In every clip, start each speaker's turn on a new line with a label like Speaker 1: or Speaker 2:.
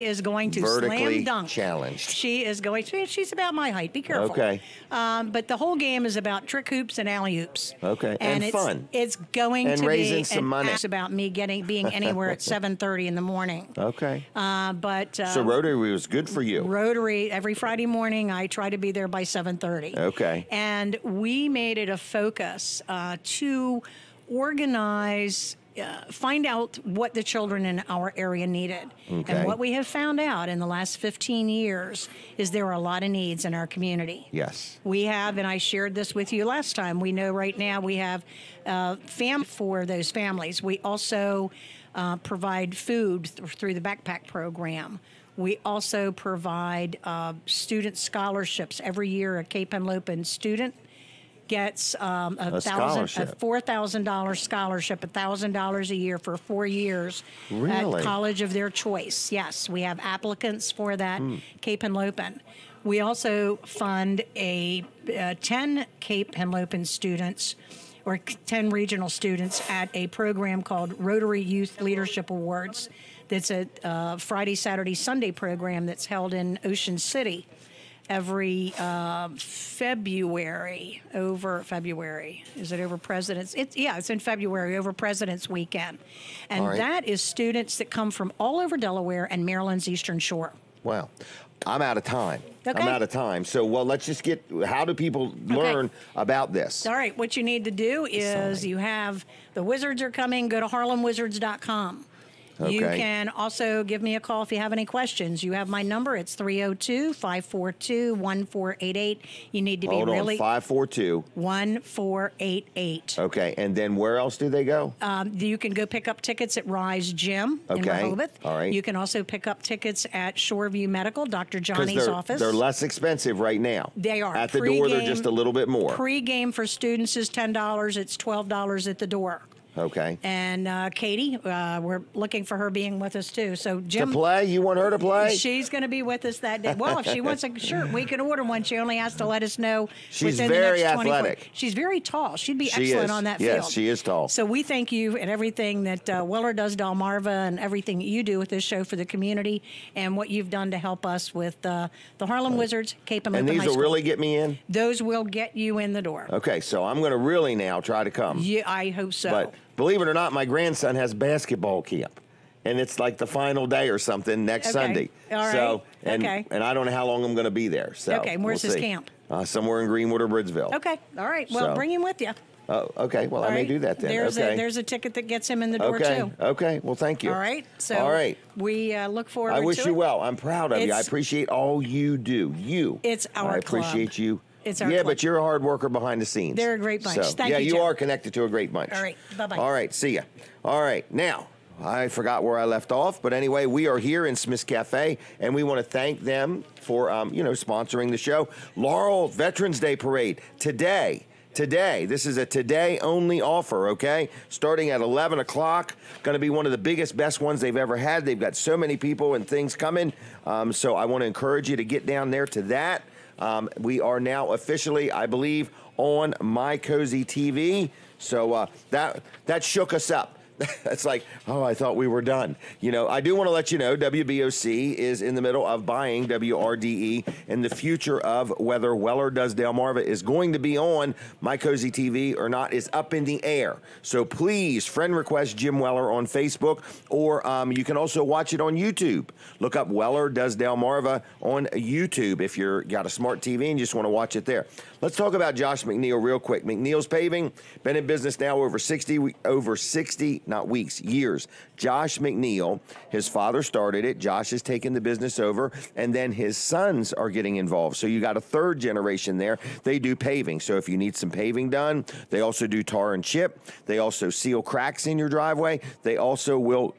Speaker 1: is going to
Speaker 2: vertically
Speaker 1: slam dunk.
Speaker 2: challenged.
Speaker 1: She is going to. She's about my height. Be careful.
Speaker 2: Okay.
Speaker 1: But the whole game is about trick hoops and alley hoops.
Speaker 2: Okay. And
Speaker 1: it's
Speaker 2: fun.
Speaker 1: It's going
Speaker 2: and
Speaker 1: to
Speaker 2: raising
Speaker 1: be
Speaker 2: some money.
Speaker 1: It's about me being anywhere at 7:30 in the morning.
Speaker 2: Okay.
Speaker 1: So
Speaker 2: Rotary was good for you.
Speaker 1: Rotary every Friday morning. I try to be there by 7:30.
Speaker 2: Okay.
Speaker 1: And we made it a focus to organize. Find out what the children in our area needed.
Speaker 2: Okay.
Speaker 1: And what we have found out in the last 15 years is there are a lot of needs in our community.
Speaker 2: Yes.
Speaker 1: We have, and I shared this with you last time, we know right now we have for those families. We also provide food through the backpack program. We also provide student scholarships. Every year a Cape Henlopen student gets a $4,000 scholarship, $1,000 a year for 4 years
Speaker 2: really?
Speaker 1: At college of their choice. Yes, we have applicants for that Cape Henlopen. We also fund 10 Cape Henlopen students or 10 regional students at a program called Rotary Youth Leadership Awards. That's a Friday, Saturday, Sunday program that's held in Ocean City every February. Is it over President's? It's in February over President's Weekend. And that is students that come from all over Delaware and Maryland's Eastern Shore.
Speaker 2: Wow. I'm out of time.
Speaker 1: Okay.
Speaker 2: I'm out of time. So, let's just how do people learn about this?
Speaker 1: All right. What you need to do is you have the Wizards are coming. Go to harlemwizards.com.
Speaker 2: Okay.
Speaker 1: You can also give me a call if you have any questions. You have my number. It's 302-542-1488. You need to be
Speaker 2: Hold on,
Speaker 1: really...
Speaker 2: 542-1488.
Speaker 1: 1488.
Speaker 2: Okay, and then where else do they go?
Speaker 1: You can go pick up tickets at Rise Gym in Rehoboth.
Speaker 2: All right.
Speaker 1: You can also pick up tickets at Shoreview Medical, Dr. Johnny's office.
Speaker 2: They're less expensive right now.
Speaker 1: They are.
Speaker 2: At the door, they're just a little bit more.
Speaker 1: Pre-game for students is $10. It's $12 at the door.
Speaker 2: Okay.
Speaker 1: And Katie, we're looking for her being with us too. So Jim,
Speaker 2: to play? You want her to play?
Speaker 1: She's going to be with us that day. Well, if she wants a shirt, we can order one. She only has to let us know.
Speaker 2: She's
Speaker 1: within
Speaker 2: very
Speaker 1: the next 24.
Speaker 2: athletic.
Speaker 1: She's very tall. She'd be excellent on that field.
Speaker 2: Yes, she is tall.
Speaker 1: So we thank you and everything that Weller does, Delmarva, and everything that you do with this show for the community, and what you've done to help us with the Harlem Wizards, Cape and
Speaker 2: And these will really get me in?
Speaker 1: Those will get you in the door.
Speaker 2: Okay, so I'm going to really now try to come.
Speaker 1: Yeah, I hope so.
Speaker 2: But believe it or not, my grandson has basketball camp, and it's like the final day or something next Sunday.
Speaker 1: All right.
Speaker 2: So, and I don't know how long I'm going to be there. So
Speaker 1: okay, where's his camp?
Speaker 2: Somewhere in Greenwood or Bridgeville.
Speaker 1: Okay, all right. Well, bring him with you.
Speaker 2: Oh, okay. Well, I may do that then.
Speaker 1: There's a ticket that gets him in the door too.
Speaker 2: Okay. Well, thank you.
Speaker 1: All right. So we look forward to it.
Speaker 2: I wish you well. I'm proud of you. I appreciate all you do.
Speaker 1: It's our club.
Speaker 2: I appreciate you.
Speaker 1: It's our
Speaker 2: club.
Speaker 1: club.
Speaker 2: But you're a hard worker behind the scenes.
Speaker 1: They're a great bunch.
Speaker 2: So,
Speaker 1: Thank you,
Speaker 2: you
Speaker 1: Jim.
Speaker 2: are connected to a great bunch.
Speaker 1: All right. Bye-bye.
Speaker 2: All right. See ya. All right. Now, I forgot where I left off, but anyway, we are here in Smith's Cafe, and we want to thank them for, sponsoring the show. Laurel Veterans Day Parade today. This is a today-only offer, okay? Starting at 11 o'clock. Going to be one of the biggest, best ones they've ever had. They've got so many people and things coming. So I want to encourage you to get down there to that. We are now officially, I believe, on My Cozy TV. So that shook us up. It's like, oh, I thought we were done. I do want to let you know WBOC is in the middle of buying WRDE, and the future of whether Weller Does Delmarva is going to be on My Cozy TV or not is up in the air. So please friend request Jim Weller on Facebook, or you can also watch it on YouTube. Look up Weller Does Delmarva on YouTube if you're got a smart TV and just want to watch it there. Let's talk about Josh McNeil real quick. McNeil's Paving, been in business now over 60, not weeks, years. Josh McNeil, his father started it. Josh has taken the business over, and then his sons are getting involved. So you got a third generation there. They do paving. So if you need some paving done, they also do tar and chip. They also seal cracks in your driveway. They also will,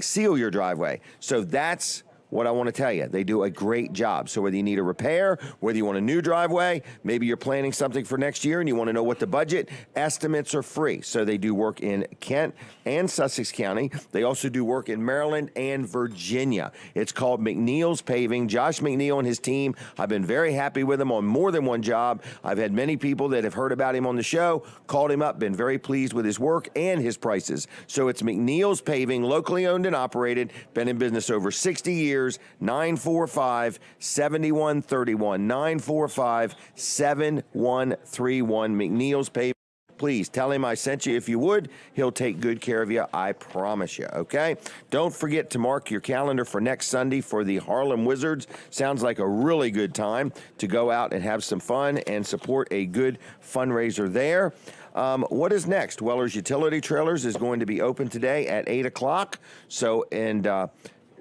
Speaker 2: seal your driveway. So that's what I want to tell you. They do a great job. So whether you need a repair, whether you want a new driveway, maybe you're planning something for next year and you want to know what the budget, estimates are free. So they do work in Kent and Sussex County. They also do work in Maryland and Virginia. It's called McNeil's Paving. Josh McNeil and his team, I've been very happy with him on more than one job. I've had many people that have heard about him on the show, called him up, been very pleased with his work and his prices. So it's McNeil's Paving, locally owned and operated, been in business over 60 years. years, 945-7131, 945-7131, McNeil's Paving. Please tell him I sent you if you would. He'll take good care of you, I promise you, okay? Don't forget to mark your calendar for next Sunday for the Harlem Wizards. Sounds like a really good time to go out and have some fun and support a good fundraiser there. What is next? Weller's Utility Trailers is going to be open today at 8 o'clock. So,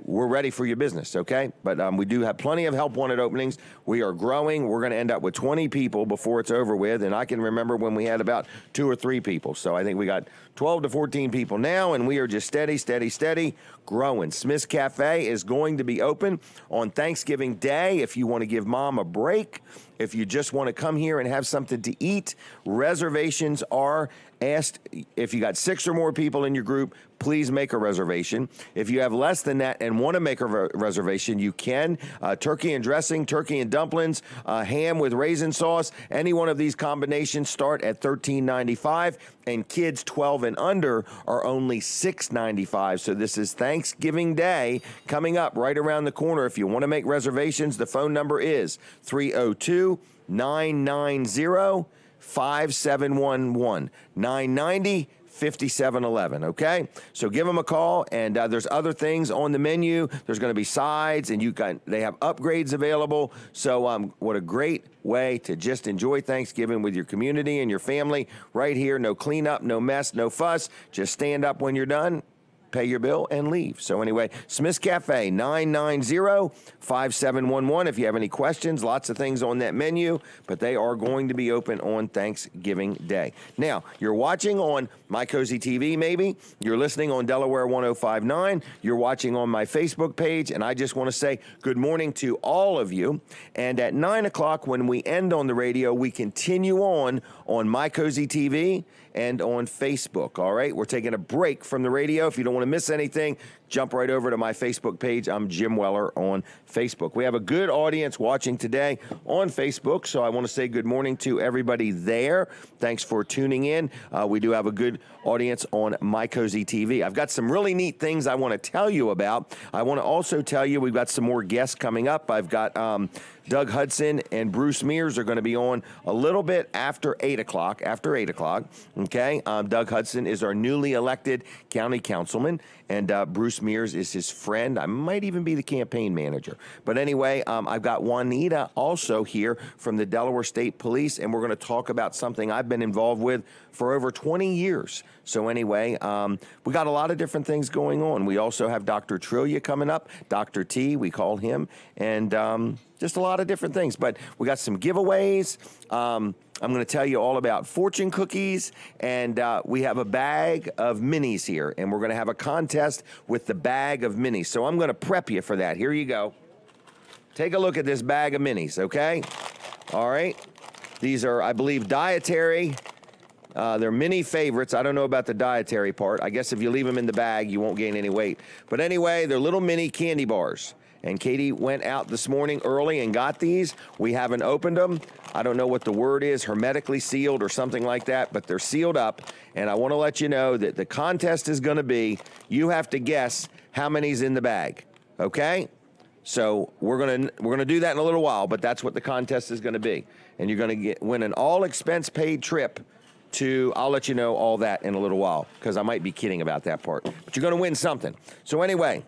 Speaker 2: we're ready for your business, okay? But we do have plenty of help wanted openings. We are growing. We're going to end up with 20 people before it's over with. And I can remember when we had about 2 or 3 people. So I think we got 12 to 14 people now, and we are just steady growing. Smith's Cafe is going to be open on Thanksgiving Day if you want to give mom a break. If you just want to come here and have something to eat, reservations are asked. If you got 6 or more people in your group, please make a reservation. If you have less than that and want to make a reservation, you can. Turkey and dressing, turkey and dumplings, ham with raisin sauce. Any one of these combinations start at $13.95, and kids 12 and under are only $6.95. So this is Thanksgiving Day coming up right around the corner. If you want to make reservations, the phone number is 302-990-5711, 990-5711, okay? So give them a call, and there's other things on the menu. There's going to be sides, and they have upgrades available. So what a great way to just enjoy Thanksgiving with your community and your family right here. No cleanup, no mess, no fuss. Just stand up when you're done, pay your bill, and leave. So anyway, Smith's Cafe, 990-5711. If you have any questions, lots of things on that menu, but they are going to be open on Thanksgiving Day. Now, you're watching on My Cozy TV, maybe. You're listening on Delaware 105.9. You're watching on my Facebook page, and I just want to say good morning to all of you. And at 9 o'clock, when we end on the radio, we continue on My Cozy TV and on Facebook, all right? We're taking a break from the radio. If you don't want to miss anything, jump right over to my Facebook page. I'm Jim Weller on Facebook. We have a good audience watching today on Facebook, so I want to say good morning to everybody there. Thanks for tuning in. We do have a good audience on My Cozy TV. I've got some really neat things I want to tell you about. I want to also tell you we've got some more guests coming up. I've got Doug Hudson and Bruce Mears are going to be on a little bit after 8 o'clock, okay? Doug Hudson is our newly elected county councilman, and Bruce Mears is his friend. I might even be the campaign manager. But anyway, I've got Juanita also here from the Delaware State Police, and we're going to talk about something I've been involved with for over 20 years. So anyway, we got a lot of different things going on. We also have Dr. Trillia coming up, Dr. T, we call him, and just a lot of different things. But we got some giveaways. I'm going to tell you all about fortune cookies, and we have a bag of minis here, and we're going to have a contest with the bag of minis. So I'm going to prep you for that. Here you go. Take a look at this bag of minis, okay? All right. These are, I believe, dietary. They're mini favorites. I don't know about the dietary part. I guess if you leave them in the bag, you won't gain any weight. But anyway, they're little mini candy bars. And Katie went out this morning early and got these. We haven't opened them. I don't know what the word is, hermetically sealed or something like that, but they're sealed up. And I want to let you know that the contest is going to be, you have to guess how many's in the bag, okay? So we're gonna do that in a little while, but that's what the contest is going to be. And you're going to win an all-expense paid trip to, I'll let you know all that in a little while, because I might be kidding about that part. But you're going to win something. So anyway,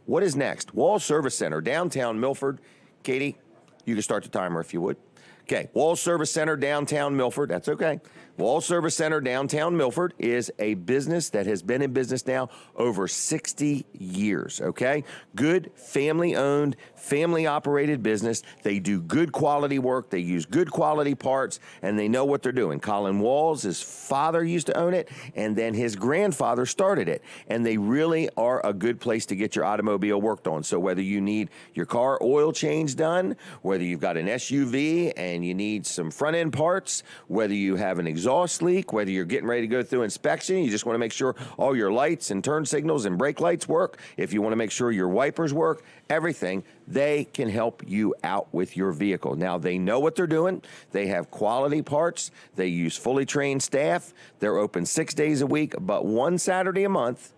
Speaker 2: what is next? Wall Service Center, downtown Milford. Katie, you can start the timer if you would. Okay, Wall Service Center, downtown Milford. That's okay. Wall Service Center, downtown Milford is a business that has been in business now over 60 years, okay? Good family-owned, family-operated business. They do good quality work. They use good quality parts, and they know what they're doing. Colin Walls, his father used to own it, and then his grandfather started it. And they really are a good place to get your automobile worked on. So whether you need your car oil change done, whether you've got an SUV and you need some front-end parts, whether you have an exhaust leak, whether you're getting ready to go through inspection, you just want to make sure all your lights and turn signals and brake lights work, if you want to make sure your wipers work, everything, they can help you out with your vehicle. Now, they know what they're doing. They have quality parts. They use fully trained staff. They're open 6 days a week, but one Saturday a month,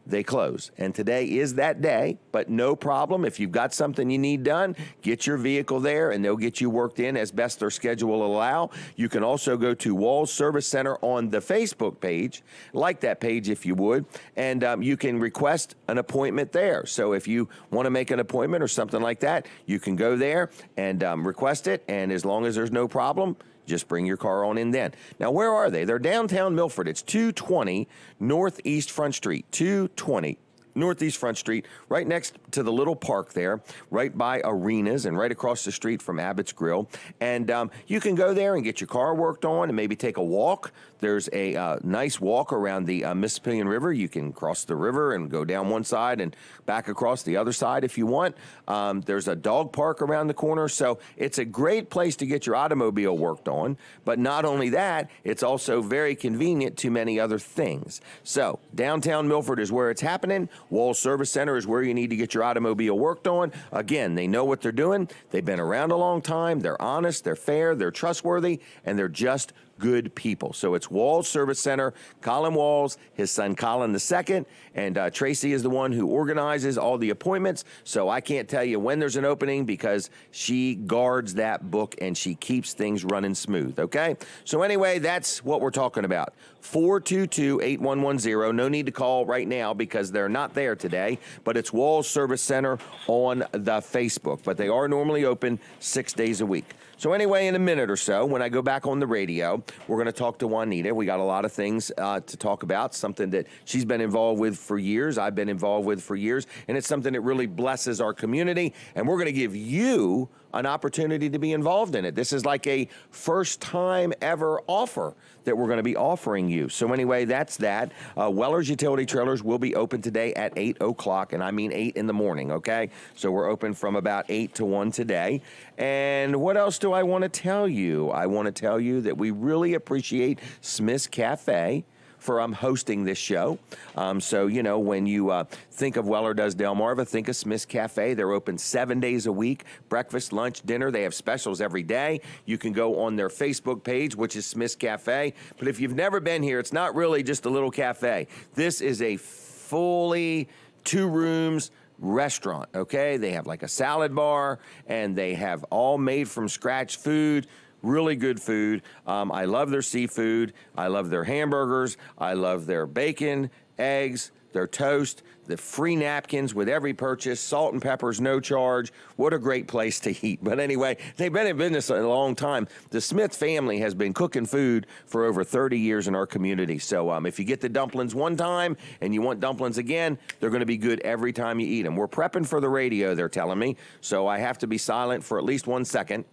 Speaker 2: they close. And today is that day, but no problem. If you've got something you need done, get your vehicle there and they'll get you worked in as best their schedule will allow. You can also go to Walls Service Center on the Facebook page, like that page if you would, and you can request an appointment there. So if you want to make an appointment or something like that, you can go there and request it, and as long as there's no problem, just bring your car on in then. Now, where are they? They're downtown Milford. It's 220 Northeast Front Street. 220 Northeast Front Street, right next to the little park there, right by Arenas and right across the street from Abbott's Grill. And you can go there and get your car worked on and maybe take a walk. There's a nice walk around the Mississippi River. You can cross the river and go down one side and back across the other side if you want. There's a dog park around the corner. So it's a great place to get your automobile worked on. But not only that, it's also very convenient to many other things. So downtown Milford is where it's happening. Walls Service Center is where you need to get your automobile worked on. Again, they know what they're doing. They've been around a long time. They're honest, they're fair, they're trustworthy, and they're just good people. So it's Walls Service Center, Colin Walls, his son Colin II, and Tracy is the one who organizes all the appointments. So I can't tell you when there's an opening because she guards that book and she keeps things running smooth, okay? So anyway, that's what we're talking about. 422-8110. No need to call right now because they're not there today, but it's Walls Service Center on the Facebook. But they are normally open 6 days a week. So anyway, in a minute or so, when I go back on the radio, we're going to talk to Juanita. We got a lot of things to talk about, something that she's been involved with for years, I've been involved with for years, and it's something that really blesses our community, and we're going to give you an opportunity to be involved in it. This is like a first time ever offer that we're going to be offering you. So anyway, that's that. Weller's Utility Trailers will be open today at 8 o'clock, and I mean 8 in the morning, okay? So we're open from about 8 to 1 today. And what else do I want to tell you? I want to tell you that we really appreciate Smith's Cafe for hosting this show. So, you know, when you think of Weller Does Delmarva, think of Smith's Cafe. They're open 7 days a week, breakfast, lunch, dinner. They have specials every day. You can go on their Facebook page, which is Smith's Cafe. But if you've never been here, it's not really just a little cafe. This is a fully 2 rooms restaurant, okay? They have like a salad bar, and they have all made from scratch food. Really good food. I love their seafood. I love their hamburgers. I love their bacon, eggs, their toast, the free napkins with every purchase, salt and peppers, no charge. What a great place to eat. But anyway, they've been in business a long time. The Smith family has been cooking food for over 30 years in our community. So if you get the dumplings one time and you want dumplings again, they're going to be good every time you eat them. We're prepping for the radio, they're telling me, so I have to be silent for at least 1 second.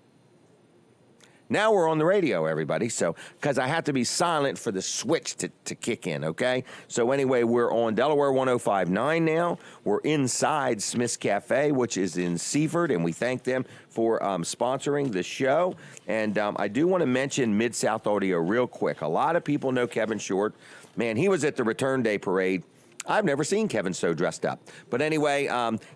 Speaker 2: Now we're on the radio, everybody, so because I have to be silent for the switch to kick in, okay? So anyway, we're on Delaware 105.9 now. We're inside Smith's Cafe, which is in Seaford, and we thank them for sponsoring the show. And I do want to mention Mid-South Audio real quick. A lot of people know Kevin Short. Man, he was at the Return Day Parade. I've never seen Kevin so dressed up. But anyway,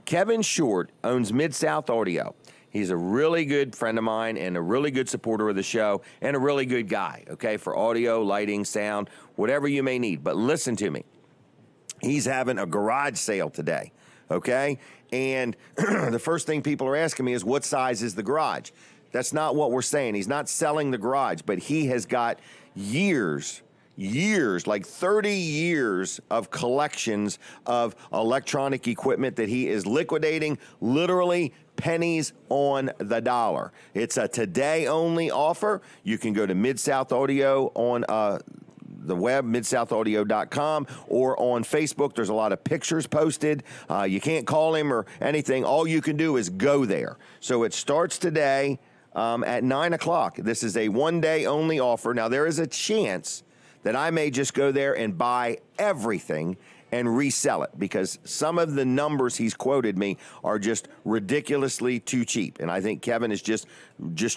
Speaker 2: Kevin Short owns Mid-South Audio. He's a really good friend of mine and a really good supporter of the show and a really good guy, okay, for audio, lighting, sound, whatever you may need. But listen to me. He's having a garage sale today, okay? And the first thing people are asking me is, what size is the garage? That's not what we're saying. He's not selling the garage, but he has got years, like 30 years of collections of electronic equipment that he is liquidating, literally pennies on the dollar. It's a today-only offer. You can go to Mid-South Audio on the web, midsouthaaudio.com, or on Facebook. There's a lot of pictures posted. You can't call him or anything. All you can do is go there. So it starts today at 9 o'clock. This is a one-day-only offer. Now, there is a chance that I may just go there and buy everything and resell it, because some of the numbers he's quoted me are just ridiculously too cheap. And I think Kevin is just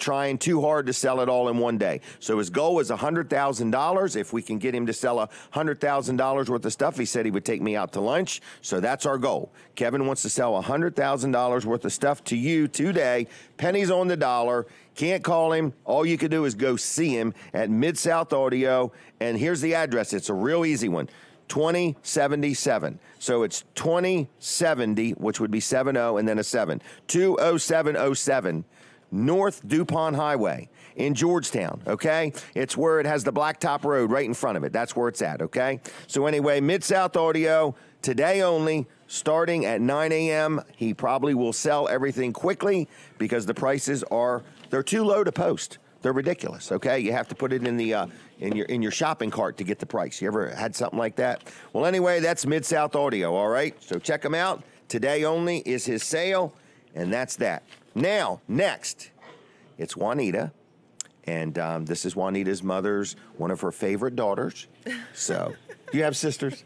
Speaker 2: trying too hard to sell it all in one day. So his goal is $100,000. If we can get him to sell $100,000 worth of stuff, he said he would take me out to lunch. So that's our goal. Kevin wants to sell $100,000 worth of stuff to you today, pennies on the dollar. Can't call him. All you can do is go see him at Mid-South Audio. And here's the address. It's a real easy one. 2077. So it's 2070, which would be 70 and then a 7. 20707 North DuPont Highway in Georgetown, okay? It's where it has the Blacktop Road right in front of it. That's where it's at, okay? So anyway, Mid-South Audio, today only, starting at 9 a.m. He probably will sell everything quickly because the prices they're too low to post. They're ridiculous, okay? You have to put it in the in your shopping cart to get the price. You ever had something like that? Well, anyway, that's Mid-South Audio, all right? So check him out. Today only is his sale, and that's that. Now, next, it's Juanita, and this is Juanita's mother's, one of her favorite daughters. So, do you have sisters?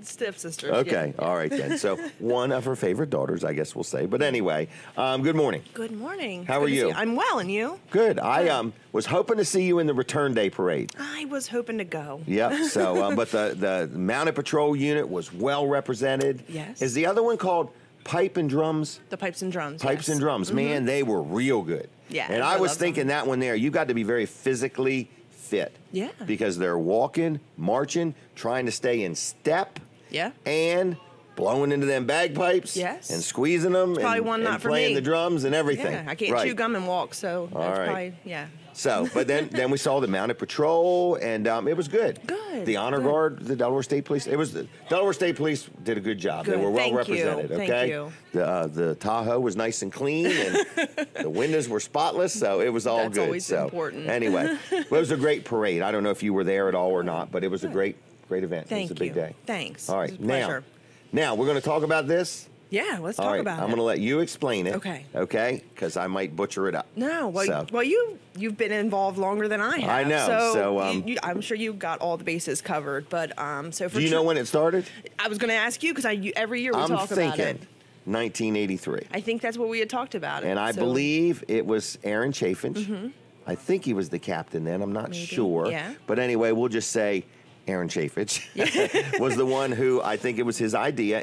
Speaker 3: Stepsisters.
Speaker 2: Okay,
Speaker 3: yeah.
Speaker 2: All right then. So, one of her favorite daughters, I guess we'll say. But anyway, good morning.
Speaker 3: Good morning.
Speaker 2: How are you?
Speaker 3: I'm well, and you?
Speaker 2: Good. I was hoping to see you in the Return Day Parade.
Speaker 3: I was hoping to go.
Speaker 2: Yep. So, but the Mounted Patrol unit was well represented.
Speaker 3: Yes.
Speaker 2: Is the other one called Pipe and Drums?
Speaker 3: The Pipes and Drums.
Speaker 2: Pipes
Speaker 3: yes.
Speaker 2: and Drums. Man, they were real good.
Speaker 3: Yeah.
Speaker 2: And I was
Speaker 3: love
Speaker 2: thinking
Speaker 3: them.
Speaker 2: that one there, you got to be very physically fit.
Speaker 3: Yeah.
Speaker 2: Because they're walking, marching, trying to stay in step.
Speaker 3: Yeah.
Speaker 2: And blowing into them bagpipes.
Speaker 3: Yes.
Speaker 2: And squeezing them.
Speaker 3: Probably one not
Speaker 2: and
Speaker 3: for
Speaker 2: playing
Speaker 3: me.
Speaker 2: the drums and everything.
Speaker 3: Yeah, I can't
Speaker 2: right.
Speaker 3: chew gum and walk, so that's
Speaker 2: right.
Speaker 3: probably, yeah.
Speaker 2: So, but then we saw the Mounted Patrol, and it was good.
Speaker 3: Good.
Speaker 2: The Honor Guard, the Delaware State Police. The Delaware State Police did a good job.
Speaker 3: Good.
Speaker 2: They were well
Speaker 3: Thank you.
Speaker 2: represented.
Speaker 3: Thank
Speaker 2: Okay.
Speaker 3: you.
Speaker 2: The Tahoe was nice and clean, and the windows were spotless, so it was all
Speaker 3: That's
Speaker 2: good.
Speaker 3: always
Speaker 2: so
Speaker 3: important.
Speaker 2: Anyway, well, it was a great parade. I don't know if you were there at all or not, but it was a great event.
Speaker 3: Thank
Speaker 2: it was a big
Speaker 3: you.
Speaker 2: day.
Speaker 3: Thanks.
Speaker 2: All
Speaker 3: It
Speaker 2: right,
Speaker 3: was a pleasure.
Speaker 2: now we're going to talk about this.
Speaker 3: Yeah, let's
Speaker 2: All
Speaker 3: talk
Speaker 2: right,
Speaker 3: about it.
Speaker 2: I'm going to let you explain it.
Speaker 3: Okay.
Speaker 2: Okay, because I might butcher it up.
Speaker 3: No, well,
Speaker 2: So-
Speaker 3: you've been involved longer than I have.
Speaker 2: I know, so,
Speaker 3: I'm sure you got all the bases covered. But so for
Speaker 2: Do you know when it started?
Speaker 3: I was going to ask you because every year we
Speaker 2: I'm
Speaker 3: talk about
Speaker 2: thinking
Speaker 3: it.
Speaker 2: 1983.
Speaker 3: I think that's what we had talked about.
Speaker 2: And I
Speaker 3: so-
Speaker 2: believe it was Aaron Chaffinch. I think he was the captain then. I'm not
Speaker 3: Maybe,
Speaker 2: sure.
Speaker 3: yeah.
Speaker 2: But anyway, we'll just say Aaron Chaffinch was the one who I think it was his idea.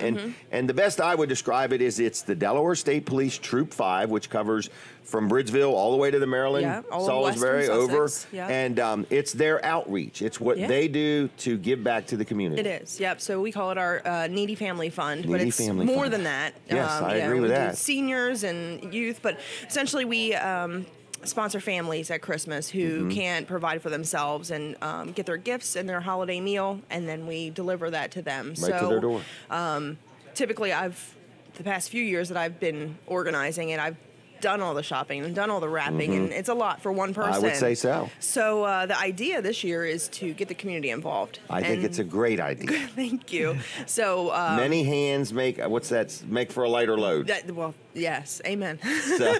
Speaker 2: And the best I would describe it is it's the Delaware State Police Troop 5, which covers from Bridgeville all the way to the Maryland,
Speaker 3: Yeah, all of
Speaker 2: Salisbury,
Speaker 3: western
Speaker 2: over.
Speaker 3: Sussex, yeah.
Speaker 2: And it's their outreach. It's what
Speaker 3: Yeah.
Speaker 2: they do to give back to the community.
Speaker 3: It is, yep. So we call it our Needy Family Fund, but
Speaker 2: Needy
Speaker 3: it's
Speaker 2: Family
Speaker 3: more
Speaker 2: Fund.
Speaker 3: than that.
Speaker 2: Yes, I agree
Speaker 3: we
Speaker 2: with
Speaker 3: do
Speaker 2: that.
Speaker 3: Seniors and youth, but essentially we sponsor families at Christmas who
Speaker 2: Mm-hmm.
Speaker 3: can't provide for themselves and get their gifts and their holiday meal, and then we deliver that to them.
Speaker 2: Right to their door.
Speaker 3: Typically, the past few years that I've been organizing it, I've done all the shopping and done all the wrapping, and it's a lot for one person.
Speaker 2: I would say so.
Speaker 3: So the idea this year is to get the community involved.
Speaker 2: I think it's a great idea.
Speaker 3: Thank you. So
Speaker 2: Many hands make, make for a lighter load.
Speaker 3: well, yes, amen.
Speaker 2: So,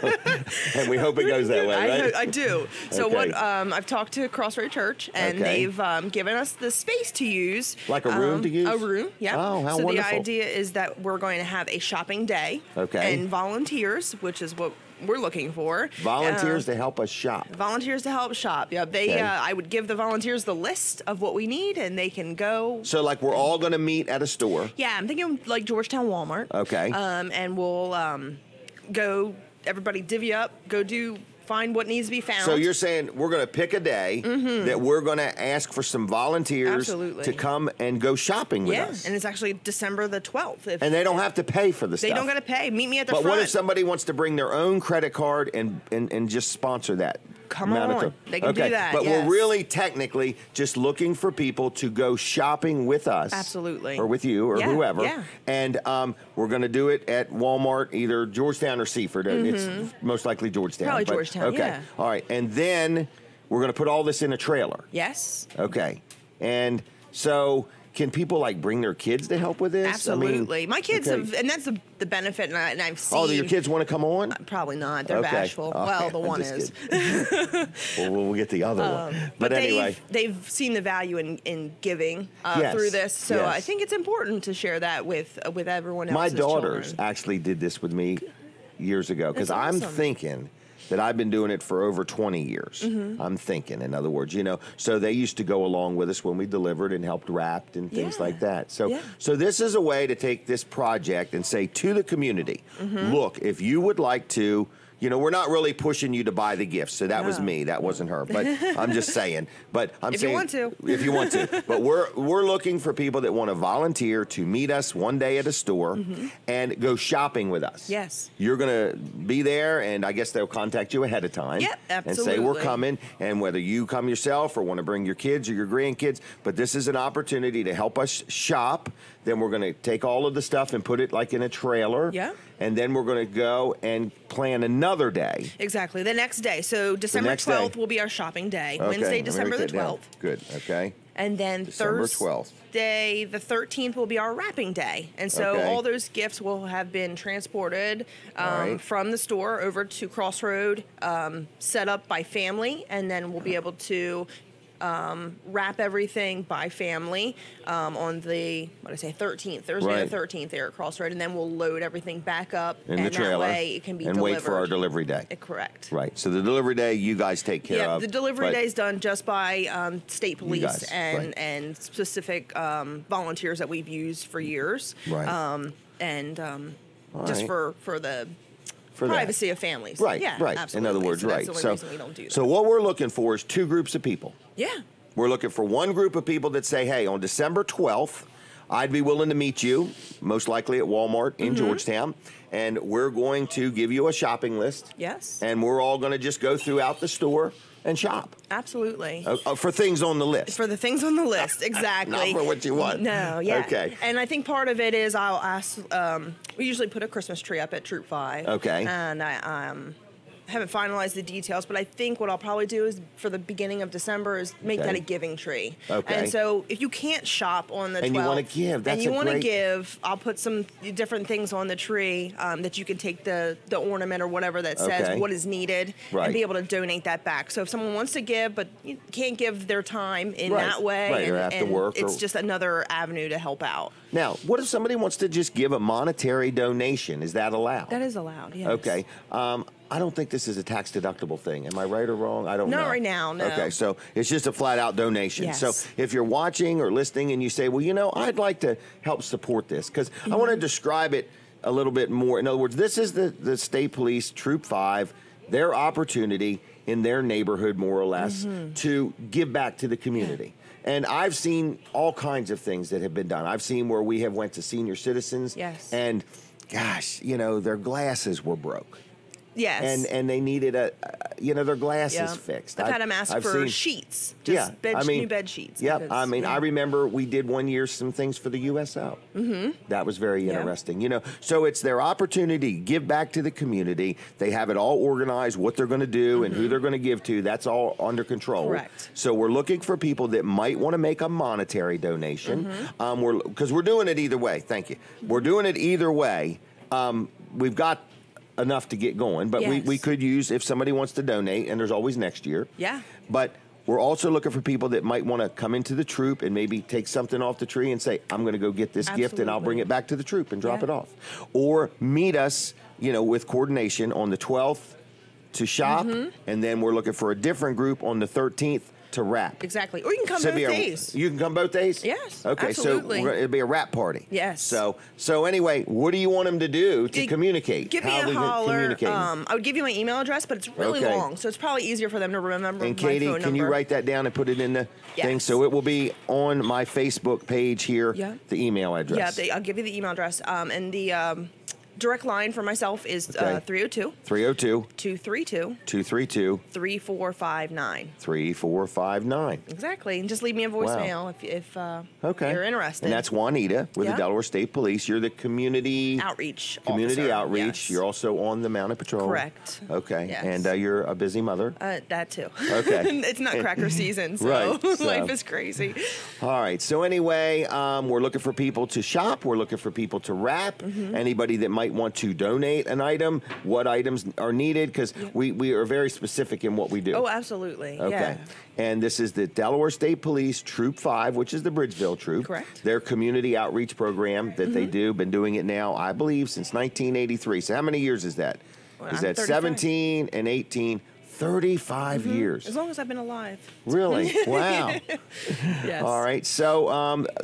Speaker 2: and we hope it goes that way, right?
Speaker 3: I do. So
Speaker 2: Okay.
Speaker 3: what I've talked to Crossroad Church, and
Speaker 2: Okay.
Speaker 3: they've given us the space to use.
Speaker 2: Like a room to use?
Speaker 3: A room, yeah.
Speaker 2: Oh, how
Speaker 3: so
Speaker 2: wonderful.
Speaker 3: the idea is that we're going to have a shopping day.
Speaker 2: Okay.
Speaker 3: And volunteers, which is what we're looking for.
Speaker 2: Volunteers to help us shop.
Speaker 3: Volunteers to help shop. Yeah, they.
Speaker 2: Okay.
Speaker 3: I would give the volunteers the list of what we need, and they can go.
Speaker 2: So, like, we're all going to meet at a store.
Speaker 3: Yeah, I'm thinking like Georgetown Walmart.
Speaker 2: Okay.
Speaker 3: And we'll go. Everybody divvy up. Find what needs to be found.
Speaker 2: So you're saying we're going to pick a day that we're going to ask for some volunteers
Speaker 3: Absolutely.
Speaker 2: to come and go shopping with
Speaker 3: yeah,
Speaker 2: us.
Speaker 3: and it's actually December the 12th. If
Speaker 2: And they don't have to pay for the
Speaker 3: they
Speaker 2: stuff.
Speaker 3: don't got to pay. Meet me at the
Speaker 2: But
Speaker 3: front.
Speaker 2: what if somebody wants to bring their own credit card and just sponsor that?
Speaker 3: Come
Speaker 2: amount of
Speaker 3: on.
Speaker 2: time?
Speaker 3: They can do
Speaker 2: Okay,
Speaker 3: that,
Speaker 2: But
Speaker 3: yes.
Speaker 2: we're really technically just looking for people to go shopping with us.
Speaker 3: Absolutely.
Speaker 2: Or with you or
Speaker 3: Yeah,
Speaker 2: whoever.
Speaker 3: yeah.
Speaker 2: And we're going to do it at Walmart, either Georgetown or Seaford. It's most likely Georgetown.
Speaker 3: Probably
Speaker 2: but-
Speaker 3: Georgetown,
Speaker 2: Okay.
Speaker 3: yeah.
Speaker 2: All right. And then we're going to put all this in a trailer.
Speaker 3: Yes.
Speaker 2: Okay. And so can people like bring their kids to help with this?
Speaker 3: Absolutely.
Speaker 2: I mean,
Speaker 3: My kids
Speaker 2: okay.
Speaker 3: have, and that's the benefit, and I've seen.
Speaker 2: Oh, do your kids want to come on?
Speaker 3: Probably not. They're
Speaker 2: Okay.
Speaker 3: bashful.
Speaker 2: All
Speaker 3: Well,
Speaker 2: right.
Speaker 3: the
Speaker 2: I'm
Speaker 3: one
Speaker 2: just
Speaker 3: is.
Speaker 2: Well, we'll get the other one. But anyway.
Speaker 3: they've seen the value in giving
Speaker 2: Yes,
Speaker 3: through this, so
Speaker 2: yes.
Speaker 3: I think it's important to share that with everyone else.
Speaker 2: My daughters actually did this with me years ago because
Speaker 3: That's
Speaker 2: I'm
Speaker 3: awesome.
Speaker 2: thinking that I've been doing it for over 20 years. I'm thinking, in other words, so they used to go along with us when we delivered and helped wrap and things
Speaker 3: Yeah.
Speaker 2: like that. So,
Speaker 3: Yeah.
Speaker 2: so this is a way to take this project and say to the community, look, if you would like to you know, we're not really pushing you to buy the gifts. So that was me. That wasn't her. But I'm just saying. But I'm
Speaker 3: if
Speaker 2: saying
Speaker 3: you want to.
Speaker 2: if you want to. But we're looking for people that want to volunteer to meet us one day at a store and go shopping with us.
Speaker 3: Yes.
Speaker 2: You're going to be there, and I guess they'll contact you ahead of time.
Speaker 3: Yep,
Speaker 2: and
Speaker 3: absolutely.
Speaker 2: say we're coming, and whether you come yourself or want to bring your kids or your grandkids, but this is an opportunity to help us shop. Then we're going to take all of the stuff and put it like in a trailer.
Speaker 3: Yeah.
Speaker 2: And then we're going to go and plan another day.
Speaker 3: Exactly. The next day. So December 12th will be our shopping day. Wednesday, December the 12th.
Speaker 2: Good. Okay.
Speaker 3: And then
Speaker 2: December 12th.
Speaker 3: Thursday, the 13th, will be our wrapping day. And so all those gifts will have been transported from the store over to Crossroad, set up by family, and then we'll be able to wrap everything by family on the 13th, Thursday the 13th there at Crossroad, and then we'll load everything back up
Speaker 2: in the trailer,
Speaker 3: that way it can be
Speaker 2: and
Speaker 3: delivered.
Speaker 2: wait for our delivery day.
Speaker 3: Correct.
Speaker 2: Right. So the delivery day you guys take care of.
Speaker 3: Yeah, the delivery day is done just by state police
Speaker 2: guys,
Speaker 3: and specific volunteers that we've used for years.
Speaker 2: Right.
Speaker 3: Just for the privacy of families.
Speaker 2: Right,
Speaker 3: yeah,
Speaker 2: right.
Speaker 3: Absolutely.
Speaker 2: In other words,
Speaker 3: so
Speaker 2: right.
Speaker 3: That's the only reason we don't do that.
Speaker 2: So what we're looking for is two groups of people.
Speaker 3: Yeah.
Speaker 2: We're looking for one group of people that say, hey, on December 12th, I'd be willing to meet you, most likely at Walmart in Georgetown, and we're going to give you a shopping list.
Speaker 3: Yes.
Speaker 2: And we're all going to just go throughout the store and shop.
Speaker 3: Absolutely.
Speaker 2: For things on the list.
Speaker 3: For the things on the list, exactly.
Speaker 2: Not for what you want.
Speaker 3: No, yeah.
Speaker 2: Okay.
Speaker 3: And I think part of it is I'll ask, we usually put a Christmas tree up at Troop 5.
Speaker 2: Okay.
Speaker 3: And I haven't finalized the details, but I think what I'll probably do is for the beginning of December is make that a giving tree.
Speaker 2: Okay.
Speaker 3: And so if you can't shop on the 12th,
Speaker 2: and you want to give, that's
Speaker 3: and you want to
Speaker 2: great...
Speaker 3: give, I'll put some different things on the tree that you can take the ornament or whatever that says what is needed and be able to donate that back. So if someone wants to give but you can't give their time in that way,
Speaker 2: or have to work,
Speaker 3: it's just another avenue to help out.
Speaker 2: Now, what if somebody wants to just give a monetary donation? Is that allowed?
Speaker 3: That is allowed, yes.
Speaker 2: Okay. I don't think this is a tax-deductible thing. Am I right or wrong? I don't know.
Speaker 3: Not right now, no.
Speaker 2: Okay, so it's just a flat-out donation.
Speaker 3: Yes.
Speaker 2: So if you're watching or listening and you say, well, you know, I'd like to help support this, because I want to describe it a little bit more. In other words, this is the State Police, Troop 5, their opportunity in their neighborhood, more or less, to give back to the community. And I've seen all kinds of things that have been done. I've seen where we have went to senior citizens, and gosh, you know, their glasses were broke.
Speaker 3: Yes.
Speaker 2: And they needed their glasses fixed.
Speaker 3: I've had them ask for sheets. Just new bed sheets.
Speaker 2: Yep. Because, I remember we did one year some things for the USO. That was very interesting. You know, so it's their opportunity to give back to the community. They have it all organized, what they're going to do and who they're going to give to. That's all under control.
Speaker 3: Correct.
Speaker 2: So we're looking for people that might want to make a monetary donation. Because we're doing it either way. Thank you. We're doing it either way. We've got enough to get going, but we could use if somebody wants to donate, and there's always next year.
Speaker 3: Yeah.
Speaker 2: But we're also looking for people that might want to come into the troop and maybe take something off the tree and say, I'm going to go get this gift and I'll bring it back to the troop and drop it off. Or meet us, you know, with coordination on the 12th to shop, and then we're looking for a different group on the 13th to wrap.
Speaker 3: Exactly. Or you can come both days.
Speaker 2: You can come both days?
Speaker 3: Yes.
Speaker 2: Okay,
Speaker 3: absolutely.
Speaker 2: so it'll be a wrap party.
Speaker 3: Yes.
Speaker 2: So anyway, what do you want them to do to communicate?
Speaker 3: Give me a holler. I would give you my email address, but it's really long, so it's probably easier for them to remember
Speaker 2: and
Speaker 3: my phone
Speaker 2: Katie,
Speaker 3: number.
Speaker 2: can you write that down and put it in the thing? So it will be on my Facebook page here, the email address.
Speaker 3: Yeah, I'll give you the email address. And the direct line for myself is 302 232 3459.
Speaker 2: 3459.
Speaker 3: Exactly. And just leave me a voicemail if you're interested.
Speaker 2: And that's Juanita with the Delaware State Police. You're the community
Speaker 3: outreach
Speaker 2: officer.
Speaker 3: Outreach.
Speaker 2: Yes. You're also on the Mounted Patrol.
Speaker 3: Correct.
Speaker 2: Okay.
Speaker 3: Yes.
Speaker 2: And you're a busy mother.
Speaker 3: That too.
Speaker 2: Okay.
Speaker 3: It's Nutcracker season, so life is crazy.
Speaker 2: All right. So anyway, we're looking for people to shop. We're looking for people to wrap. Anybody that might want to donate an item, what items are needed, because we are very specific in what we do.
Speaker 3: Oh, absolutely.
Speaker 2: Okay.
Speaker 3: Yeah.
Speaker 2: And this is the Delaware State Police Troop 5, which is the Bridgeville Troop.
Speaker 3: Correct.
Speaker 2: Their community outreach program that they do. Been doing it now, I believe, since 1983. So how many years is that?
Speaker 3: Well,
Speaker 2: is that 17 and 18? 35 years.
Speaker 3: As long as I've been alive.
Speaker 2: Really? Wow.
Speaker 3: Yes.
Speaker 2: All right. So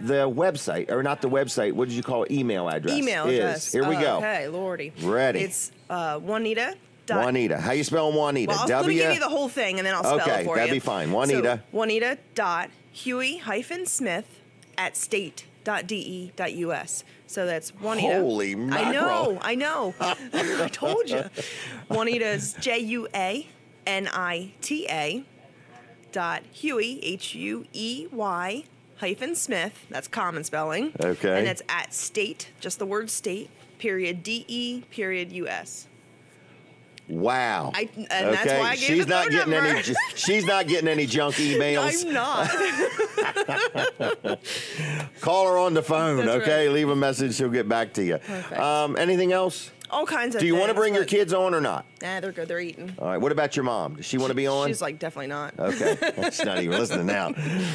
Speaker 2: the website, or not the website, what did you call it? Email address.
Speaker 3: Email address.
Speaker 2: Here we go.
Speaker 3: Okay, Lordy.
Speaker 2: Ready.
Speaker 3: It's Juanita.
Speaker 2: Juanita. How you spelling Juanita?
Speaker 3: Well, let me give you the whole thing, and then I'll spell it for you.
Speaker 2: Okay, that'd be fine. Juanita.
Speaker 3: So, Juanita.Huey-Smith@state.de.us. So that's Juanita.
Speaker 2: Holy mackerel.
Speaker 3: I know. I told you. Juanita's JUANITA .Huey, HUEY -Smith. That's common spelling.
Speaker 2: Okay.
Speaker 3: And it's at state, just the word state, period DE, period US.
Speaker 2: Wow.
Speaker 3: That's why I gave the phone number.
Speaker 2: She's not getting any junk emails.
Speaker 3: I'm not.
Speaker 2: Call her on the phone,
Speaker 3: That's
Speaker 2: okay?
Speaker 3: right.
Speaker 2: Leave a message. She'll get back to you.
Speaker 3: Perfect.
Speaker 2: Anything else?
Speaker 3: All kinds of
Speaker 2: Do you want to
Speaker 3: things,
Speaker 2: bring your kids on or not?
Speaker 3: Nah, they're good. They're eating.
Speaker 2: All right. What about your mom? Does she want to be on?
Speaker 3: She's like, definitely not.
Speaker 2: Okay. She's not even listening now.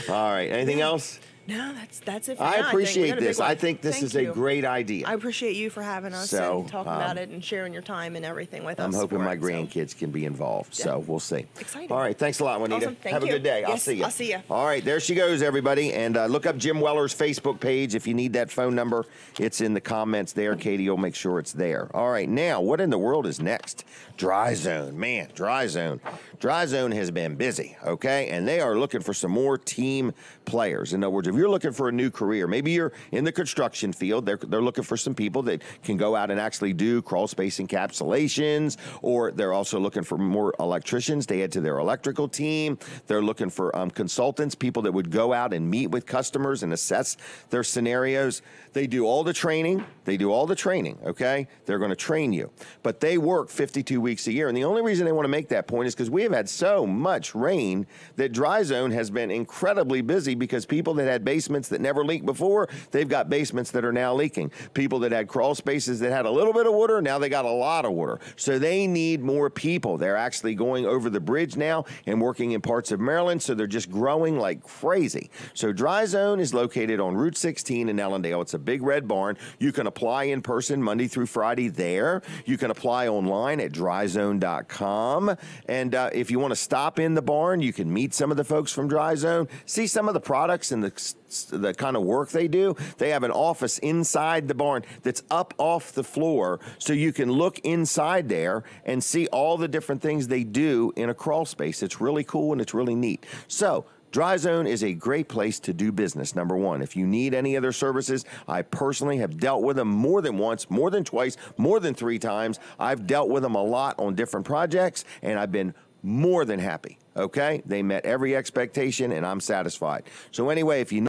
Speaker 2: All right. Anything else?
Speaker 3: No, that's it for
Speaker 2: I
Speaker 3: now.
Speaker 2: appreciate this. I think this
Speaker 3: Thank
Speaker 2: is
Speaker 3: you.
Speaker 2: a great idea.
Speaker 3: I appreciate you for having us and talking about it and sharing your time and everything with us.
Speaker 2: I'm hoping my grandkids can be involved, so we'll see.
Speaker 3: Exciting.
Speaker 2: All right, thanks a lot, Juanita.
Speaker 3: Awesome. Thank
Speaker 2: Have
Speaker 3: you.
Speaker 2: a good day.
Speaker 3: Yes,
Speaker 2: I'll see you.
Speaker 3: I'll see you.
Speaker 2: All right, there she goes, everybody. And look up Jim Weller's Facebook page. If you need that phone number, it's in the comments there. Katie will make sure it's there. All right, now, what in the world is next? Dry Zone. Man, Dry Zone. Dry Zone has been busy, okay? And they are looking for some more team players. In other words, if you're looking for a new career, maybe you're in the construction field, they're looking for some people that can go out and actually do crawl space encapsulations, or they're also looking for more electricians to add to their electrical team. They're looking for consultants, people that would go out and meet with customers and assess their scenarios. They do all the training. Okay? They're going to train you. But they work 52 weeks a year. And the only reason they want to make that point is because we have had so much rain that Dry Zone has been incredibly busy, because people that had basements that never leaked before, they've got basements that are now leaking. People that had crawl spaces that had a little bit of water, now they got a lot of water. So they need more people. They're actually going over the bridge now and working in parts of Maryland, so they're just growing like crazy. So Dry Zone is located on Route 16 in Ellendale. It's a big red barn. You can apply in person Monday through Friday there. You can apply online at dryzone.com. And if you want to stop in the barn, you can meet some of the folks from Dry Zone, see some of the products and the kind of work they do. They have an office inside the barn that's up off the floor, so you can look inside there and see all the different things they do in a crawl space. It's really cool and it's really neat. So Dry Zone is a great place to do business, number one. If you need any other services, I personally have dealt with them more than once, more than twice, more than 3 times. I've dealt with them a lot on different projects, and I've been more than happy, okay? They met every expectation, and I'm satisfied. So anyway, if you know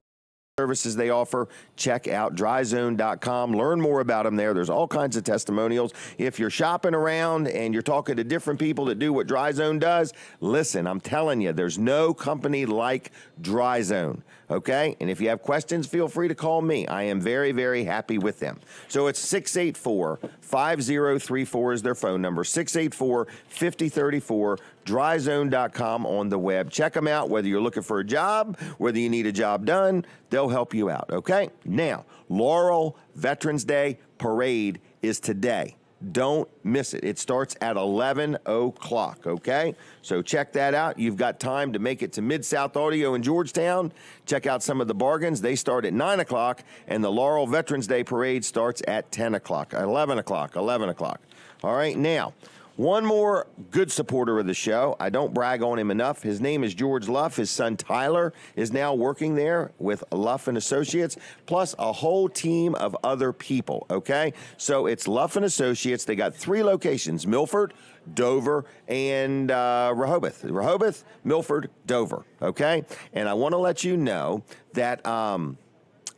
Speaker 2: services they offer, check out dryzone.com. Learn more about them there. There's all kinds of testimonials. If you're shopping around and you're talking to different people that do what Dry Zone does, listen, I'm telling you, there's no company like Dry Zone, okay? And if you have questions, feel free to call me. I am very, very happy with them. So it's 684-5034 is their phone number, 684-5034, dryzone.com on the web. Check them out, whether you're looking for a job, whether you need a job done, they'll help you out, okay? Now, Laurel Veterans Day Parade is today. Don't miss it. It starts at 11 o'clock, okay? So check that out. You've got time to make it to Mid-South Audio in Georgetown. Check out some of the bargains. They start at 9 o'clock, and the Laurel Veterans Day Parade starts at 10 o'clock, 11 o'clock. All right, now, one more good supporter of the show. I don't brag on him enough. His name is George Luff. His son Tyler is now working there with Luff and Associates, plus a whole team of other people, okay? So it's Luff and Associates. They got 3 locations, Milford, Dover, and Rehoboth. Rehoboth, Milford, Dover, okay? And I want to let you know that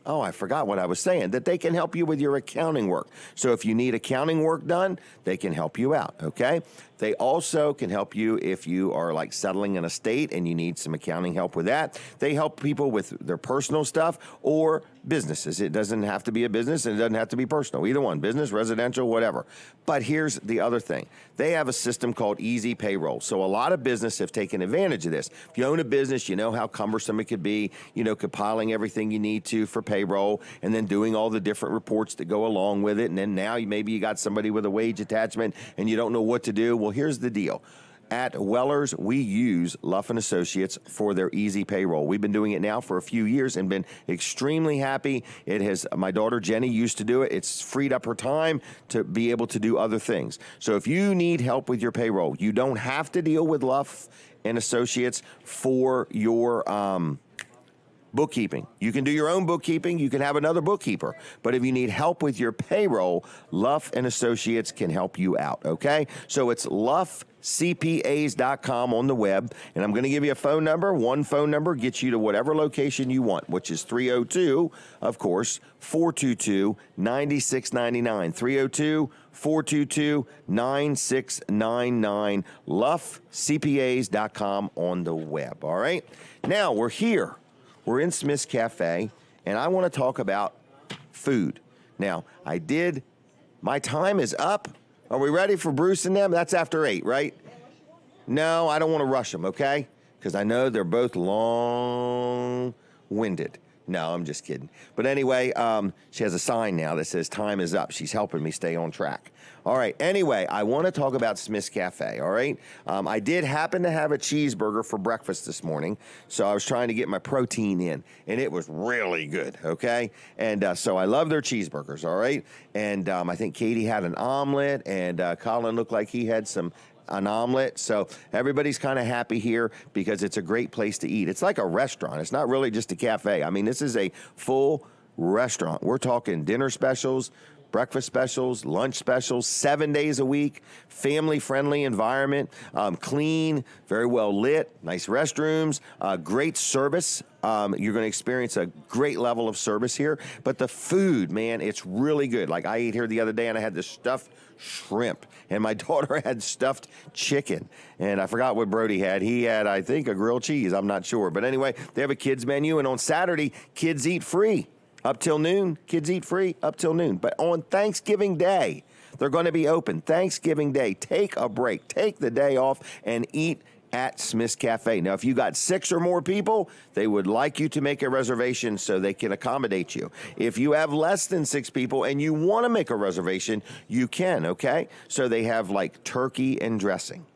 Speaker 2: oh, I forgot what I was saying, that they can help you with your accounting work. So if you need accounting work done, they can help you out, okay? They also can help you if you are like settling an estate and you need some accounting help with that. They help people with their personal stuff or businesses. It doesn't have to be a business and it doesn't have to be personal. Either one, business, residential, whatever. But here's the other thing. They have a system called Easy Payroll. So a lot of businesses have taken advantage of this. If you own a business, you know how cumbersome it could be, you know, compiling everything you need to for payroll and then doing all the different reports that go along with it. And then now maybe you got somebody with a wage attachment and you don't know what to do. Well, here's the deal. At Wellers, we use Luff & Associates for their easy payroll. We've been doing it now for a few years and been extremely happy. It has, my daughter Jenny used to do it. It's freed up her time to be able to do other things. So if you need help with your payroll, you don't have to deal with Luff & Associates for your bookkeeping. You can do your own bookkeeping. You can have another bookkeeper. But if you need help with your payroll, Luff & Associates can help you out, okay? So it's luffcpas.com on the web, and I'm going to give you a phone number. One phone number gets you to whatever location you want, which is 302, of course, 422-9699. 302-422-9699. luffcpas.com on the web, all right? Now, we're here. We're in Smith's Cafe, and I want to talk about food. Now, my time is up. Are we ready for Bruce and them? That's after 8, right? No, I don't want to rush them, okay? Because I know they're both long-winded. No, I'm just kidding. But anyway, she has a sign now that says time is up. She's helping me stay on track. All right. Anyway, I want to talk about Smith's Cafe, all right? I did happen to have a cheeseburger for breakfast this morning, so I was trying to get my protein in, and it was really good, okay? And so I love their cheeseburgers, all right? And I think Katie had an omelet, and Colin looked like he had an omelet. So everybody's kind of happy here because it's a great place to eat. It's like a restaurant. It's not really just a cafe. I mean, this is a full restaurant. We're talking dinner specials, breakfast specials, lunch specials, 7 days a week, family-friendly environment, clean, very well lit, nice restrooms, great service. You're going to experience a great level of service here. But the food, man, it's really good. Like I ate here the other day and I had this stuffed shrimp, and my daughter had stuffed chicken, and I forgot what Brody had. He had, I think, a grilled cheese. I'm not sure. But anyway, they have a kids menu, and on Saturday, kids eat free up till noon. Kids eat free up till noon. But on Thanksgiving Day, they're going to be open. Thanksgiving Day, take a break. Take the day off and eat at Smith's Cafe. Now, if you got 6 or more people, they would like you to make a reservation so they can accommodate you. If you have less than 6 people and you want to make a reservation, you can, okay? So they have like turkey and dressing.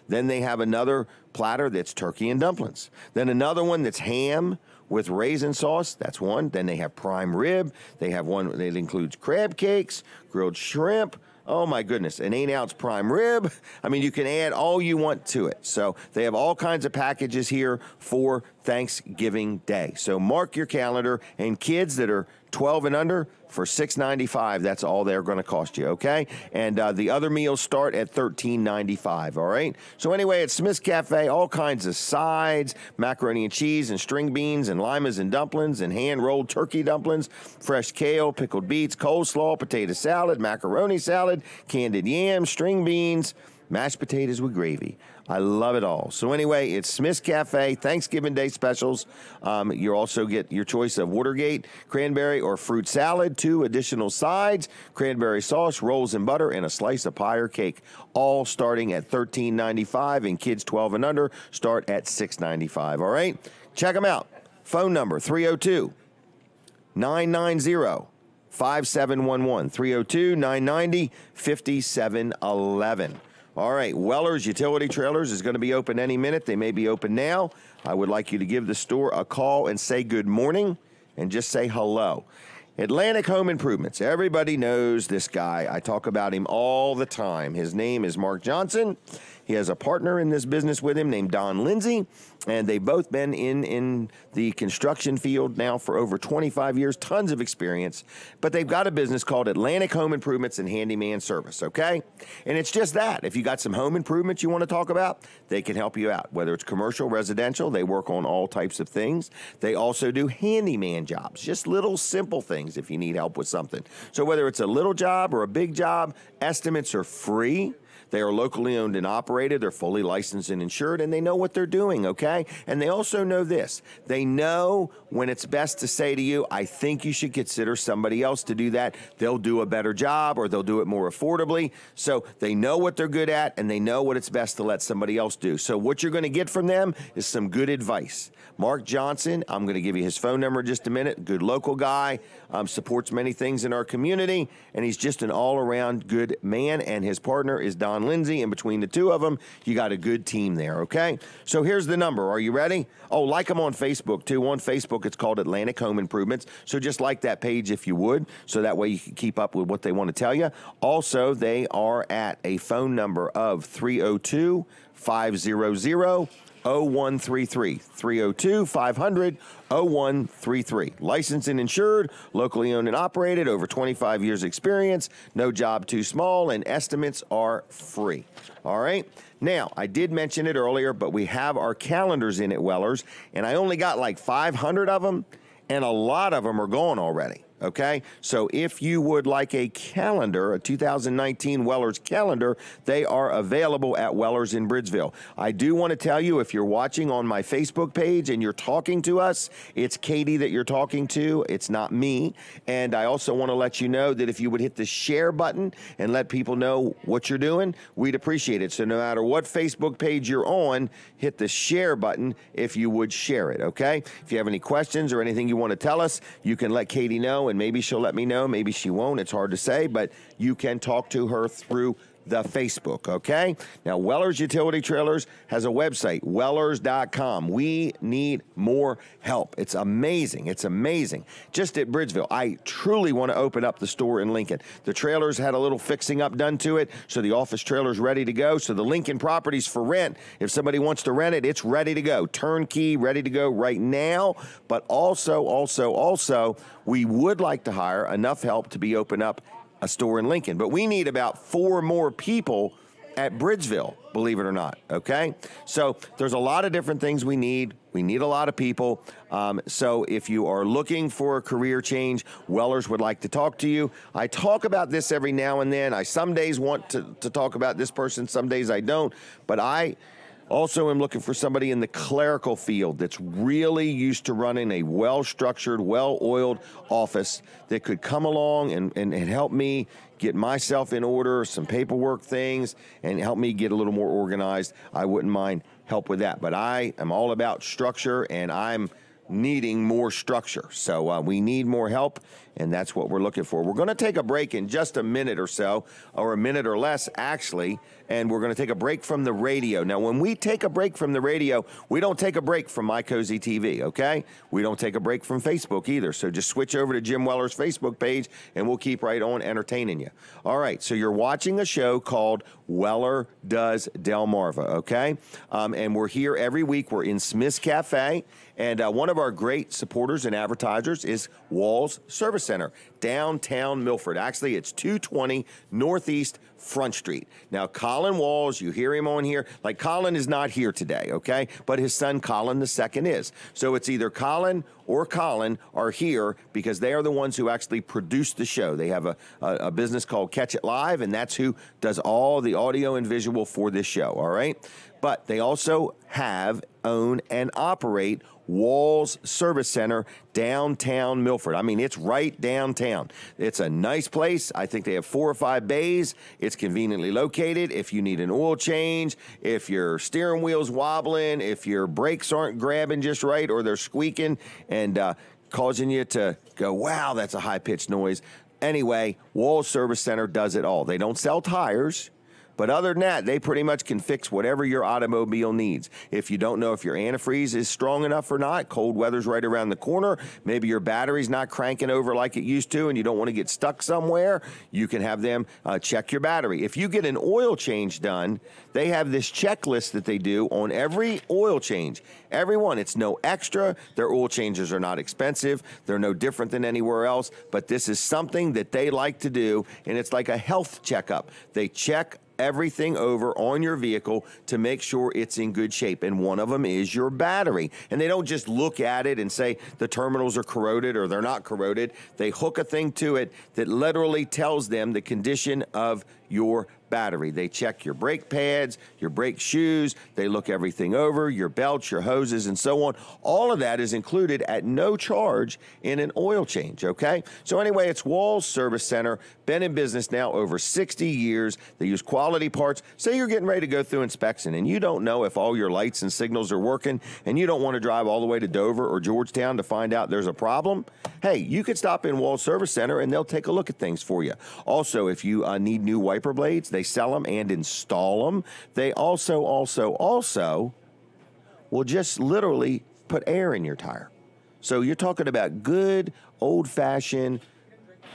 Speaker 2: Then they have another platter that's turkey and dumplings. Then another one that's ham with raisin sauce. That's one. Then they have prime rib. They have one that includes crab cakes, grilled shrimp. Oh, my goodness, an 8-ounce prime rib. I mean, you can add all you want to it. So they have all kinds of packages here for Thanksgiving Day. So mark your calendar, and kids that are 12 and under, for $6.95, that's all they're going to cost you, okay? And the other meals start at $13.95, all right? So anyway, at Smith's Cafe, all kinds of sides, macaroni and cheese and string beans and limas and dumplings and hand-rolled turkey dumplings, fresh kale, pickled beets, coleslaw, potato salad, macaroni salad, candied yams, string beans, mashed potatoes with gravy. I love it all. So anyway, it's Smith's Cafe, Thanksgiving Day specials. You also get your choice of Watergate, cranberry, or fruit salad, 2 additional sides, cranberry sauce, rolls and butter, and a slice of pie or cake, all starting at $13.95, and kids 12 and under start at $6.95, all right? Check them out. Phone number, 302-990-5711, 302-990-5711. All right, Weller's Utility Trailers is going to be open any minute. They may be open now. I would like you to give the store a call and say good morning and just say hello. Atlantic Home Improvements. Everybody knows this guy. I talk about him all the time. His name is Mark Johnson. He has a partner in this business with him named Don Lindsay, and they've both been in the construction field now for over 25 years, tons of experience, but they've got a business called Atlantic Home Improvements and Handyman Service, okay? And it's just that. If you got some home improvements you want to talk about, they can help you out. Whether it's commercial, residential, they work on all types of things. They also do handyman jobs, just little simple things if you need help with something. So whether it's a little job or a big job, estimates are free. They are locally owned and operated. They're fully licensed and insured, and they know what they're doing, okay? And they also know this. They know when it's best to say to you, I think you should consider somebody else to do that. They'll do a better job, or they'll do it more affordably. So they know what they're good at, and they know what it's best to let somebody else do. So what you're going to get from them is some good advice. Mark Johnson, I'm going to give you his phone number in just a minute. Good local guy, supports many things in our community, and he's just an all-around good man, and his partner is Don John Lindsay, and between the two of them, you got a good team there, okay? So here's the number. Are you ready? Oh, like them on Facebook, too. On Facebook, it's called Atlantic Home Improvements. So just like that page if you would, so that way you can keep up with what they want to tell you. Also, they are at a phone number of 302-500-0133. 302-500-0133. Licensed and insured, locally owned and operated, over 25 years experience, no job too small, and estimates are free. All right? Now, I did mention it earlier, but we have our calendars in at Weller's, and I only got like 500 of them, and a lot of them are gone already. Okay, so if you would like a calendar, a 2019 Weller's calendar, they are available at Weller's in Bridgeville. I do want to tell you, if you're watching on my Facebook page and you're talking to us, it's Katie that you're talking to. It's not me. And I also want to let you know that if you would hit the share button and let people know what you're doing, we'd appreciate it. So no matter what Facebook page you're on, hit the share button if you would share it, okay? If you have any questions or anything you want to tell us, you can let Katie know, and maybe she'll let me know, maybe she won't. It's hard to say, but you can talk to her through the Facebook, okay? Now, Weller's Utility Trailers has a website, wellers.com. We need more help. It's amazing. It's amazing. Just at Bridgeville, I truly want to open up the store in Lincoln. The trailers had a little fixing up done to it, so the office trailer's ready to go. So the Lincoln property's for rent. If somebody wants to rent it, it's ready to go. Turnkey, ready to go right now. But also, we would like to hire enough help to be open up a store in Lincoln, but we need about 4 more people at Bridgeville, believe it or not, okay? So there's a lot of different things we need. We need a lot of people. So if you are looking for a career change, Weller's would like to talk to you. I talk about this every now and then. I some days want to talk about this person, some days I don't, but I also am looking for somebody in the clerical field that's really used to running a well-structured, well-oiled office that could come along and help me get myself in order, some paperwork things, and help me get a little more organized. I wouldn't mind help with that. But I am all about structure, and I'm needing more structure. So we need more help, and that's what we're looking for. We're going to take a break in just a minute or so, or a minute or less, actually, and we're going to take a break from the radio. Now, when we take a break from the radio, we don't take a break from My Cozy TV, okay? We don't take a break from Facebook either, so just switch over to Jim Weller's Facebook page, and we'll keep right on entertaining you. All right, so you're watching a show called Weller Does Delmarva, okay? And we're here every week. We're in Smith's Cafe, and one of our great supporters and advertisers is Walls Service Center, downtown Milford. Actually, it's 220 Northeast Front Street. Now, Colin Walls, you hear him on here. Like, Colin is not here today, okay? But his son, Colin II, is. So it's either Colin or Colin are here because they are the ones who actually produce the show. They have a business called Catch It Live, and that's who does all the audio and visual for this show, all right? But they also own, and operate Walls Service Center, downtown Milford. I mean, it's right downtown. It's a nice place. I think they have 4 or 5 bays. It's conveniently located. If you need an oil change, if your steering wheel's wobbling, if your brakes aren't grabbing just right, or they're squeaking and causing you to go, wow, that's a high-pitched noise. Anyway, Walls Service Center does it all. They don't sell tires. But other than that, they pretty much can fix whatever your automobile needs. If you don't know if your antifreeze is strong enough or not, cold weather's right around the corner, maybe your battery's not cranking over like it used to and you don't want to get stuck somewhere, you can have them check your battery. If you get an oil change done, they have this checklist that they do on every oil change. Everyone, it's no extra. Their oil changes are not expensive. They're no different than anywhere else. But this is something that they like to do, and it's like a health checkup. They check everything over on your vehicle to make sure it's in good shape, and one of them is your battery. And they don't just look at it and say the terminals are corroded or they're not corroded. They hook a thing to it that literally tells them the condition of your battery. They check your brake pads, your brake shoes, they look everything over, your belts, your hoses, and so on. All of that is included at no charge in an oil change, okay? So anyway, it's Walls Service Center, been in business now over 60 years. They use quality parts. Say you're getting ready to go through inspection and you don't know if all your lights and signals are working and you don't want to drive all the way to Dover or Georgetown to find out there's a problem. Hey, you could stop in Walls Service Center and they'll take a look at things for you. Also, if you need new wipers wiper blades. They sell them and install them. They also will just literally put air in your tire. So you're talking about good old-fashioned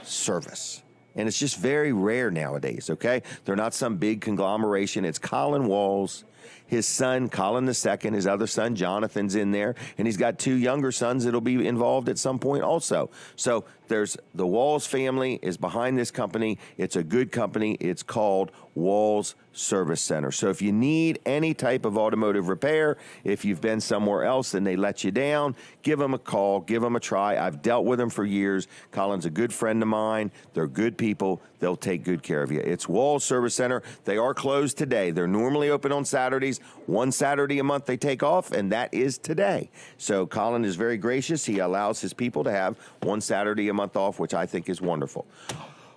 Speaker 2: service. And it's just very rare nowadays, okay? They're not some big conglomeration. It's Colin Walls, his son, Colin II, his other son, Jonathan's in there, and he's got 2 younger sons that'll be involved at some point also. So there's the Walls family is behind this company. It's a good company. It's called Walls Service Center. So if you need any type of automotive repair, if you've been somewhere else and they let you down, give them a call, give them a try. I've dealt with them for years. Colin's a good friend of mine. They're good people. They'll take good care of you. It's Walls Service Center. They are closed today. They're normally open on Saturdays. One Saturday a month they take off, and that is today. So Colin is very gracious. He allows his people to have one Saturday a month off, which I think is wonderful.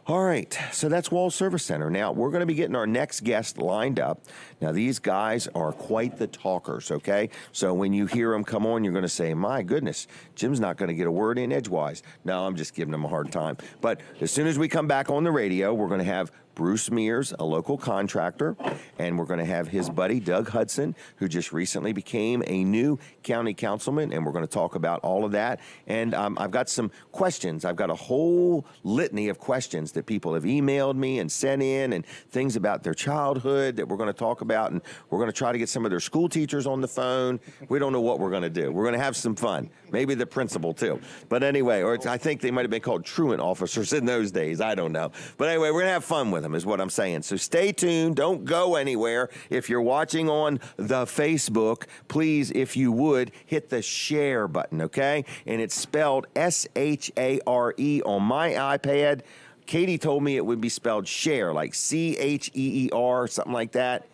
Speaker 2: All right, so that's Walls Service Center. Now, we're going to be getting our next guest lined up. Now, these guys are quite the talkers, okay? So when you hear them come on, you're going to say, my goodness, Jim's not going to get a word in edgewise. No, I'm just giving them a hard time. But as soon as we come back on the radio, we're going to have Bruce Mears, a local contractor, and we're going to have his buddy, Doug Hudson, who just recently became a new county councilman, and we're going to talk about all of that. And I've got some questions. I've got a whole litany of questions that people have emailed me and sent in, and things about their childhood that we're going to talk about, and we're going to try to get some of their school teachers on the phone. We don't know what we're going to do. We're going to have some fun. Maybe the principal, too. But anyway, I think they might have been called truant officers in those days. I don't know. But anyway, we're going to have fun with them, is what I'm saying. So stay tuned. Don't go anywhere. If you're watching on the Facebook, please, if you would, hit the share button, okay? And it's spelled S-H-A-R-E on my iPad. Katie told me it would be spelled share, like C-H-E-E-R, something like that.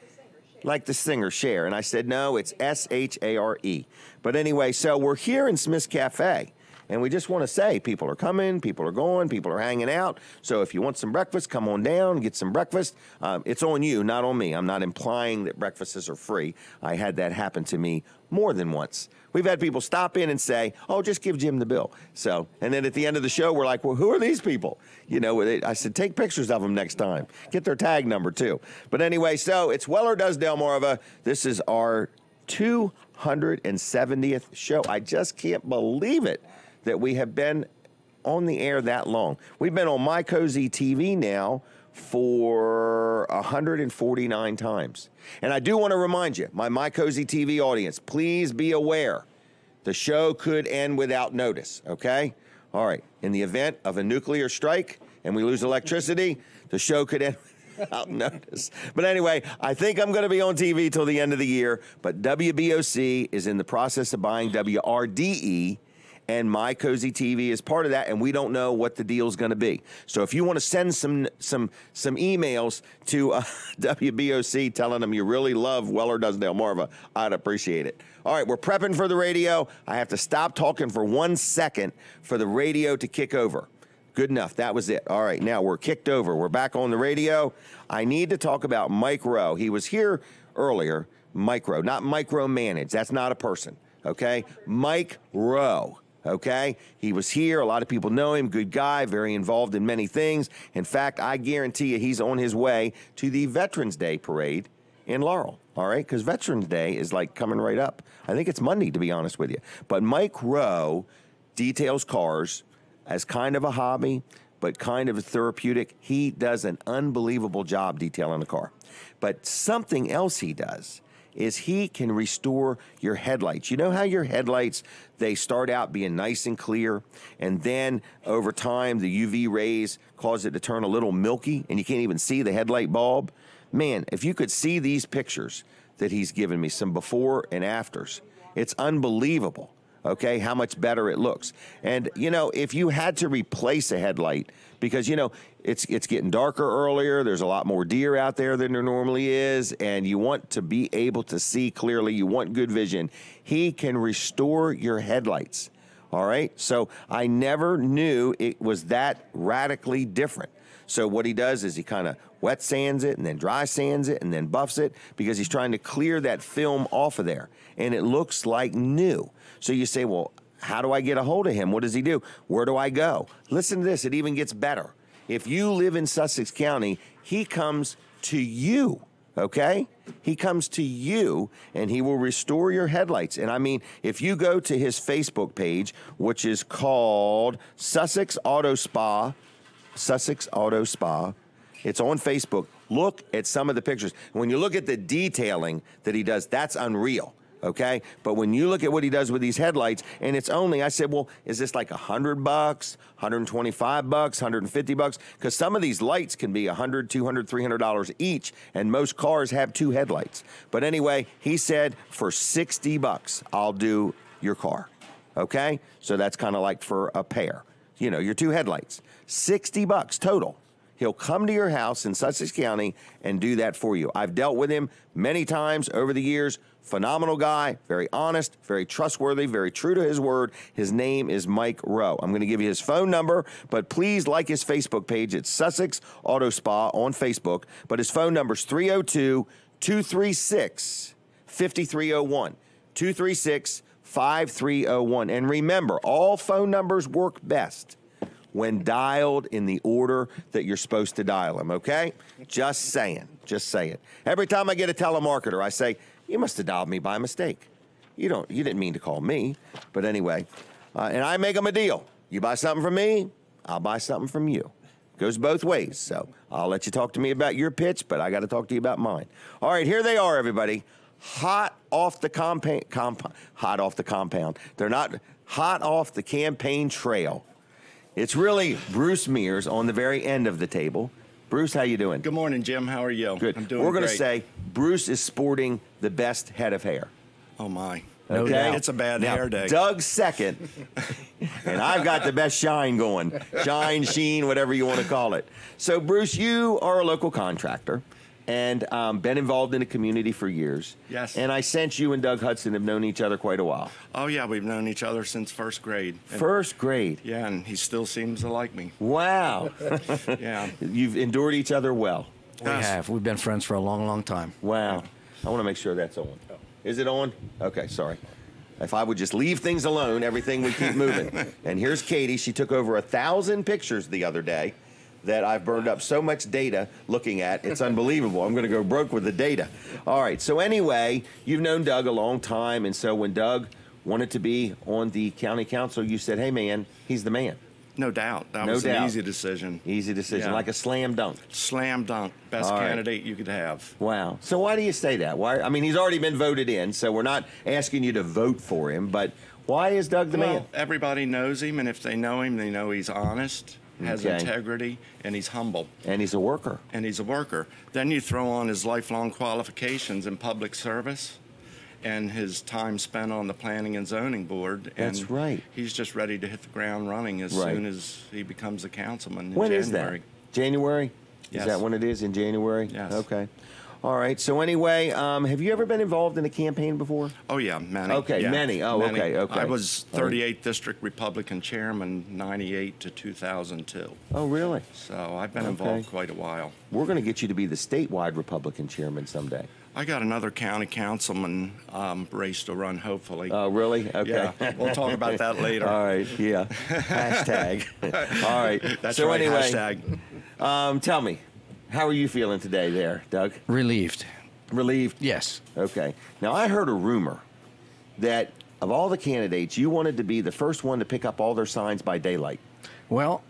Speaker 2: Like the singer Cher. And I said, no, it's S-H-A-R-E. But anyway, so we're here in Smith's Cafe. And we just want to say people are coming, people are going, people are hanging out. So if you want some breakfast, come on down, get some breakfast. It's on you, not on me. I'm not implying that breakfasts are free. I had that happen to me more than once. We've had people stop in and say, oh, just give Jim the bill. So, and then at the end of the show, we're like, well, who are these people? You know, I said, take pictures of them next time. Get their tag number, too. But anyway, so it's Weller Does Delmarva. This is our 270th show. I just can't believe it that we have been on the air that long. We've been on My Cozy TV now for 149 times. And I do want to remind you, my Cozy TV audience, please be aware, the show could end without notice, okay? All right, in the event of a nuclear strike and we lose electricity, the show could end without notice. But anyway, I think I'm going to be on TV till the end of the year, but WBOC is in the process of buying WRDE, and My Cozy TV is part of that, and we don't know what the deal's going to be. So if you want to send some emails to WBOC telling them you really love Weller Does Delmarva, I'd appreciate it. All right, we're prepping for the radio. I have to stop talking for 1 second for the radio to kick over. Good enough. That was it. All right, now we're kicked over. We're back on the radio. I need to talk about Mike Rowe. He was here earlier. Mike Rowe, not micromanage. That's not a person, okay? Mike Rowe. Okay, he was here. A lot of people know him. Good guy, very involved in many things. In fact, I guarantee you he's on his way to the Veterans Day parade in Laurel. All right, because Veterans Day is like coming right up. I think it's Monday, to be honest with you. But Mike Rowe details cars as kind of a hobby, but kind of a therapeutic. He does an unbelievable job detailing a car. But something else he does is he can restore your headlights. You know how your headlights, they start out being nice and clear, and then over time the UV rays cause it to turn a little milky, and you can't even see the headlight bulb? Man, if you could see these pictures that he's given me, some before and afters, it's unbelievable, okay, how much better it looks. And, you know, if you had to replace a headlight, because, you know, it's getting darker earlier, there's a lot more deer out there than there normally is, and you want to be able to see clearly, you want good vision, he can restore your headlights, all right? So I never knew it was that radically different. So what he does is he kind of wet sands it and then dry sands it and then buffs it because he's trying to clear that film off of there, and it looks like new. So you say, well, how do I get a hold of him? What does he do? Where do I go? Listen to this. It even gets better. If you live in Sussex County, he comes to you, okay? He comes to you, and he will restore your headlights. And I mean, if you go to his Facebook page, which is called Sussex Auto Spa, it's on Facebook. Look at some of the pictures. When you look at the detailing that he does, that's unreal. Okay, but when you look at what he does with these headlights, and it's only, I said, well, is this like $100, $125, $150? Because some of these lights can be $100, $200, $300 each, and most cars have 2 headlights. But anyway, he said for $60, I'll do your car. Okay, so that's kind of like for a pair. You know, your 2 headlights, $60 total. He'll come to your house in Sussex County and do that for you. I've dealt with him many times over the years. Phenomenal guy, very honest, very trustworthy, very true to his word. His name is Mike Rowe. I'm going to give you his phone number, but please like his Facebook page. It's Sussex Auto Spa on Facebook, but his phone number is 302-236-5301, 236-5301. And remember, all phone numbers work best when dialed in the order that you're supposed to dial them, okay? Just saying, just say it. Every time I get a telemarketer, I say, you must have dialed me by mistake. You didn't mean to call me. But anyway, and I make them a deal. You buy something from me, I'll buy something from you. Goes both ways. So I'll let you talk to me about your pitch, but I got to talk to you about mine. All right, here they are, everybody. Hot off the compound. They're not hot off the campaign trail. It's really Bruce Mears on the very end of the table. Bruce, how you doing?
Speaker 4: Good morning, Jim. How are you?
Speaker 2: Good.
Speaker 4: I'm doing
Speaker 2: We're going to
Speaker 4: great.
Speaker 2: say Bruce is sporting the best head of hair.
Speaker 4: Oh, my.
Speaker 2: Okay?
Speaker 4: No, it's a bad
Speaker 2: now,
Speaker 4: hair day.
Speaker 2: Doug's second, and I've got the best shine going. Shine, sheen, whatever you want to call it. So, Bruce, you are a local contractor and been involved in the community for years.
Speaker 4: Yes.
Speaker 2: And I sense you and Doug Hudson have known each other quite a while.
Speaker 4: Oh, yeah. We've known each other since first grade. And,
Speaker 2: First grade?
Speaker 4: Yeah, and he still seems to like me.
Speaker 2: Wow.
Speaker 4: Yeah.
Speaker 2: You've endured each other well.
Speaker 5: We have. We've been friends for a long, long time.
Speaker 2: Wow. I want to make sure that's on. Is it on? Okay, sorry. If I would just leave things alone, everything would keep moving. And here's Katie. She took over 1,000 pictures the other day that I've burned up so much data looking at. It's unbelievable. I'm going to go broke with the data. All right. So anyway, you've known Doug a long time. And so when Doug wanted to be on the county council, you said, hey, man, he's the man.
Speaker 4: No doubt. That
Speaker 2: No
Speaker 4: was
Speaker 2: doubt.
Speaker 4: an easy decision.
Speaker 2: Easy decision,
Speaker 4: Yeah.
Speaker 2: like a slam dunk.
Speaker 4: Slam dunk. Best
Speaker 2: All right.
Speaker 4: candidate you could have.
Speaker 2: Wow. So why do you say that? Why? I mean, he's already been voted in, so we're not asking you to vote for him. But why is Doug the man?
Speaker 4: Well, everybody knows him, and if they know him, they know he's honest, has
Speaker 2: Okay.
Speaker 4: integrity, and he's humble.
Speaker 2: And he's a worker.
Speaker 4: And he's a worker. Then you throw on his lifelong qualifications in public service and his time spent on the Planning and Zoning Board. And
Speaker 2: That's right.
Speaker 4: He's just ready to hit the ground running as
Speaker 2: Right.
Speaker 4: soon as he becomes a councilman in
Speaker 2: When
Speaker 4: January.
Speaker 2: is that? January?
Speaker 4: Yes.
Speaker 2: Is that when it is, in January?
Speaker 4: Yes.
Speaker 2: Okay. All right. So anyway, have you ever been involved in a campaign before?
Speaker 4: Oh, yeah, many.
Speaker 2: Okay,
Speaker 4: yeah,
Speaker 2: many. Oh, okay.
Speaker 4: I was 38th District Republican Chairman, 98 to 2002.
Speaker 2: Oh, really?
Speaker 4: So I've been
Speaker 2: Okay.
Speaker 4: involved quite a while.
Speaker 2: We're going to get you to be the statewide Republican chairman someday.
Speaker 4: I got another county councilman race to run, hopefully.
Speaker 2: Oh, really? Okay.
Speaker 4: Yeah, we'll talk about that later.
Speaker 2: All right. Yeah. Hashtag. All right.
Speaker 4: That's
Speaker 2: so
Speaker 4: right,
Speaker 2: anyway,
Speaker 4: hashtag.
Speaker 2: tell me, how are you feeling today there, Doug?
Speaker 5: Relieved.
Speaker 2: Relieved?
Speaker 5: Yes.
Speaker 2: Okay. Now, I heard a rumor that of all the candidates, you wanted to be the first one to pick up all their signs by daylight.
Speaker 5: Well,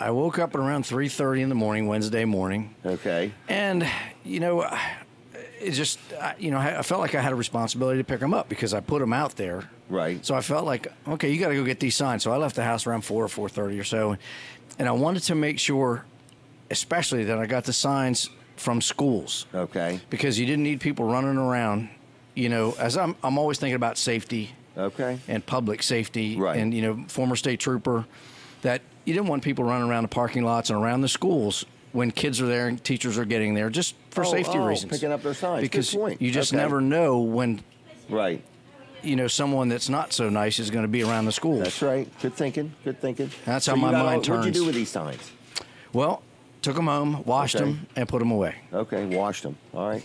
Speaker 5: I woke up at around 3:30 in the morning, Wednesday morning,
Speaker 2: Okay.
Speaker 5: and it just I felt like I had a responsibility to pick them up because I put them out there.
Speaker 2: Right.
Speaker 5: So I felt like, okay, you got to go get these signs. So I left the house around 4 or 4:30 or so, and I wanted to make sure, especially that I got the signs from schools.
Speaker 2: Okay.
Speaker 5: Because you didn't need people running around. As I'm always thinking about safety.
Speaker 2: Okay.
Speaker 5: And public safety.
Speaker 2: Right.
Speaker 5: And, former state trooper, that you didn't want people running around the parking lots and around the schools when kids are there and teachers are getting there, just for safety reasons.
Speaker 2: Picking up their signs.
Speaker 5: Because
Speaker 2: Good point.
Speaker 5: you just
Speaker 2: Okay.
Speaker 5: never know when,
Speaker 2: Right.
Speaker 5: someone that's not so nice is going to be around the schools.
Speaker 2: That's right. Good thinking. Good thinking.
Speaker 5: That's
Speaker 2: So
Speaker 5: how my mind
Speaker 2: What'd you
Speaker 5: turns.
Speaker 2: do with these signs?
Speaker 5: Well, Took them home, washed them, and put them away.
Speaker 2: Okay, washed them. All right.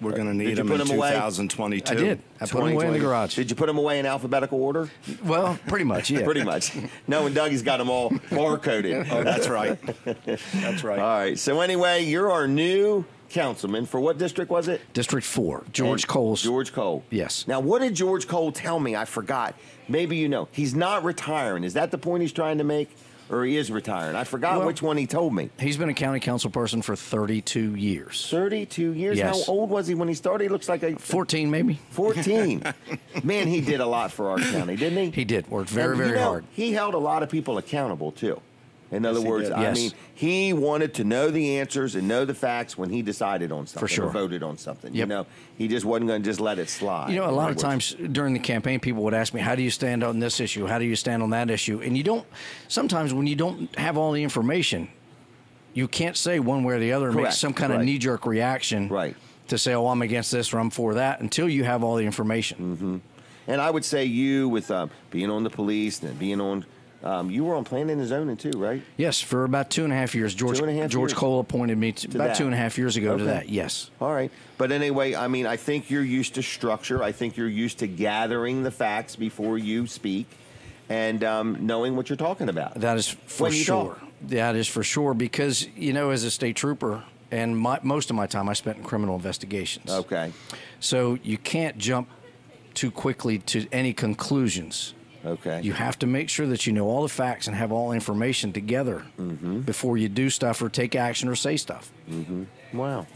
Speaker 4: We're going to need them in 2022.
Speaker 5: I did. I put them away in the garage.
Speaker 2: Did you put them away in alphabetical order?
Speaker 5: Well, pretty much, yeah.
Speaker 2: Pretty much. No, and Dougie's got them all bar-coded.
Speaker 4: Oh, that's right. That's right.
Speaker 2: All right. So anyway, you're our new councilman. For what district was it?
Speaker 5: District 4, George Cole's.
Speaker 2: George Cole.
Speaker 5: Yes.
Speaker 2: Now, what did George Cole tell me? I forgot. Maybe you know. He's not retiring. Is that the point he's trying to make? Or he is retiring? I forgot which one he told me.
Speaker 5: He's been a county council person for 32 years.
Speaker 2: 32 years?
Speaker 5: Yes.
Speaker 2: How old was he when he started? He looks like a...
Speaker 5: 14, maybe.
Speaker 2: 14. Man, he did a lot for our county, didn't he?
Speaker 5: He did. Worked very,
Speaker 2: And,
Speaker 5: very hard.
Speaker 2: He held a lot of people accountable, too. In other
Speaker 4: he
Speaker 2: words,
Speaker 4: did.
Speaker 2: I
Speaker 5: Yes.
Speaker 2: mean, he wanted to know the answers and know the facts when he decided on something
Speaker 5: sure.
Speaker 2: or voted on something.
Speaker 5: Yep.
Speaker 2: You know, he just wasn't going to just let it slide.
Speaker 5: You know, a
Speaker 2: In
Speaker 5: lot
Speaker 2: other
Speaker 5: of
Speaker 2: words.
Speaker 5: times during the campaign, people would ask me, how do you stand on this issue? How do you stand on that issue? And you don't, sometimes when you don't have all the information, you can't say one way or the other and make
Speaker 2: Correct.
Speaker 5: some kind of
Speaker 2: Right.
Speaker 5: knee-jerk reaction
Speaker 2: Right.
Speaker 5: to say, oh, I'm against this or I'm for that until you have all the information.
Speaker 2: Mm-hmm. And I would say you, with being on the police and being on, you were on planning and zoning too, right?
Speaker 5: Yes, for about 2.5 years. George
Speaker 2: 2.5
Speaker 5: George
Speaker 2: years.
Speaker 5: Cole appointed me about
Speaker 2: that.
Speaker 5: 2.5 years ago to
Speaker 2: Okay.
Speaker 5: that, yes.
Speaker 2: All right. But anyway, I mean, I think you're used to structure. I think you're used to gathering the facts before you speak and knowing what you're talking about.
Speaker 5: That is for
Speaker 2: When you
Speaker 5: sure.
Speaker 2: talk.
Speaker 5: That is for sure because, you know, as a state trooper, and most of my time I spent in criminal investigations.
Speaker 2: Okay.
Speaker 5: So you can't jump too quickly to any conclusions.
Speaker 2: Okay.
Speaker 5: You have to make sure that you know all the facts and have all the information together before you do stuff or take action or say stuff.
Speaker 2: Wow.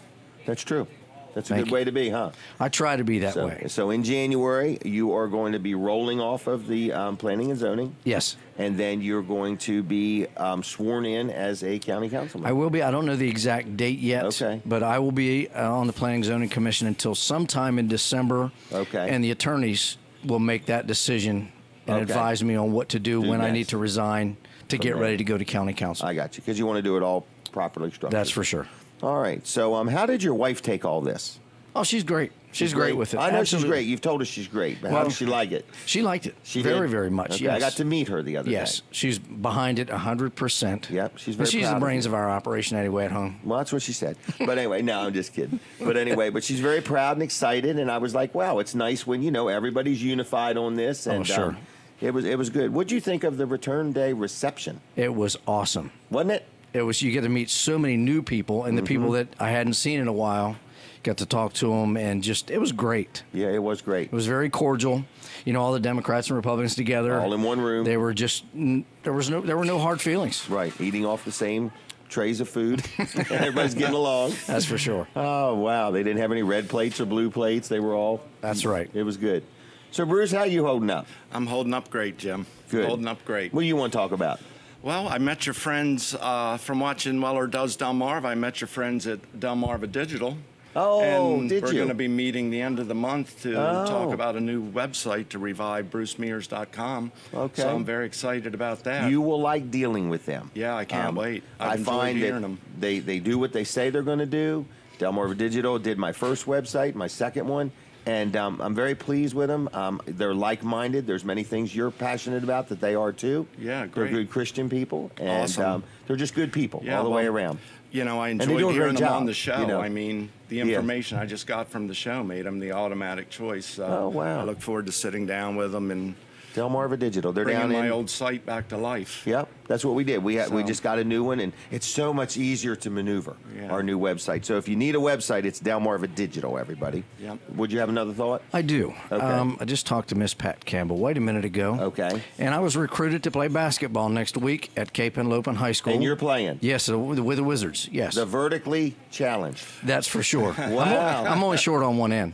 Speaker 2: That's true. That's a
Speaker 5: Thank
Speaker 2: good
Speaker 5: you.
Speaker 2: way to be, huh?
Speaker 5: I try to be that way.
Speaker 2: So in January, you are going to be rolling off of the planning and zoning,
Speaker 5: Yes.
Speaker 2: and then you're going to be sworn in as a county councilman.
Speaker 5: I will be. I don't know the exact date yet.
Speaker 2: Okay.
Speaker 5: But I will be on the Planning and Zoning Commission until sometime in December.
Speaker 2: Okay.
Speaker 5: And the attorneys will make that decision and
Speaker 2: Okay.
Speaker 5: advise me on what to do when I
Speaker 2: next.
Speaker 5: need to resign to get
Speaker 2: there.
Speaker 5: ready to go to county council.
Speaker 2: I got you, because you want to do it all properly structured.
Speaker 5: That's for sure.
Speaker 2: All right. So how did your wife take all this?
Speaker 5: Oh, she's great. She's great with it.
Speaker 2: I know
Speaker 5: Absolutely.
Speaker 2: she's great. You've told us she's great. But how
Speaker 5: Well,
Speaker 2: does she like it?
Speaker 5: She liked it.
Speaker 2: She
Speaker 5: very,
Speaker 2: did?
Speaker 5: very much.
Speaker 2: Okay,
Speaker 5: Yes.
Speaker 2: I got to meet her the other
Speaker 5: Yes.
Speaker 2: day.
Speaker 5: She's behind it 100%.
Speaker 2: Yep, she's
Speaker 5: And
Speaker 2: very
Speaker 5: she's
Speaker 2: proud
Speaker 5: the
Speaker 2: of
Speaker 5: brains
Speaker 2: you.
Speaker 5: of our operation anyway at home.
Speaker 2: Well, that's what she said. But anyway, no, I'm just kidding. But anyway, but she's very proud and excited, and I was like, wow, it's nice when, you know, everybody's unified on this. And,
Speaker 5: sure.
Speaker 2: It was good. What'd you think of the return day reception?
Speaker 5: It was awesome.
Speaker 2: Wasn't it?
Speaker 5: It was, you get to meet so many new people and the people that I hadn't seen in a while, got to talk to them, and just, it was great.
Speaker 2: Yeah, it was great.
Speaker 5: It was very cordial. You know, all the Democrats and Republicans together.
Speaker 2: All in one room.
Speaker 5: They were just, there were no hard feelings.
Speaker 2: Right, eating off the same trays of food. Everybody's getting along.
Speaker 5: That's for sure.
Speaker 2: Oh, wow. They didn't have any red plates or blue plates. They were all...
Speaker 5: That's right.
Speaker 2: It was good. So, Bruce, how you holding up?
Speaker 4: I'm holding up great, Jim.
Speaker 2: Good.
Speaker 4: Holding up great.
Speaker 2: What do you want to talk about?
Speaker 4: Well, I met your friends from watching Weller Does Delmarva. I met your friends at Delmarva Digital.
Speaker 2: Oh,
Speaker 4: and
Speaker 2: did
Speaker 4: we're
Speaker 2: you?
Speaker 4: going to be meeting the end of the month to
Speaker 2: Oh.
Speaker 4: talk about a new website to revive brucemears.com.
Speaker 2: Okay.
Speaker 4: So I'm very excited about that.
Speaker 2: You will like dealing with them.
Speaker 4: Yeah, I can't wait. I've
Speaker 2: I
Speaker 4: enjoyed
Speaker 2: find
Speaker 4: hearing
Speaker 2: that
Speaker 4: them.
Speaker 2: they do what they say they're going to do. Delmarva Digital did my first website, my second one, and I'm very pleased with them. They're like-minded. There's many things you're passionate about that they are too.
Speaker 4: Yeah,
Speaker 2: They're
Speaker 4: great.
Speaker 2: good Christian people, and
Speaker 4: Awesome.
Speaker 2: They're just good people
Speaker 4: Yeah,
Speaker 2: all the way
Speaker 4: well,
Speaker 2: around.
Speaker 4: You know, I
Speaker 2: they do
Speaker 4: enjoyed
Speaker 2: a great
Speaker 4: hearing them
Speaker 2: job,
Speaker 4: on the show.
Speaker 2: you know.
Speaker 4: I mean, the information I just got from the show made them the automatic choice.
Speaker 2: Oh, wow.
Speaker 4: I look forward to sitting down with them and
Speaker 2: Delmarva Digital. They're down
Speaker 4: bringing my
Speaker 2: in.
Speaker 4: old site back to life.
Speaker 2: Yep, that's what we did. We
Speaker 4: So-
Speaker 2: just got a new one, and it's so much easier to maneuver.
Speaker 4: Yeah.
Speaker 2: Our new website. So if you need a website, it's Delmarva Digital. Everybody.
Speaker 4: Yep.
Speaker 2: Would you have another thought?
Speaker 5: I do.
Speaker 2: Okay.
Speaker 5: I just talked to Miss Pat Campbell a minute ago.
Speaker 2: Okay.
Speaker 5: And I was recruited to play basketball next week at Cape Henlopen High School.
Speaker 2: And you're playing?
Speaker 5: Yes, with the Wizards. Yes.
Speaker 2: The vertically challenged.
Speaker 5: That's for sure.
Speaker 2: Wow.
Speaker 5: I'm only short on one end.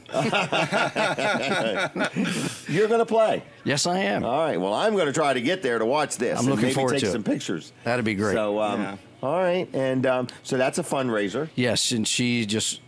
Speaker 2: You're going to play.
Speaker 5: Yes, I am.
Speaker 2: All right. Well, I'm going to try to get there to watch this.
Speaker 5: I'm
Speaker 2: and
Speaker 5: looking
Speaker 2: maybe
Speaker 5: forward
Speaker 2: take
Speaker 5: to it.
Speaker 2: some pictures.
Speaker 5: That'd be great.
Speaker 2: So,
Speaker 4: Yeah.
Speaker 2: all right. And so that's a fundraiser.
Speaker 5: Yes, and she just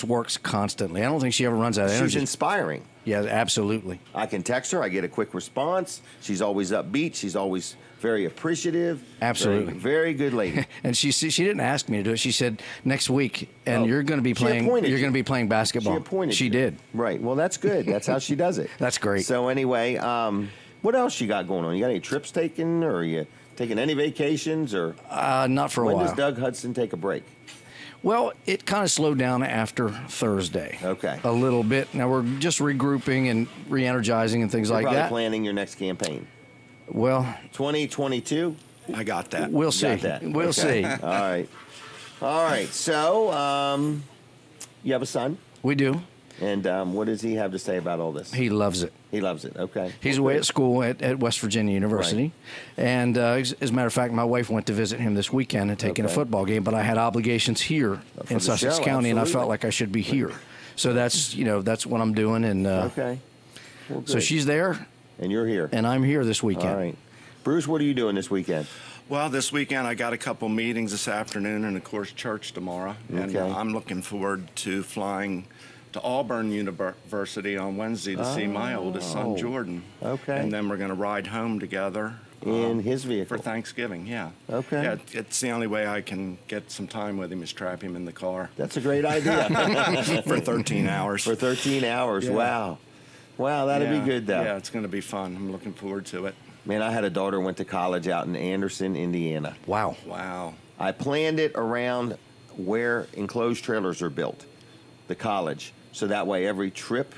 Speaker 5: works constantly. I don't think she ever runs out of
Speaker 2: She's
Speaker 5: energy.
Speaker 2: inspiring.
Speaker 5: Yeah, absolutely.
Speaker 2: I can text her. I get a quick response. She's always upbeat. She's always very appreciative.
Speaker 5: Absolutely.
Speaker 2: Very, very good lady.
Speaker 5: And she didn't ask me to do it. She said next week, and
Speaker 2: Oh,
Speaker 5: you're going to be
Speaker 2: she
Speaker 5: playing.
Speaker 2: appointed
Speaker 5: You're
Speaker 2: you.
Speaker 5: going to be playing basketball.
Speaker 2: She appointed
Speaker 5: She
Speaker 2: you.
Speaker 5: did.
Speaker 2: Right. Well, that's good. That's how she does it.
Speaker 5: That's great.
Speaker 2: So anyway, what else you got going on? You got any trips taken, or you Taking any vacations or?
Speaker 5: Not for a
Speaker 2: when
Speaker 5: while.
Speaker 2: does Doug Hudson take a break?
Speaker 5: Well, it kind of slowed down after Thursday.
Speaker 2: Okay.
Speaker 5: A little bit. Now we're just regrouping and re-energizing and things
Speaker 2: You're
Speaker 5: like
Speaker 2: probably
Speaker 5: that.
Speaker 2: planning your next campaign.
Speaker 5: Well,
Speaker 2: 2022.
Speaker 4: I got that.
Speaker 5: we'll
Speaker 2: You
Speaker 5: see.
Speaker 2: got that.
Speaker 5: We'll
Speaker 2: Okay.
Speaker 5: see.
Speaker 2: All right. So, you have a son,
Speaker 5: We do.
Speaker 2: and what does he have to say about all this?
Speaker 5: He loves it.
Speaker 2: He loves it. Okay.
Speaker 5: He's away at school at West Virginia University. And as a matter of fact, my wife went to visit him this weekend and taking a
Speaker 2: Okay.
Speaker 5: football game, but I had obligations here
Speaker 2: For
Speaker 5: in
Speaker 2: the
Speaker 5: Sussex
Speaker 2: show,
Speaker 5: County, and I
Speaker 2: absolutely.
Speaker 5: felt like I should be here. So that's, that's what I'm doing. And
Speaker 2: Okay. Well,
Speaker 5: so
Speaker 2: good.
Speaker 5: she's there,
Speaker 2: and you're here.
Speaker 5: and I'm here this weekend.
Speaker 2: All right. Bruce, what are you doing this weekend?
Speaker 4: Well, this weekend I got a couple meetings this afternoon and, of course, church tomorrow. And
Speaker 2: Okay.
Speaker 4: I'm looking forward to flying to Auburn University on Wednesday to see my oldest son, Jordan.
Speaker 2: Okay.
Speaker 4: And then we're going to ride home together.
Speaker 2: In his vehicle.
Speaker 4: For Thanksgiving, yeah.
Speaker 2: Okay.
Speaker 4: Yeah, it's the only way I can get some time with him is trap him in the car
Speaker 2: That's a great idea.
Speaker 4: for 13 hours.
Speaker 2: For 13 hours.
Speaker 4: Yeah.
Speaker 2: Wow. Wow, that'd
Speaker 4: Yeah,
Speaker 2: be good, though.
Speaker 4: Yeah, it's going to be fun. I'm looking forward to it.
Speaker 2: Man, I had a daughter who went to college out in Anderson, Indiana.
Speaker 5: Wow.
Speaker 4: Wow.
Speaker 2: I planned it around where enclosed trailers are built, the college. So that way every trip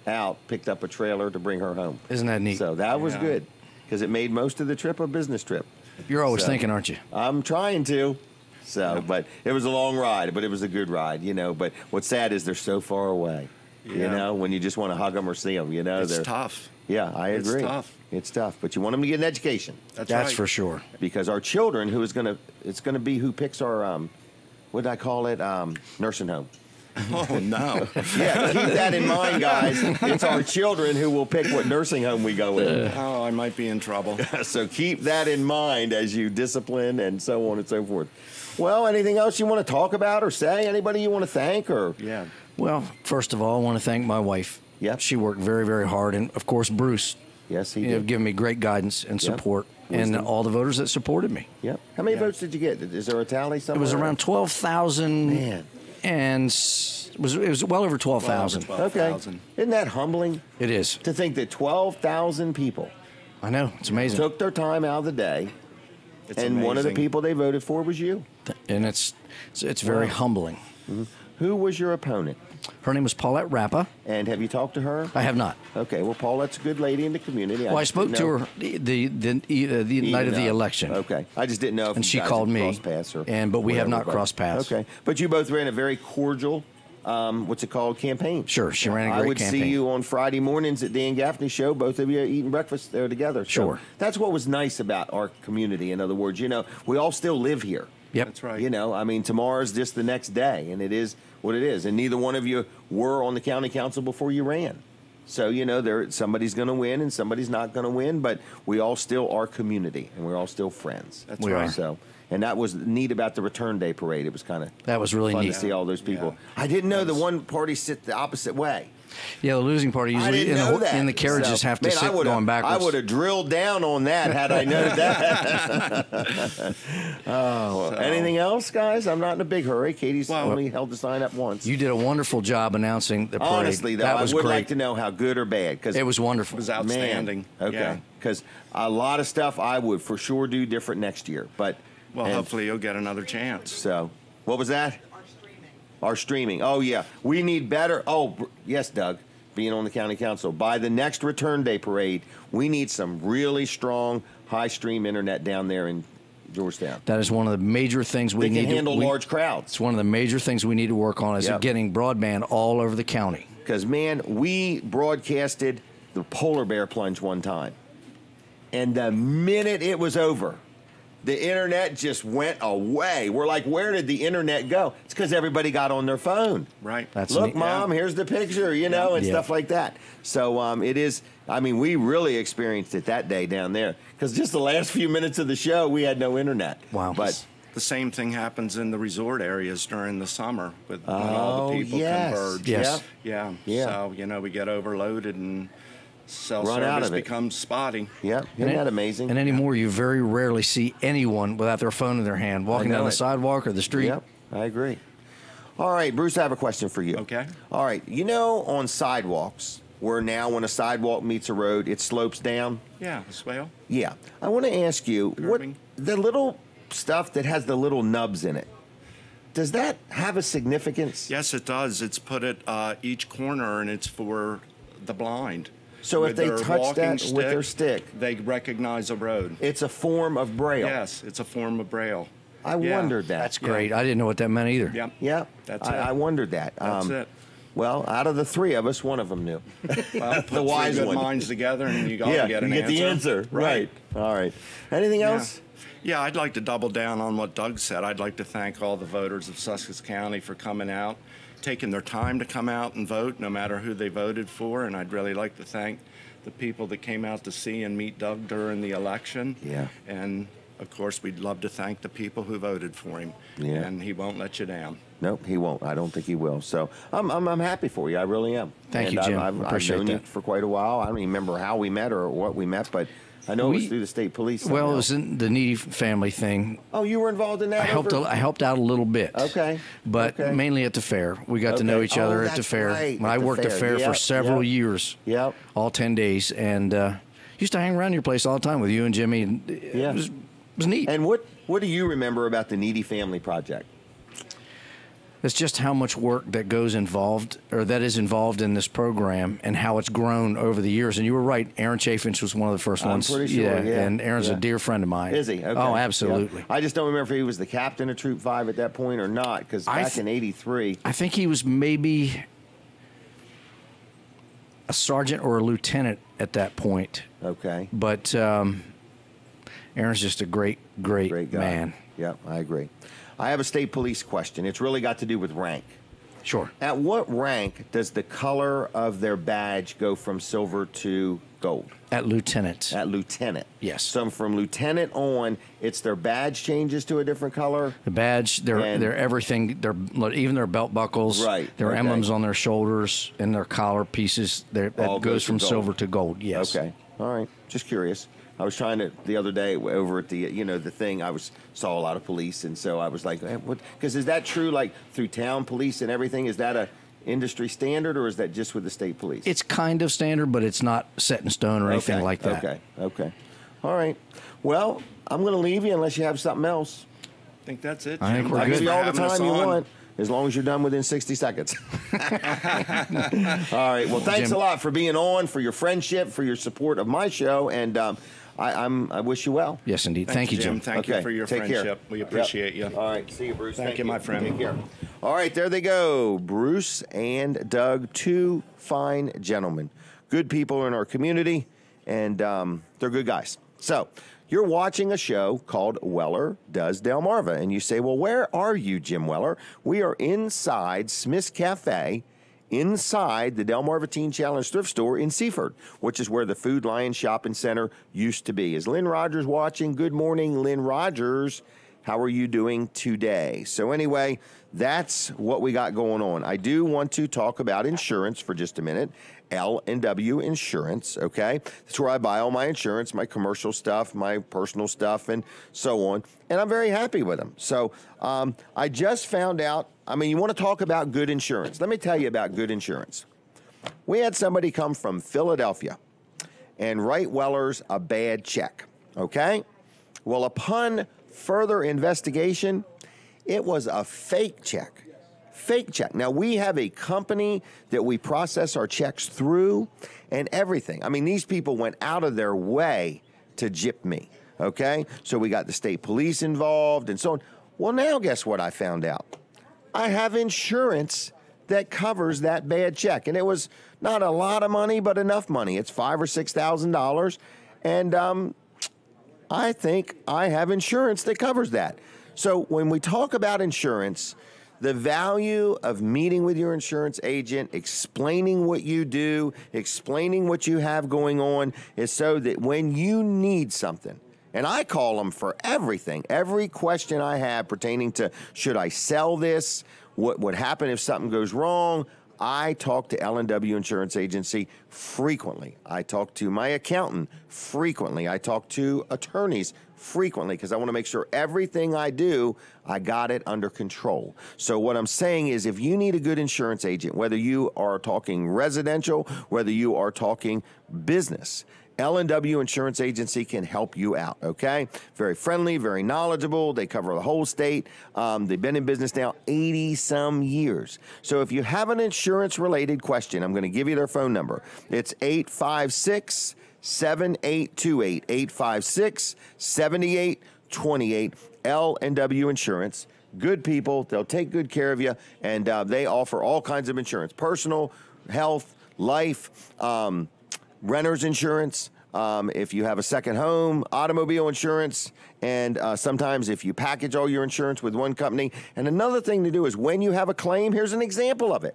Speaker 2: out picked up a trailer to bring her home.
Speaker 5: Isn't that neat?
Speaker 2: So that was
Speaker 4: Yeah.
Speaker 2: good because it made most of the trip a business trip.
Speaker 5: You're always
Speaker 2: So-
Speaker 5: thinking, aren't you?
Speaker 2: I'm trying to. So, but it was a long ride, but it was a good ride, But what's sad is they're so far away,
Speaker 4: Yeah.
Speaker 2: when you just want to hug them or see them,
Speaker 4: It's
Speaker 2: They're
Speaker 4: tough.
Speaker 2: Yeah, I
Speaker 4: It's
Speaker 2: agree.
Speaker 4: tough.
Speaker 2: It's tough, but you want them to get an education
Speaker 4: That's
Speaker 5: That's
Speaker 4: right.
Speaker 5: for sure.
Speaker 2: because our children, it's going to be who picks our, what did I call it, nursing home.
Speaker 4: Oh, no.
Speaker 2: Yeah, keep that in mind, guys. It's our children who will pick what nursing home we go in.
Speaker 4: Oh, I might be in trouble.
Speaker 2: So keep that in mind as you discipline and so on and so forth. Well, anything else you want to talk about or say? Anybody you want to thank or?
Speaker 4: Yeah.
Speaker 5: Well, first of all, I want to thank my wife.
Speaker 2: Yep.
Speaker 5: She worked very, very hard. And, of course, Bruce,
Speaker 2: Yes, he
Speaker 5: you know,
Speaker 2: did.
Speaker 5: given me great guidance and
Speaker 2: Yep.
Speaker 5: support,
Speaker 2: Wisdom.
Speaker 5: and all the voters that supported me.
Speaker 2: Yep. How many
Speaker 4: Yeah.
Speaker 2: votes did you get? Is there a tally
Speaker 5: It
Speaker 2: somewhere?
Speaker 5: was around 12,000.
Speaker 2: Man.
Speaker 5: And it was well over 12,000.
Speaker 4: Well over
Speaker 2: Okay.
Speaker 4: 12,000.
Speaker 2: Isn't that humbling
Speaker 5: It is.
Speaker 2: to think that 12,000 people
Speaker 5: I know. It's amazing.
Speaker 2: took their time out of the day,
Speaker 4: It's
Speaker 2: and one of the
Speaker 4: amazing.
Speaker 2: people they voted for was you?
Speaker 5: And it's very humbling.
Speaker 2: Who was your opponent?
Speaker 5: Her name was Paulette Rappa.
Speaker 2: And have you talked to her?
Speaker 5: I have not.
Speaker 2: Okay, well, Paulette's a good lady in the community.
Speaker 5: Well, I
Speaker 2: just
Speaker 5: spoke
Speaker 2: didn't
Speaker 5: to
Speaker 2: know.
Speaker 5: her the night of the election.
Speaker 2: Okay, I just didn't know if
Speaker 5: And
Speaker 2: you
Speaker 5: she
Speaker 2: guys
Speaker 5: called
Speaker 2: had
Speaker 5: me,
Speaker 2: crossed paths or
Speaker 5: but we have
Speaker 2: whatever,
Speaker 5: not
Speaker 2: but-
Speaker 5: crossed paths.
Speaker 2: Okay, but you both ran a very cordial, what's it called, campaign.
Speaker 5: Sure, she ran a
Speaker 2: I
Speaker 5: great
Speaker 2: would
Speaker 5: campaign.
Speaker 2: see you on Friday mornings at Dan Gaffney's show, both of you eating breakfast there together. So
Speaker 5: Sure.
Speaker 2: that's what was nice about our community. In other words, we all still live here.
Speaker 5: Yep.
Speaker 4: That's right.
Speaker 2: I mean, tomorrow's just the next day, and it is what it is. And neither one of you were on the county council before you ran. So, somebody's going to win and somebody's not going to win, but we all still are community, and we're all still friends.
Speaker 4: That's
Speaker 5: We
Speaker 4: right.
Speaker 5: are.
Speaker 2: So, and that was neat about the Return Day parade. It was kind of
Speaker 5: That was really
Speaker 2: fun
Speaker 5: neat.
Speaker 2: to see all those people.
Speaker 4: Yeah.
Speaker 2: I didn't know the one party sit the opposite way.
Speaker 5: Yeah, the losing party
Speaker 2: I
Speaker 5: usually
Speaker 2: didn't know that.
Speaker 5: in the carriages
Speaker 2: So,
Speaker 5: have to
Speaker 2: man,
Speaker 5: sit going backwards.
Speaker 2: I would have drilled down on that had I known that. Anything else, guys? I'm not in a big hurry. Katie's
Speaker 4: Well-
Speaker 2: only held the sign up once.
Speaker 5: You did a wonderful job announcing the parade.
Speaker 2: Honestly, though,
Speaker 5: that
Speaker 2: I
Speaker 5: was
Speaker 2: would
Speaker 5: great.
Speaker 2: like to know how good or bad. Cause,
Speaker 5: It was wonderful.
Speaker 4: It was outstanding.
Speaker 2: Man, okay.
Speaker 4: Yeah.
Speaker 2: Because a lot of stuff I would for sure do different next year. But
Speaker 4: Well,
Speaker 2: and
Speaker 4: hopefully you'll get another chance.
Speaker 2: So, what was that? Our streaming. Oh, yeah. We need better. Yes, Doug, being on the county council. By the next Return Day parade, we need some really strong high stream internet down there in Georgetown.
Speaker 5: That is one of the major things we
Speaker 2: They
Speaker 5: need
Speaker 2: can handle
Speaker 5: to
Speaker 2: large crowds.
Speaker 5: It's one of the major things we need to work on is
Speaker 2: Yep.
Speaker 5: getting broadband all over the county.
Speaker 2: Because, man, we broadcasted the polar bear plunge one time. And the minute it was over, the internet just went away. We're like, where did the internet go? It's because everybody got on their phone.
Speaker 4: Right.
Speaker 5: That's
Speaker 2: Look,
Speaker 5: neat.
Speaker 2: Mom, here's the picture, and
Speaker 5: Yeah.
Speaker 2: stuff like that. So it is, we really experienced it that day down there. Because just the last few minutes of the show, we had no internet.
Speaker 5: Wow.
Speaker 2: But
Speaker 4: The same thing happens in the resort areas during the summer when all the people
Speaker 2: yes.
Speaker 4: converge.
Speaker 5: Yes.
Speaker 4: Yeah.
Speaker 2: Yeah.
Speaker 4: So, we get overloaded and cell
Speaker 2: Run out
Speaker 4: service
Speaker 2: of it.
Speaker 4: becomes spotty.
Speaker 2: yeah, isn't that amazing?
Speaker 5: And anymore, you very rarely see anyone without their phone in their hand walking
Speaker 2: know
Speaker 5: down the
Speaker 2: it.
Speaker 5: sidewalk or the street.
Speaker 2: Yep, I agree. All right, Bruce, I have a question for you.
Speaker 4: Okay.
Speaker 2: All right, on sidewalks, where now when a sidewalk meets a road, it slopes down?
Speaker 4: Yeah, swale.
Speaker 2: Yeah. I want to ask you,
Speaker 4: Curving.
Speaker 2: the little stuff that has the little nubs in it, does that have a significance?
Speaker 4: Yes, it does. It's put at each corner, and it's for the blind.
Speaker 2: So if they touch that
Speaker 4: stick,
Speaker 2: with their stick,
Speaker 4: they recognize a road.
Speaker 2: It's a form of Braille.
Speaker 4: Yes, it's a form of Braille.
Speaker 2: I wondered that.
Speaker 5: That's great. I didn't know what that meant either.
Speaker 4: Yep.
Speaker 2: Yeah,
Speaker 4: That's it.
Speaker 2: I wondered that.
Speaker 4: That's it.
Speaker 2: Well, out of the three of us, one of them knew.
Speaker 4: Well, put
Speaker 2: the wise
Speaker 4: three good
Speaker 2: one.
Speaker 4: minds together, and you got to get an
Speaker 2: you
Speaker 4: answer.
Speaker 2: get the answer. Right. All right. Anything else?
Speaker 4: Yeah, I'd like to double down on what Doug said. I'd like to thank all the voters of Sussex County for coming out, taking their time to come out and vote, no matter who they voted for. And I'd really like to thank the people that came out to see and meet Doug during the election.
Speaker 2: Yeah.
Speaker 4: And, of course, we'd love to thank the people who voted for him.
Speaker 2: Yeah.
Speaker 4: And he won't let you down.
Speaker 2: Nope, he won't. I don't think he will. So I'm happy for you. I really am.
Speaker 5: Thank you, Jim.
Speaker 2: I've
Speaker 5: Appreciate
Speaker 2: known you
Speaker 5: that.
Speaker 2: for quite a while. I don't even remember how we met or what we met, but I know it was through the state police.
Speaker 5: Well,
Speaker 2: somehow.
Speaker 5: it was in the needy family thing.
Speaker 2: Oh, you were involved in that?
Speaker 5: I helped out a little bit.
Speaker 2: Okay.
Speaker 5: But
Speaker 2: Okay.
Speaker 5: mainly at the fair. We got to know each other at the
Speaker 2: that's
Speaker 5: fair.
Speaker 2: right,
Speaker 5: When
Speaker 2: at
Speaker 5: I
Speaker 2: the
Speaker 5: worked the fair
Speaker 2: Yep,
Speaker 5: for several
Speaker 2: yep.
Speaker 5: years.
Speaker 2: Yep.
Speaker 5: All 10 days. And used to hang around your place all the time with you and Jimmy. And
Speaker 2: Yeah.
Speaker 5: It was neat.
Speaker 2: And what do you remember about the Needy Family Project?
Speaker 5: It's just how much work that is involved in this program and how it's grown over the years. And you were right, Aaron Chafinch was one of the first ones.
Speaker 2: I'm pretty sure, yeah.
Speaker 5: And Aaron's a dear friend of mine.
Speaker 2: Is he? Okay.
Speaker 5: Oh, absolutely.
Speaker 2: Yeah. I just don't remember if he was the captain of Troop 5 at that point or not, because back in '83.
Speaker 5: I think he was maybe a sergeant or a lieutenant at that point.
Speaker 2: Okay.
Speaker 5: But Aaron's just a great
Speaker 2: Great guy.
Speaker 5: man.
Speaker 2: Yeah, I agree. I have a state police question. It's really got to do with rank.
Speaker 5: Sure.
Speaker 2: At what rank does the color of their badge go from silver to gold?
Speaker 5: At lieutenant.
Speaker 2: At lieutenant.
Speaker 5: Yes.
Speaker 2: So from lieutenant on, it's their badge changes to a different color?
Speaker 5: The badge, their everything, even their belt buckles,
Speaker 2: Right,
Speaker 5: their
Speaker 2: okay.
Speaker 5: emblems on their shoulders and their collar pieces, that
Speaker 2: All
Speaker 5: goes
Speaker 2: goes to
Speaker 5: from
Speaker 2: gold.
Speaker 5: silver to gold. Yes.
Speaker 2: Okay. All right. Just curious. I was trying to the other day over at the the thing. Saw a lot of police, and so I was like, hey, what? Because is that true? Like through town police and everything, is that a industry standard, or is that just with the state police?
Speaker 5: It's kind of standard, but it's not set in stone or anything like that.
Speaker 2: Okay. All right. Well, I'm going to leave you unless you have something else.
Speaker 4: I think that's it, Jim.
Speaker 5: I think we're
Speaker 2: I'll
Speaker 5: good.
Speaker 2: give you all the
Speaker 4: Thanks for
Speaker 2: time
Speaker 4: having
Speaker 2: you
Speaker 4: us on.
Speaker 2: want, as long as you're done within 60 seconds. All right. Well, thanks
Speaker 5: Jim.
Speaker 2: a lot for being on, for your friendship, for your support of my show, and I wish you well.
Speaker 5: Yes, indeed. Thank you, Jim.
Speaker 4: Thank you for your
Speaker 2: Take care.
Speaker 4: friendship. We appreciate
Speaker 2: Yep.
Speaker 4: you.
Speaker 2: All right. See you, Bruce.
Speaker 4: Thank you, my friend.
Speaker 2: Take care. All right. There they go. Bruce and Doug, two fine gentlemen. Good people in our community, and they're good guys. So you're watching a show called Weller Does Delmarva, and you say, well, where are you, Jim Weller? We are inside Smith's Cafe, inside the Delmarva Teen Challenge thrift store in Seaford, which is where the Food Lion Shopping Center used to be. Is Lynn Rogers watching? Good morning, Lynn Rogers. How are you doing today? So anyway, that's what we got going on. I do want to talk about insurance for just a minute. L&W Insurance, okay? That's where I buy all my insurance, my commercial stuff, my personal stuff, and so on. And I'm very happy with them. So I just found out, you want to talk about good insurance. Let me tell you about good insurance. We had somebody come from Philadelphia and write Weller's a bad check, okay? Well, upon further investigation, it was a fake check. Fake check. Now, we have a company that we process our checks through and everything. These people went out of their way to gyp me, okay? So we got the state police involved and so on. Well, now guess what I found out? I have insurance that covers that bad check. And it was not a lot of money, but enough money. It's $5,000 or $6,000. And I think I have insurance that covers that. So when we talk about insurance, the value of meeting with your insurance agent, explaining what you do, explaining what you have going on, is so that when you need something, and I call them for everything, every question I have pertaining to, should I sell this? What would happen if something goes wrong? I talk to L&W Insurance Agency frequently. I talk to my accountant frequently. I talk to attorneys frequently because I want to make sure everything I do, I got it under control. So what I'm saying is, if you need a good insurance agent, whether you are talking residential, whether you are talking business, L&W Insurance Agency can help you out, okay? Very friendly, very knowledgeable. They cover the whole state. They've been in business now 80-some years. So if you have an insurance-related question, I'm going to give you their phone number. It's 856-7828, 856-7828, L&W Insurance. Good people. They'll take good care of you, and they offer all kinds of insurance, personal, health, life, renter's insurance, if you have a second home, automobile insurance, and sometimes if you package all your insurance with one company. And another thing to do is when you have a claim, here's an example of it.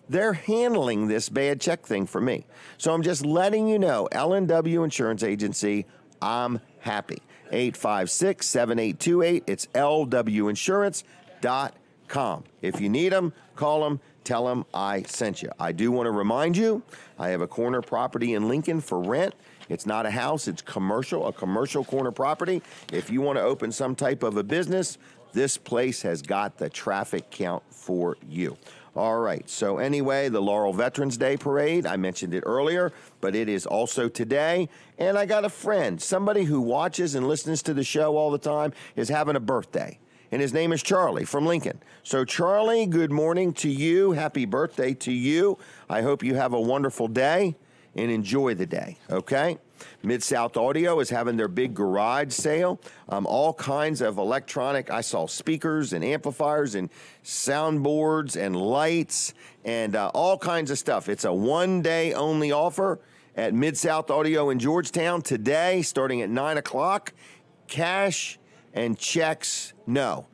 Speaker 2: They're handling this bad check thing for me. So I'm just letting you know, L&W Insurance Agency, I'm happy. 856-7828. It's lwinsurance.com. If you need them, call them. Tell them I sent you. I do want to remind you, I have a corner property in Lincoln for rent. It's not a house, it's commercial, a commercial corner property. If you want to open some type of a business, this place has got the traffic count for you. All right, so anyway, the Laurel Veterans Day Parade, I mentioned it earlier, but it is also today. And I got a friend, somebody who watches and listens to the show all the time, is having a birthday. And his name is Charlie from Lincoln. So, Charlie, good morning to you. Happy birthday to you. I hope you have a wonderful day and enjoy the day, okay? Mid-South Audio is having their big garage sale. All kinds of electronic. I saw speakers and amplifiers and soundboards and lights and all kinds of stuff. It's a one-day only offer at Mid-South Audio in Georgetown today, starting at 9 o'clock. Cash and checks, no.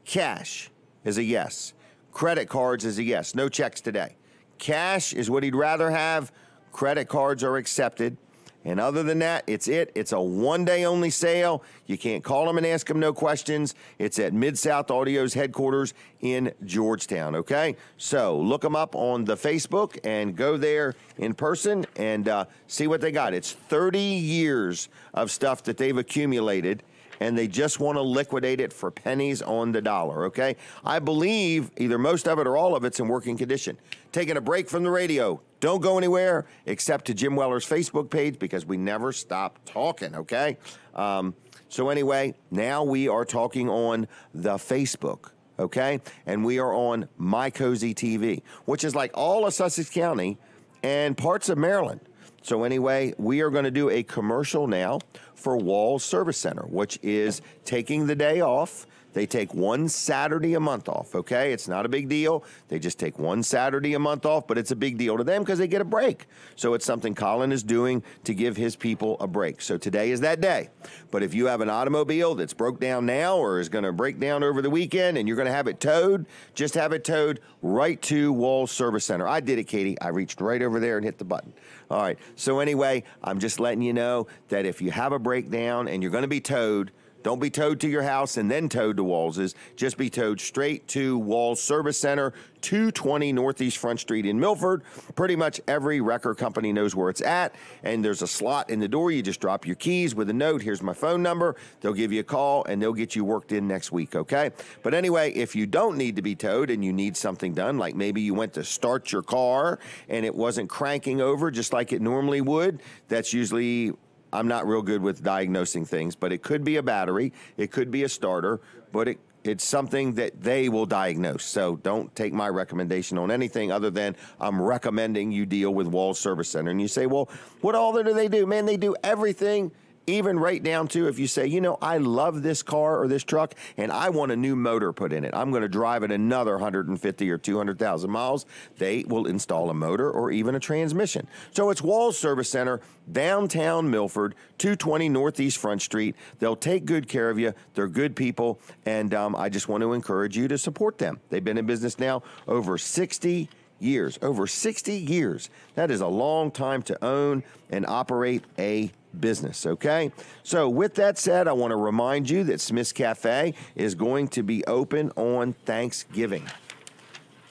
Speaker 2: Cash is a yes. Credit cards is a yes. No checks today. Cash is what he'd rather have. Credit cards are accepted. And other than that, it's it. It's a one-day only sale. You can't call them and ask them no questions. It's at Mid-South Audio's headquarters in Georgetown, okay? So look them up on the Facebook and go there in person and see what they got. It's 30 years of stuff that they've accumulated, and they just want to liquidate it for pennies on the dollar, okay? I believe either most of it or all of it's in working condition. Taking a break from the radio. Don't go anywhere except to Jim Weller's Facebook page because we never stop talking, okay? So anyway, now we are talking on the Facebook, okay? And we are on My Cozy TV, which is like all of Sussex County and parts of Maryland. So anyway, we are going to do a commercial now for Walls Service Center, which is taking the day off. They take one Saturday a month off, okay? It's not a big deal. They just take one Saturday a month off, but it's a big deal to them because they get a break. So it's something Colin is doing to give his people a break. So today is that day. But if you have an automobile that's broke down now or is going to break down over the weekend and you're going to have it towed, just have it towed right to Walls Service Center. I did it, Katie. I reached right over there and hit the button. All right. So anyway, I'm just letting you know that if you have a breakdown and you're going to be towed, don't be towed to your house and then towed to Walls's. Just be towed straight to Walls Service Center, 220 Northeast Front Street in Milford. Pretty much every wrecker company knows where it's at, and there's a slot in the door. You just drop your keys with a note. Here's my phone number. They'll give you a call, and they'll get you worked in next week, okay? But anyway, if you don't need to be towed and you need something done, like maybe you went to start your car and it wasn't cranking over just like it normally would, that's usually... I'm not real good with diagnosing things, but it could be a battery, it could be a starter, but it's something that they will diagnose. So don't take my recommendation on anything other than I'm recommending you deal with Walls Service Center. And you say, well, what all do they do? Man, they do everything. Even right down to if you say, you know, I love this car or this truck and I want a new motor put in it. I'm going to drive it another 150 or 200,000 miles. They will install a motor or even a transmission. So it's Walls Service Center, downtown Milford, 220 Northeast Front Street. They'll take good care of you. They're good people. And I just want to encourage you to support them. They've been in business now over 60 years. Over 60 years. That is a long time to own and operate a business, okay? So with that said, I want to remind you that Smith's Cafe is going to be open on Thanksgiving.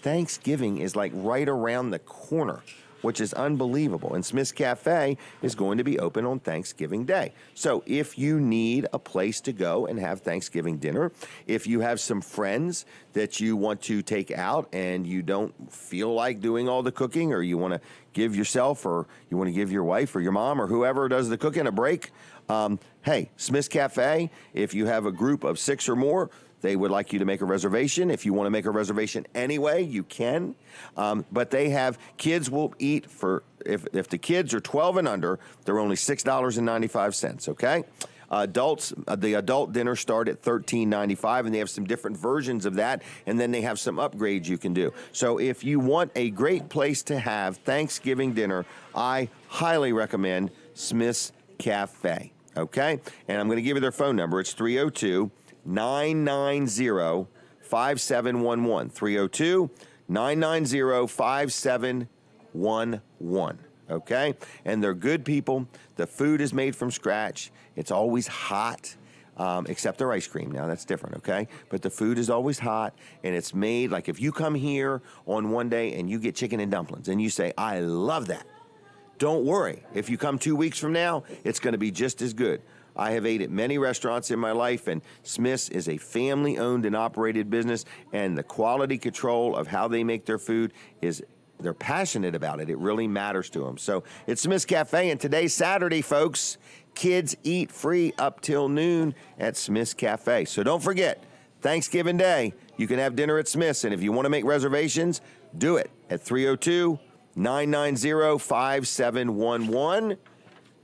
Speaker 2: Thanksgiving is like right around the corner. which is unbelievable. And Smith's Cafe is going to be open on Thanksgiving Day. So if you need a place to go and have Thanksgiving dinner, if you have some friends that you want to take out and you don't feel like doing all the cooking, or you want to give yourself, or you want to give your wife or your mom or whoever does the cooking a break, hey, Smith's Cafe, if you have a group of 6 or more, they would like you to make a reservation. If you want to make a reservation anyway, you can. But they have, kids will eat for, if the kids are 12 and under, they're only $6.95, okay? Adults, the adult dinner start at $13.95, and they have some different versions of that, and then they have some upgrades you can do. So if you want a great place to have Thanksgiving dinner, I highly recommend Smith's Cafe, okay? And I'm going to give you their phone number. It's 302-990-5711. 302-990-5711. Okay? And they're good people. The food is made from scratch. It's always hot, except their ice cream. Now, that's different, okay? But the food is always hot, and it's made, like if you come here on one day and you get chicken and dumplings and you say, I love that, don't worry. If you come 2 weeks from now, it's going to be just as good. I have ate at many restaurants in my life, and Smith's is a family-owned and operated business, and the quality control of how they make their food is, they're passionate about it. It really matters to them. So it's Smith's Cafe, and today's Saturday, folks. Kids eat free up till noon at Smith's Cafe. So don't forget, Thanksgiving Day, you can have dinner at Smith's, and if you want to make reservations, do it at 302-990-5711.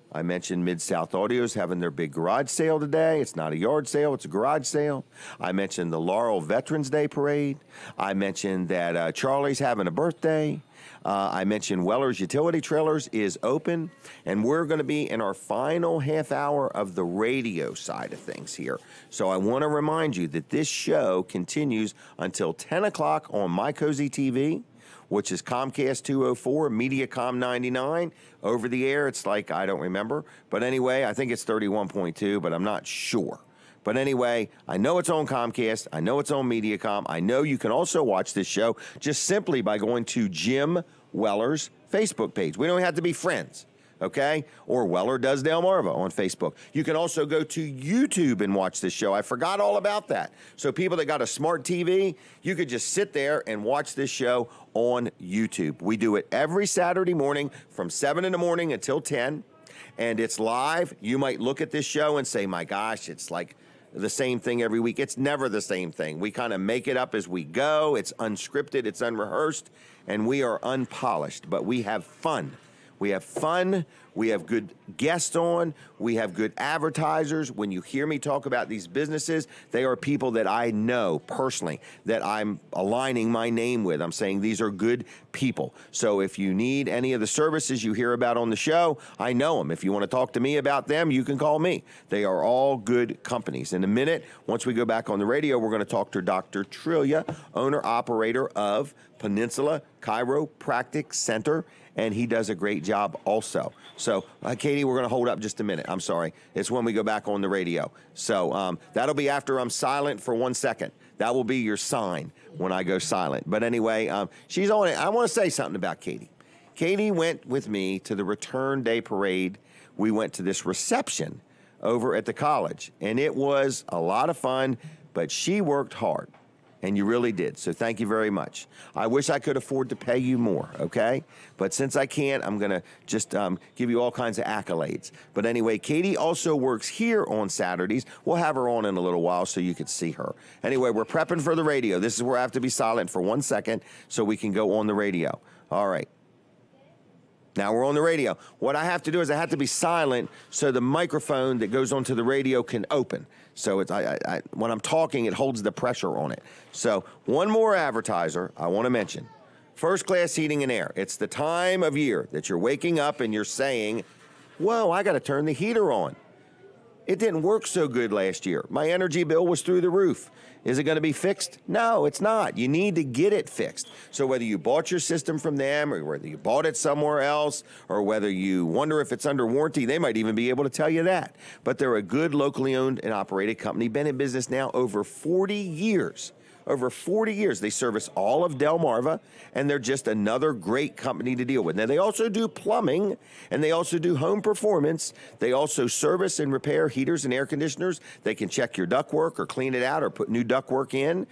Speaker 2: I mentioned Mid-South Audio's having their big garage sale today. It's not a yard sale, it's a garage sale. I mentioned the Laurel Veterans Day Parade. I mentioned that Charlie's having a birthday. I mentioned Weller's Utility Trailers is open. And we're going to be in our final half hour of the radio side of things here. So I want to remind you that this show continues until 10 o'clock on My Cozy TV, which is Comcast 204, Mediacom 99. Over the air, it's like, I don't remember. But anyway, I think it's 31.2, but I'm not sure. But anyway, I know it's on Comcast. I know it's on Mediacom. I know you can also watch this show just simply by going to Jim Weller's Facebook page. We don't have to be friends, okay? Or Weller Does Delmarva on Facebook. You can also go to YouTube and watch this show. I forgot all about that. So people that got a smart TV, you could just sit there and watch this show on YouTube. We do it every Saturday morning from 7 in the morning until 10, and it's live. You might look at this show and say, my gosh, it's like the same thing every week. It's never the same thing. We kind of make it up as we go. It's unscripted, it's unrehearsed, and we are unpolished, but we have fun. We have fun. We have good guests on. We have good advertisers. When you hear me talk about these businesses, they are people that I know personally, that I'm aligning my name with. I'm saying these are good people. So if you need any of the services you hear about on the show, I know them. If you want to talk to me about them, you can call me. They are all good companies. In a minute, once we go back on the radio, we're going to talk to Dr. Trillia, owner-operator of Peninsula Chiropractic Center, and he does a great job also. So, Katie, we're going to hold up just a minute. I'm sorry. It's when we go back on the radio. So that'll be after I'm silent for 1 second. That will be your sign when I go silent. But anyway, she's on it. I want to say something about Katie. Katie went with me to the Return Day Parade. We went to this reception over at the college, and it was a lot of fun, but she worked hard. And you really did. So thank you very much. I wish I could afford to pay you more, okay? But since I can't, I'm going to just give you all kinds of accolades. But anyway, Katie also works here on Saturdays. We'll have her on in a little while so you can see her. Anyway, we're prepping for the radio. This is where I have to be silent for 1 second so we can go on the radio. All right. Now we're on the radio. What I have to do is I have to be silent so the microphone that goes onto the radio can open. So it's, when I'm talking, it holds the pressure on it. So one more advertiser I want to mention. First Class Heating and Air. It's the time of year that you're waking up and you're saying, whoa, I got to turn the heater on. It didn't work so good last year. My energy bill was through the roof. Is it going to be fixed? No, it's not. You need to get it fixed. So whether you bought your system from them or whether you bought it somewhere else or whether you wonder if it's under warranty, they might even be able to tell you that. But they're a good locally owned and operated company. Been in business now over 40 years. over 40 years. They service all of Delmarva, and they're just another great company to deal with. Now, they also do plumbing, and they also do home performance. They also service and repair heaters and air conditioners. They can check your ductwork or clean it out or put new ductwork in.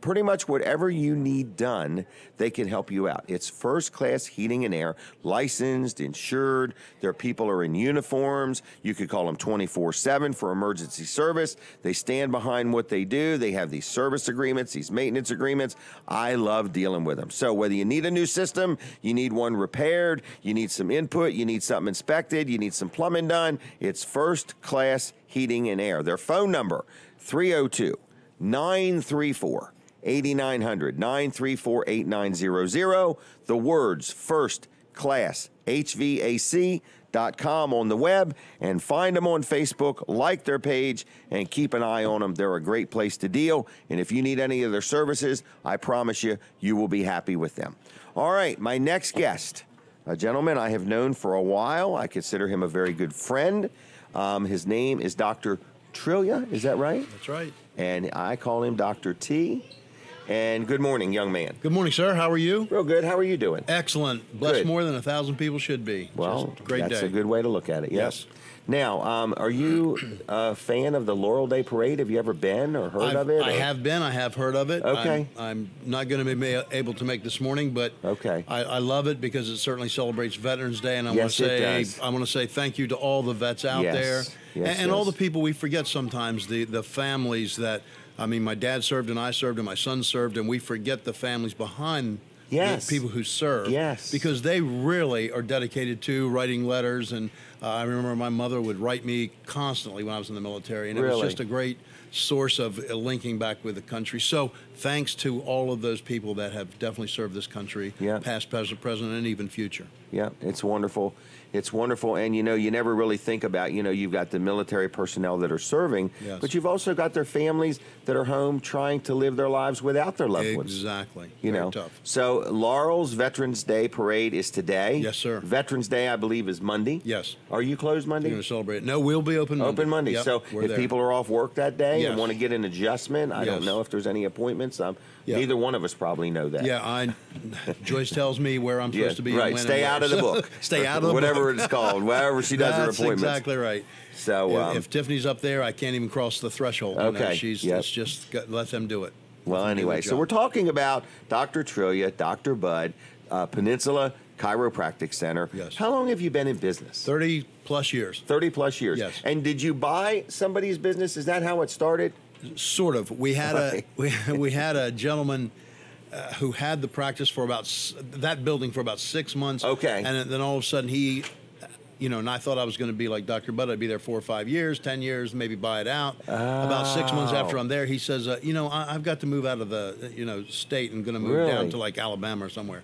Speaker 2: Pretty much whatever you need done, they can help you out. It's first-class heating and air, licensed, insured. Their people are in uniforms. You could call them 24/7 for emergency service. They stand behind what they do. They have these service agreements, these maintenance agreements. I love dealing with them. So whether you need a new system, you need one repaired, you need some input, you need something inspected, you need some plumbing done, it's first-class heating and air. Their phone number, 302-934-8900, 934-8900. The words First Class HVAC.com on the web, and find them on Facebook, like their page, and keep an eye on them. They're a great place to deal, and if you need any of their services, I promise you, you will be happy with them. All right, my next guest, a gentleman I have known for a while. I consider him a very good friend. His name is Dr. Trillia, is that right?
Speaker 6: That's right.
Speaker 2: And I call him Dr. T. And good morning, young man.
Speaker 6: Good morning, sir. How are you?
Speaker 2: Real good. How are you doing?
Speaker 6: Excellent. Blessed
Speaker 2: Good.
Speaker 6: more than 1,000 people should be.
Speaker 2: Well,
Speaker 6: just great
Speaker 2: that's
Speaker 6: day.
Speaker 2: a good way to look at it. Yes. Now, are you a fan of the Laurel Day Parade? Have you ever been or heard of it?
Speaker 6: I have been. I have heard of it.
Speaker 2: Okay.
Speaker 6: I'm not going to be able to make this morning, but
Speaker 2: Okay.
Speaker 6: I love it because it certainly celebrates Veterans Day, and I
Speaker 2: Yes, it does.
Speaker 6: want to say thank you to all the vets out
Speaker 2: Yes.
Speaker 6: there,
Speaker 2: Yes,
Speaker 6: and all
Speaker 2: yes.
Speaker 6: the people we forget sometimes, the families that. I mean, my dad served and I served and my son served, and we forget the families behind
Speaker 2: Yes.
Speaker 6: the people who serve.
Speaker 2: Yes.
Speaker 6: Because they really are dedicated to writing letters. And I remember my mother would write me constantly when I was in the military, and it
Speaker 2: Really?
Speaker 6: was just a great source of linking back with the country. So thanks to all of those people that have definitely served this country,
Speaker 2: Yeah.
Speaker 6: past, present, and even future.
Speaker 2: Yeah, it's wonderful. It's wonderful. And, you know, you never really think about, you know, you've got the military personnel that are serving,
Speaker 6: Yes.
Speaker 2: but you've also got their families that are home trying to live their lives without their loved ones.
Speaker 6: Exactly.
Speaker 2: You
Speaker 6: Very
Speaker 2: know,
Speaker 6: tough.
Speaker 2: so Laurel's Veterans Day Parade is today.
Speaker 6: Yes, sir.
Speaker 2: Veterans Day, I believe, is Monday.
Speaker 6: Yes.
Speaker 2: Are you closed
Speaker 6: We're
Speaker 2: Monday?
Speaker 6: going to celebrate it. No, we'll be open Monday.
Speaker 2: Open Monday.
Speaker 6: Yep,
Speaker 2: So
Speaker 6: we're
Speaker 2: if
Speaker 6: there.
Speaker 2: people are off work that day and
Speaker 6: Yes.
Speaker 2: want to get an adjustment, I don't
Speaker 6: Yes.
Speaker 2: know if there's any appointments.
Speaker 6: Yeah.
Speaker 2: Neither one of us probably know that.
Speaker 6: Yeah, Joyce tells me where I'm supposed to be.
Speaker 2: Right.
Speaker 6: And when
Speaker 2: Stay
Speaker 6: and
Speaker 2: out
Speaker 6: where.
Speaker 2: of the
Speaker 6: So,
Speaker 2: book.
Speaker 6: Stay out of the
Speaker 2: whatever
Speaker 6: book.
Speaker 2: it's called. Wherever she does her
Speaker 6: That's
Speaker 2: appointments.
Speaker 6: exactly right.
Speaker 2: So
Speaker 6: If Tiffany's up there, I can't even cross the threshold.
Speaker 2: Okay, yep.
Speaker 6: It's just let them do it.
Speaker 2: Well,
Speaker 6: Let them do
Speaker 2: anyway,
Speaker 6: their
Speaker 2: so
Speaker 6: job.
Speaker 2: we're talking about Dr. Trillia, Dr. Bud, Peninsula Chiropractic Center.
Speaker 6: Yes.
Speaker 2: How long have you been in business?
Speaker 6: 30 plus years.
Speaker 2: 30 plus years.
Speaker 6: Yes.
Speaker 2: And did you buy somebody's business? Is that how it started?
Speaker 6: Sort of. We had
Speaker 2: Right.
Speaker 6: we had a gentleman who had the practice for that building for about 6 months.
Speaker 2: Okay.
Speaker 6: And then all of a sudden he, and I thought I was going to be like Dr. Bud. I'd be there 4 or 5 years, 10 years, maybe buy it out. About 6 months after I'm there, he says, I've got to move out of the, state and going to move down
Speaker 2: Really?
Speaker 6: to like Alabama or somewhere.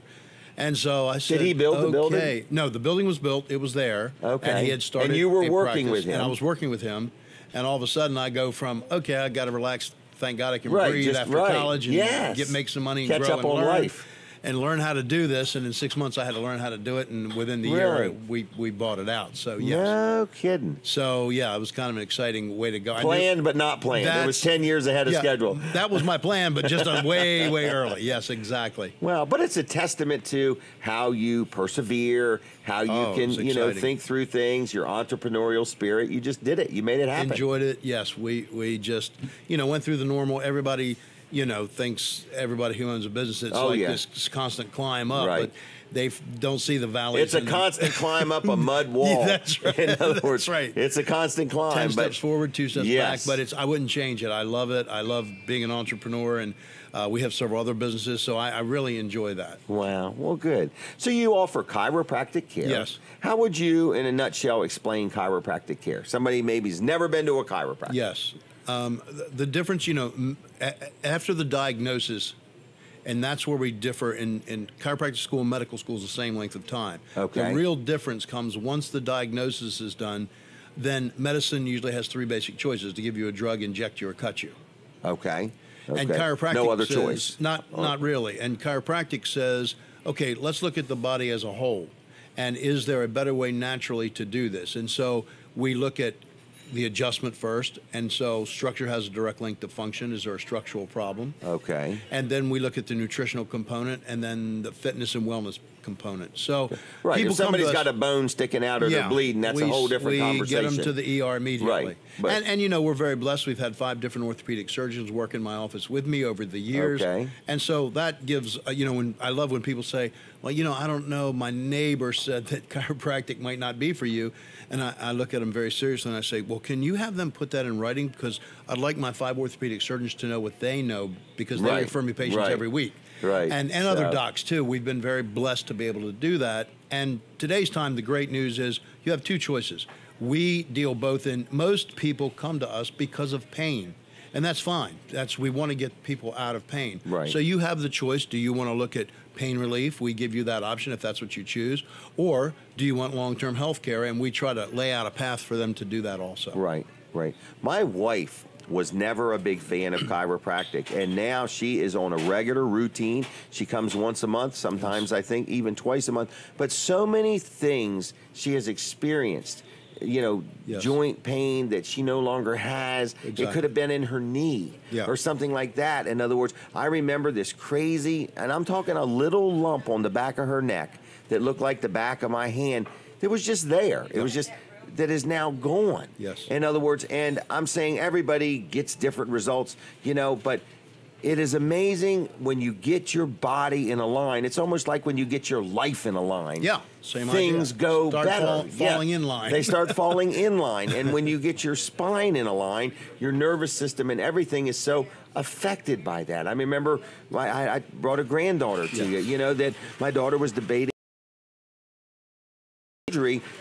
Speaker 6: And so I said,
Speaker 2: Did he build the building?
Speaker 6: Okay. No, the building was built. It was there.
Speaker 2: Okay.
Speaker 6: And he had started
Speaker 2: And you were
Speaker 6: a
Speaker 2: working
Speaker 6: practice,
Speaker 2: with him.
Speaker 6: And I was working with him. And all of a sudden I go from, okay, I got to relax. Thank God I can
Speaker 2: Right,
Speaker 6: breathe
Speaker 2: just
Speaker 6: after
Speaker 2: right.
Speaker 6: college and
Speaker 2: Yes.
Speaker 6: make some money and
Speaker 2: Catch
Speaker 6: grow
Speaker 2: up
Speaker 6: and
Speaker 2: on
Speaker 6: learn.
Speaker 2: life.
Speaker 6: And learn how to do this. And in 6 months I had to learn how to do it. And within the
Speaker 2: Really?
Speaker 6: year, we bought it out. So, yes.
Speaker 2: No kidding.
Speaker 6: So, yeah, it was kind of an exciting way to go. I knew-
Speaker 2: Planned but not planned. It was
Speaker 6: That's-
Speaker 2: 10 years ahead of
Speaker 6: yeah,
Speaker 2: schedule.
Speaker 6: That was my plan, but just way, way early. Yes, exactly.
Speaker 2: Well, but it's a testament to how you persevere, how you
Speaker 6: Oh,
Speaker 2: can,
Speaker 6: it's exciting.
Speaker 2: think through things, your entrepreneurial spirit. You just did it. You made it happen.
Speaker 6: Enjoyed it. Yes, we just, went through the normal. Everybody, thinks everybody who owns a business, it's
Speaker 2: Oh,
Speaker 6: like
Speaker 2: yeah.
Speaker 6: this constant climb up,
Speaker 2: Right.
Speaker 6: but they don't see the valleys.
Speaker 2: It's a
Speaker 6: and the-
Speaker 2: constant climb up a mud wall.
Speaker 6: That's right.
Speaker 2: In other words,
Speaker 6: That's right.
Speaker 2: It's a constant climb.
Speaker 6: 10
Speaker 2: but
Speaker 6: steps forward, 2 steps
Speaker 2: Yes.
Speaker 6: back, but I wouldn't change it. I love it. I love being an entrepreneur, and we have several other businesses, so I really enjoy that.
Speaker 2: Wow. Well, good. So you offer chiropractic care.
Speaker 6: Yes.
Speaker 2: How would you, in a nutshell, explain chiropractic care? Somebody maybe's never been to a chiropractor.
Speaker 6: Yes. The difference, after the diagnosis, and that's where we differ in chiropractic school and medical school is the same length of time.
Speaker 2: Okay.
Speaker 6: The real difference comes once the diagnosis is done, then medicine usually has 3 basic choices: to give you a drug, inject you, or cut you.
Speaker 2: Okay.
Speaker 6: And
Speaker 2: Okay.
Speaker 6: chiropractic
Speaker 2: No other
Speaker 6: says,
Speaker 2: choice.
Speaker 6: Not really. And chiropractic says, okay, let's look at the body as a whole. And is there a better way naturally to do this? And so we look at the adjustment first, and so structure has a direct link to function. Is there a structural problem?
Speaker 2: Okay.
Speaker 6: And then we look at the nutritional component, and then the fitness and wellness component. So
Speaker 2: right,
Speaker 6: people
Speaker 2: if somebody's
Speaker 6: come to us,
Speaker 2: got a bone sticking out or they're bleeding, that's a whole different conversation.
Speaker 6: We get them to the ER immediately.
Speaker 2: Right. But,
Speaker 6: and you know, we're very blessed. We've had 5 different orthopedic surgeons work in my office with me over the years.
Speaker 2: Okay.
Speaker 6: And so that gives, you know, when I love when people say, well, you know, I don't know, my neighbor said that chiropractic might not be for you. And I look at them very seriously and I say, well, can you have them put that in writing? Because I'd like my 5 orthopedic surgeons to know what they know, because they refer me patients every week.
Speaker 2: Right.
Speaker 6: And other docs too. We've been very blessed to be able to do that. And today's time, the great news is you have 2 choices. We deal both in, most people come to us because of pain. And that's fine. We want to get people out of pain.
Speaker 2: Right.
Speaker 6: So you have the choice. Do you want to look at pain relief? We give you that option if that's what you choose. Or do you want long-term health care? And we try to lay out a path for them to do that also.
Speaker 2: Right, right. My wife was never a big fan of chiropractic, and now she is on a regular routine. She comes once a month, sometimes I think even twice a month. But so many things she has experienced, you know, joint pain that she no longer has. Exactly. It could have been in her knee or something like that. In other words, I remember this crazy, and I'm talking a little lump on the back of her neck that looked like the back of my hand. It was just there. It was just, that is now gone.
Speaker 6: Yes.
Speaker 2: In other words, and I'm saying everybody gets different results, you know, but it is amazing when you get your body in a line. It's almost like when you get your life in a line.
Speaker 6: Yeah, same
Speaker 2: Things
Speaker 6: idea.
Speaker 2: go
Speaker 6: Start
Speaker 2: better.
Speaker 6: falling in line.
Speaker 2: They start falling in line. And when you get your spine in a line, your nervous system and everything is so affected by that. I remember I brought a granddaughter to you, you know, that my daughter was debating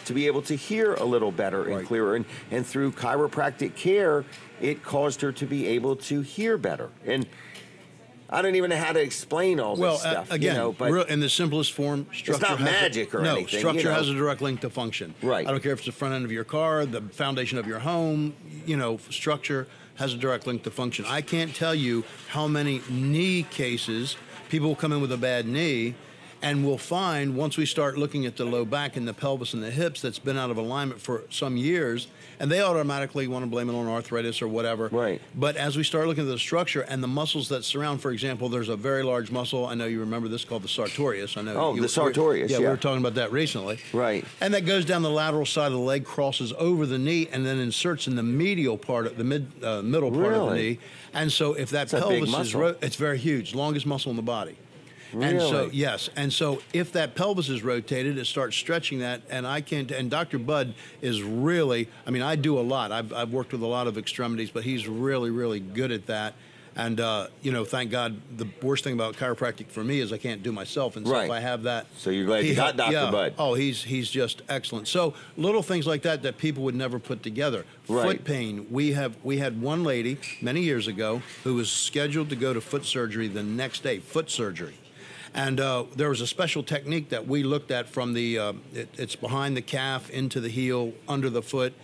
Speaker 2: to be able to hear a little better and clearer, and through chiropractic care it caused her to be able to hear better. And I don't even know how to explain all this stuff.
Speaker 6: Again,
Speaker 2: you know, but
Speaker 6: in the simplest form, structure
Speaker 2: it's not magic or anything.
Speaker 6: No, structure
Speaker 2: you know.
Speaker 6: has a direct link to function.
Speaker 2: Right.
Speaker 6: I don't care if it's the front end of your car, the foundation of your home. You know, structure has a direct link to function. I can't tell you how many knee cases people will come in with a bad knee. And we'll find, once we start looking at the low back and the pelvis and the hips that's been out of alignment for some years, and they automatically want to blame it on arthritis or whatever. Right. But as we start looking at the structure and the muscles that surround, for example, there's a very large muscle, I know you remember this, called the sartorius. I know.
Speaker 2: The sartorius,
Speaker 6: we were talking about that recently.
Speaker 2: Right.
Speaker 6: And that goes down the lateral side of the leg, crosses over the knee, and then inserts in the medial part, of the middle part of the knee. And so if that pelvis is, it's very huge, longest muscle in the body.
Speaker 2: Really?
Speaker 6: And so, yes. And so if that pelvis is rotated, it starts stretching that. And and Dr. Budd is really, I mean, I do a lot. I've worked with a lot of extremities, but he's really, really good at that. And, you know, thank God, the worst thing about chiropractic for me is I can't do myself. And so if I have that.
Speaker 2: So you're glad you got Dr. Budd.
Speaker 6: Oh, he's just excellent. So little things like that people would never put together. Foot pain. We had one lady many years ago who was scheduled to go to foot surgery the next day, foot surgery. And there was a special technique that we looked at from the, it's behind the calf, into the heel, under the foot.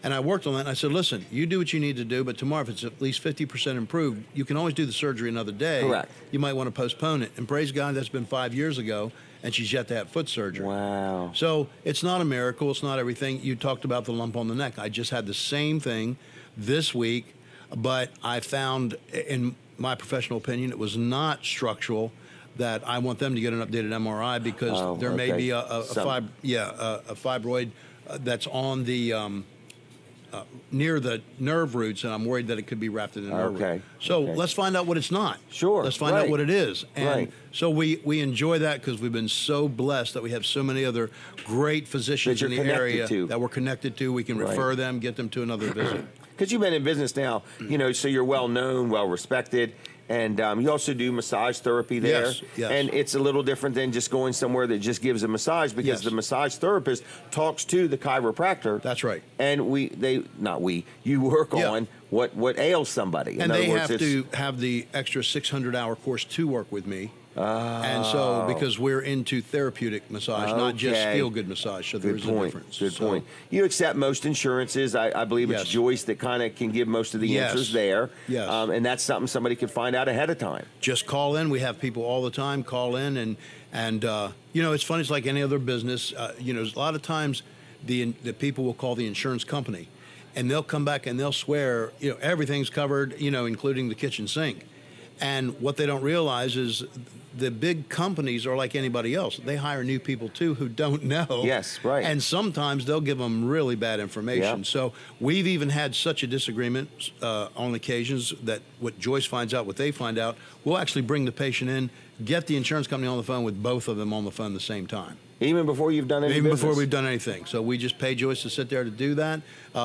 Speaker 6: And I worked on that, and I said, listen, you do what you need to do, but tomorrow, if it's at least 50% improved, you can always do the surgery another day.
Speaker 2: Correct.
Speaker 6: You might want to postpone it. And praise God, that's been 5 years ago, and she's yet to have foot surgery.
Speaker 2: Wow.
Speaker 6: So it's not a miracle. It's not everything. You talked about the lump on the neck. I just had the same thing this week, but I found, in my professional opinion, it was not structural. That I want them to get an updated MRI because there may be a fibroid that's on the near the nerve roots, and I'm worried that it could be wrapped in the nerve root. So let's find out what it's not.
Speaker 2: Sure.
Speaker 6: Let's find out what it is. And so we enjoy that because we've been so blessed that we have so many other great physicians in the area that we're connected to. We can refer them, get them to another visit.
Speaker 2: Because you've been in business now, you know, so you're well known, well respected. And you also do massage therapy there.
Speaker 6: Yes, yes.
Speaker 2: And it's a little different than just going somewhere that just gives a massage because the massage therapist talks to the chiropractor.
Speaker 6: That's right.
Speaker 2: And you work on what ails somebody.
Speaker 6: And they have to have the extra 600-hour course to work with me. And so, because we're into therapeutic massage, not just feel-good massage, so there is a difference.
Speaker 2: Good point. You accept most insurances. I believe it's Joyce that kind of can give most of the answers there.
Speaker 6: Yes.
Speaker 2: And that's something somebody could find out ahead of time.
Speaker 6: Just call in. We have people all the time call in. And you know, it's funny. It's like any other business. You know, a lot of times the people will call the insurance company. and they'll come back and they'll swear, everything's covered, including the kitchen sink. And what they don't realize is the big companies are like anybody else. They hire new people too who don't know.
Speaker 2: Yes, right.
Speaker 6: And sometimes they'll give them really bad information.
Speaker 2: Yep.
Speaker 6: So we've even had such a disagreement on occasions that what Joyce finds out, what they find out, we'll actually bring the patient in, get the insurance company on the phone with both of them on the phone at the same time.
Speaker 2: Even before you've done any
Speaker 6: Even
Speaker 2: business?
Speaker 6: before we've done anything. So we just pay Joyce to sit there to do that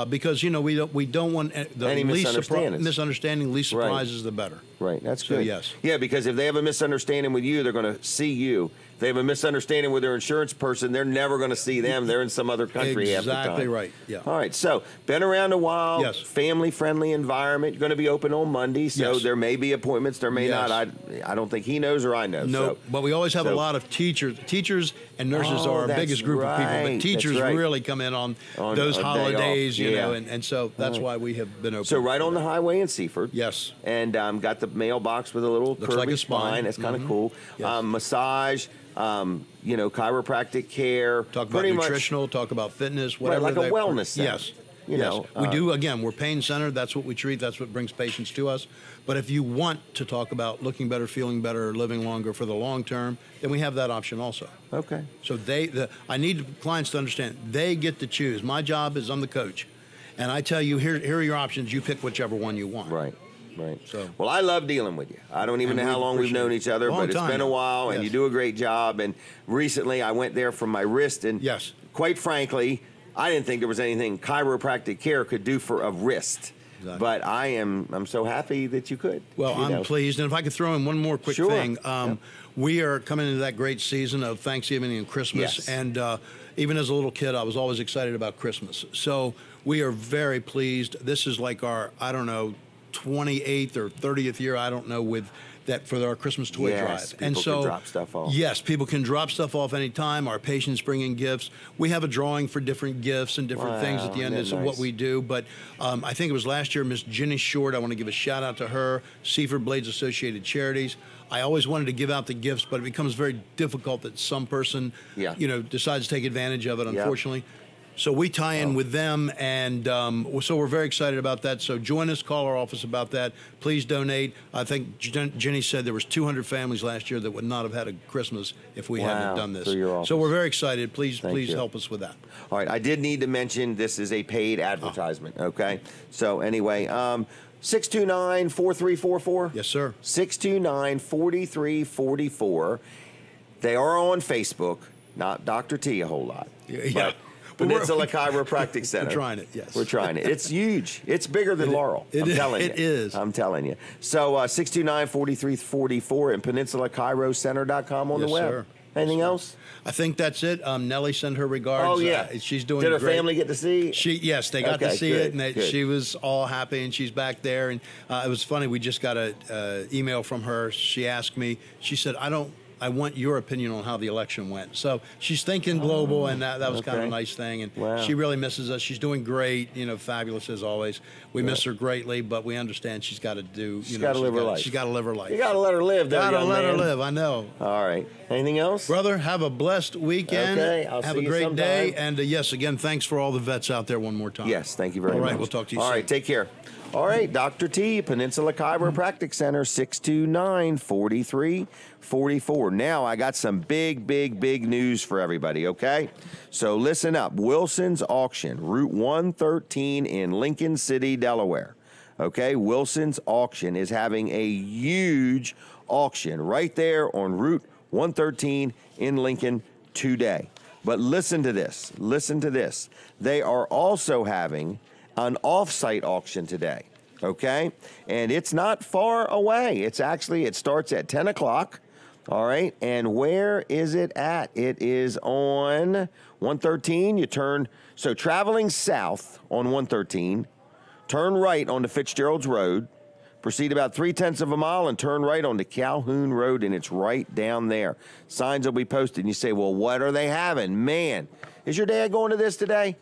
Speaker 6: because, we don't want the
Speaker 2: any
Speaker 6: least
Speaker 2: misunderstanding,
Speaker 6: least surprises, the better.
Speaker 2: Right, that's
Speaker 6: So,
Speaker 2: good.
Speaker 6: yes.
Speaker 2: Yeah, because if they have a misunderstanding with you, they're going to see you. If they have a misunderstanding with their insurance person, they're never going to see them. They're in some other country half the time.
Speaker 6: Exactly right, yeah.
Speaker 2: All right, so been around a while,
Speaker 6: Yes.
Speaker 2: family-friendly environment. You're going to be open on Monday, so
Speaker 6: Yes.
Speaker 2: there may be appointments, there may
Speaker 6: Yes.
Speaker 2: not. I don't think he knows or I know.
Speaker 6: No,
Speaker 2: so,
Speaker 6: but we always have a
Speaker 2: so-
Speaker 6: lot of teachers. Teachers and nurses
Speaker 2: Oh,
Speaker 6: are our
Speaker 2: that's
Speaker 6: biggest group of people,
Speaker 2: right,
Speaker 6: but teachers
Speaker 2: that's right.
Speaker 6: really come in on
Speaker 2: On
Speaker 6: those
Speaker 2: a day
Speaker 6: holidays,
Speaker 2: off, yeah.
Speaker 6: and so that's why we have been open.
Speaker 2: So right on the highway in Seaford.
Speaker 6: Yes.
Speaker 2: And got the mailbox with a little
Speaker 6: Looks
Speaker 2: curvy
Speaker 6: like a spine.
Speaker 2: spine. That's kind of cool.
Speaker 6: Yes.
Speaker 2: Massage, chiropractic care.
Speaker 6: Talk about
Speaker 2: pretty much-
Speaker 6: nutritional, talk about fitness,
Speaker 2: Right,
Speaker 6: whatever.
Speaker 2: like a wellness center.
Speaker 6: Yes.
Speaker 2: You
Speaker 6: Yes.
Speaker 2: know,
Speaker 6: we do, again, we're pain centered. That's what we treat. That's what brings patients to us. But if you want to talk about looking better, feeling better, living longer for the long term, then we have that option also.
Speaker 2: Okay.
Speaker 6: So I need clients to understand they get to choose. My job is I'm the coach. And I tell you, here are your options. You pick whichever one you want.
Speaker 2: Right. Right.
Speaker 6: So-
Speaker 2: well, I love dealing with you. I don't even
Speaker 6: And
Speaker 2: know how
Speaker 6: we
Speaker 2: long we've known
Speaker 6: appreciate
Speaker 2: each
Speaker 6: it.
Speaker 2: other,
Speaker 6: Long
Speaker 2: but it's
Speaker 6: time
Speaker 2: been a
Speaker 6: now.
Speaker 2: while, and
Speaker 6: Yes.
Speaker 2: you do a great job. And recently, I went there for my wrist, and
Speaker 6: Yes.
Speaker 2: quite frankly, I didn't think there was anything chiropractic care could do for a wrist.
Speaker 6: Exactly.
Speaker 2: But I'm so happy that you could.
Speaker 6: Well,
Speaker 2: you
Speaker 6: I'm
Speaker 2: know.
Speaker 6: pleased. And if I could throw in one more quick
Speaker 2: Sure.
Speaker 6: thing.
Speaker 2: Yep.
Speaker 6: We are coming into that great season of Thanksgiving and Christmas.
Speaker 2: Yes.
Speaker 6: And even as a little kid, I was always excited about Christmas. So we are very pleased. This is like our, 28th or 30th year, I don't know, with that for our Christmas toy
Speaker 2: Yes,
Speaker 6: drive.
Speaker 2: people
Speaker 6: And
Speaker 2: can
Speaker 6: so,
Speaker 2: drop stuff off.
Speaker 6: Yes, people can drop stuff off anytime. Our patients bring in gifts. We have a drawing for different gifts and different things at the
Speaker 2: Wow,
Speaker 6: end.
Speaker 2: isn't
Speaker 6: It's
Speaker 2: that
Speaker 6: what
Speaker 2: nice?
Speaker 6: we do. But I think it was last year, Miss Jenny Short. I want to give a shout out to her, Seaford Blades Associated Charities. I always wanted to give out the gifts, but it becomes very difficult that some person,
Speaker 2: Yeah.
Speaker 6: decides to take advantage of it,
Speaker 2: Yeah.
Speaker 6: unfortunately. So we tie in with them, and so we're very excited about that. So join us, call our office about that. Please donate. I think Jenny said there was 200 families last year that would not have had a Christmas if we hadn't done this.
Speaker 2: through your office.
Speaker 6: So we're very excited. Please
Speaker 2: you.
Speaker 6: help us with that.
Speaker 2: All right, I did need to mention this is a paid advertisement, okay? So anyway, 629-4344.
Speaker 6: Yes, sir.
Speaker 2: 629-4344. They are on Facebook, not Dr. T a whole lot.
Speaker 6: Yeah.
Speaker 2: But Peninsula Chiropractic Center.
Speaker 6: We're trying it, yes.
Speaker 2: We're trying it. It's huge. It's bigger than Laurel. I'm telling you.
Speaker 6: It is.
Speaker 2: I'm telling you. So 629-4344 and PeninsulaChiroCenter.com on the
Speaker 6: Yes,
Speaker 2: web.
Speaker 6: sir.
Speaker 2: Anything else?
Speaker 6: I think that's it. Nellie sent her regards.
Speaker 2: Oh, yeah.
Speaker 6: She's doing
Speaker 2: Did her
Speaker 6: great.
Speaker 2: family get to see?
Speaker 6: Yes, they got to
Speaker 2: Okay,
Speaker 6: see
Speaker 2: good,
Speaker 6: it, and
Speaker 2: good.
Speaker 6: she was all happy, and she's back there. And it was funny. We just got a email from her. She asked me. She said, I want your opinion on how the election went. So she's thinking global, and that was kind of a
Speaker 2: okay.
Speaker 6: nice thing. And
Speaker 2: Wow.
Speaker 6: she really misses us. She's doing great, fabulous as always. We miss her greatly, but we understand she's got to do.
Speaker 2: She's gotta live her life.
Speaker 6: She's got to live her life.
Speaker 2: You got to let her live, though,
Speaker 6: Gotta
Speaker 2: young
Speaker 6: let her
Speaker 2: man.
Speaker 6: live. I know.
Speaker 2: All right. Anything else?
Speaker 6: Brother, have a blessed weekend.
Speaker 2: Okay, I'll
Speaker 6: have
Speaker 2: see
Speaker 6: a
Speaker 2: you
Speaker 6: great day.
Speaker 2: sometime.
Speaker 6: And yes, again, thanks for all the vets out there one more time.
Speaker 2: Yes, thank you very much.
Speaker 6: All right, we'll talk to you
Speaker 2: All
Speaker 6: soon.
Speaker 2: right, take care. All right, Dr. T, Peninsula Chiropractic Center, 629-4344. Now, I got some big news for everybody, okay? So listen up. Wilson's Auction, Route 113 in Lincoln City, Delaware. Okay, Wilson's Auction is having a huge auction right there on Route 113 in Lincoln today. But listen to this. Listen to this. They are also having an off-site auction today, okay? And it's not far away. It starts at 10 o'clock, all right? And where is it at? It is on 113. So traveling south on 113, turn right onto Fitzgerald's Road, proceed about 0.3 of a mile and turn right onto Calhoun Road, and it's right down there. Signs will be posted, and you say, well, what are they having? Man, is your dad going to this today?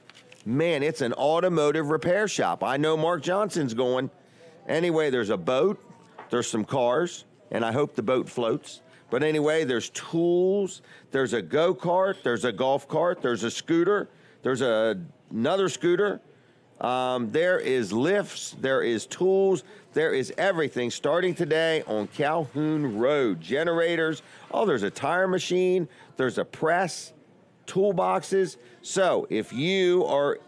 Speaker 2: Man, it's an automotive repair shop. I know Mark Johnson's going. Anyway, there's a boat, there's some cars, and I hope the boat floats. But anyway, there's tools, there's a go-kart, there's a golf cart, there's a scooter, there's another scooter, There is lifts, there is tools, there is everything starting today on Calhoun Road. Generators, oh, there's a tire machine, there's a press, toolboxes. So if you are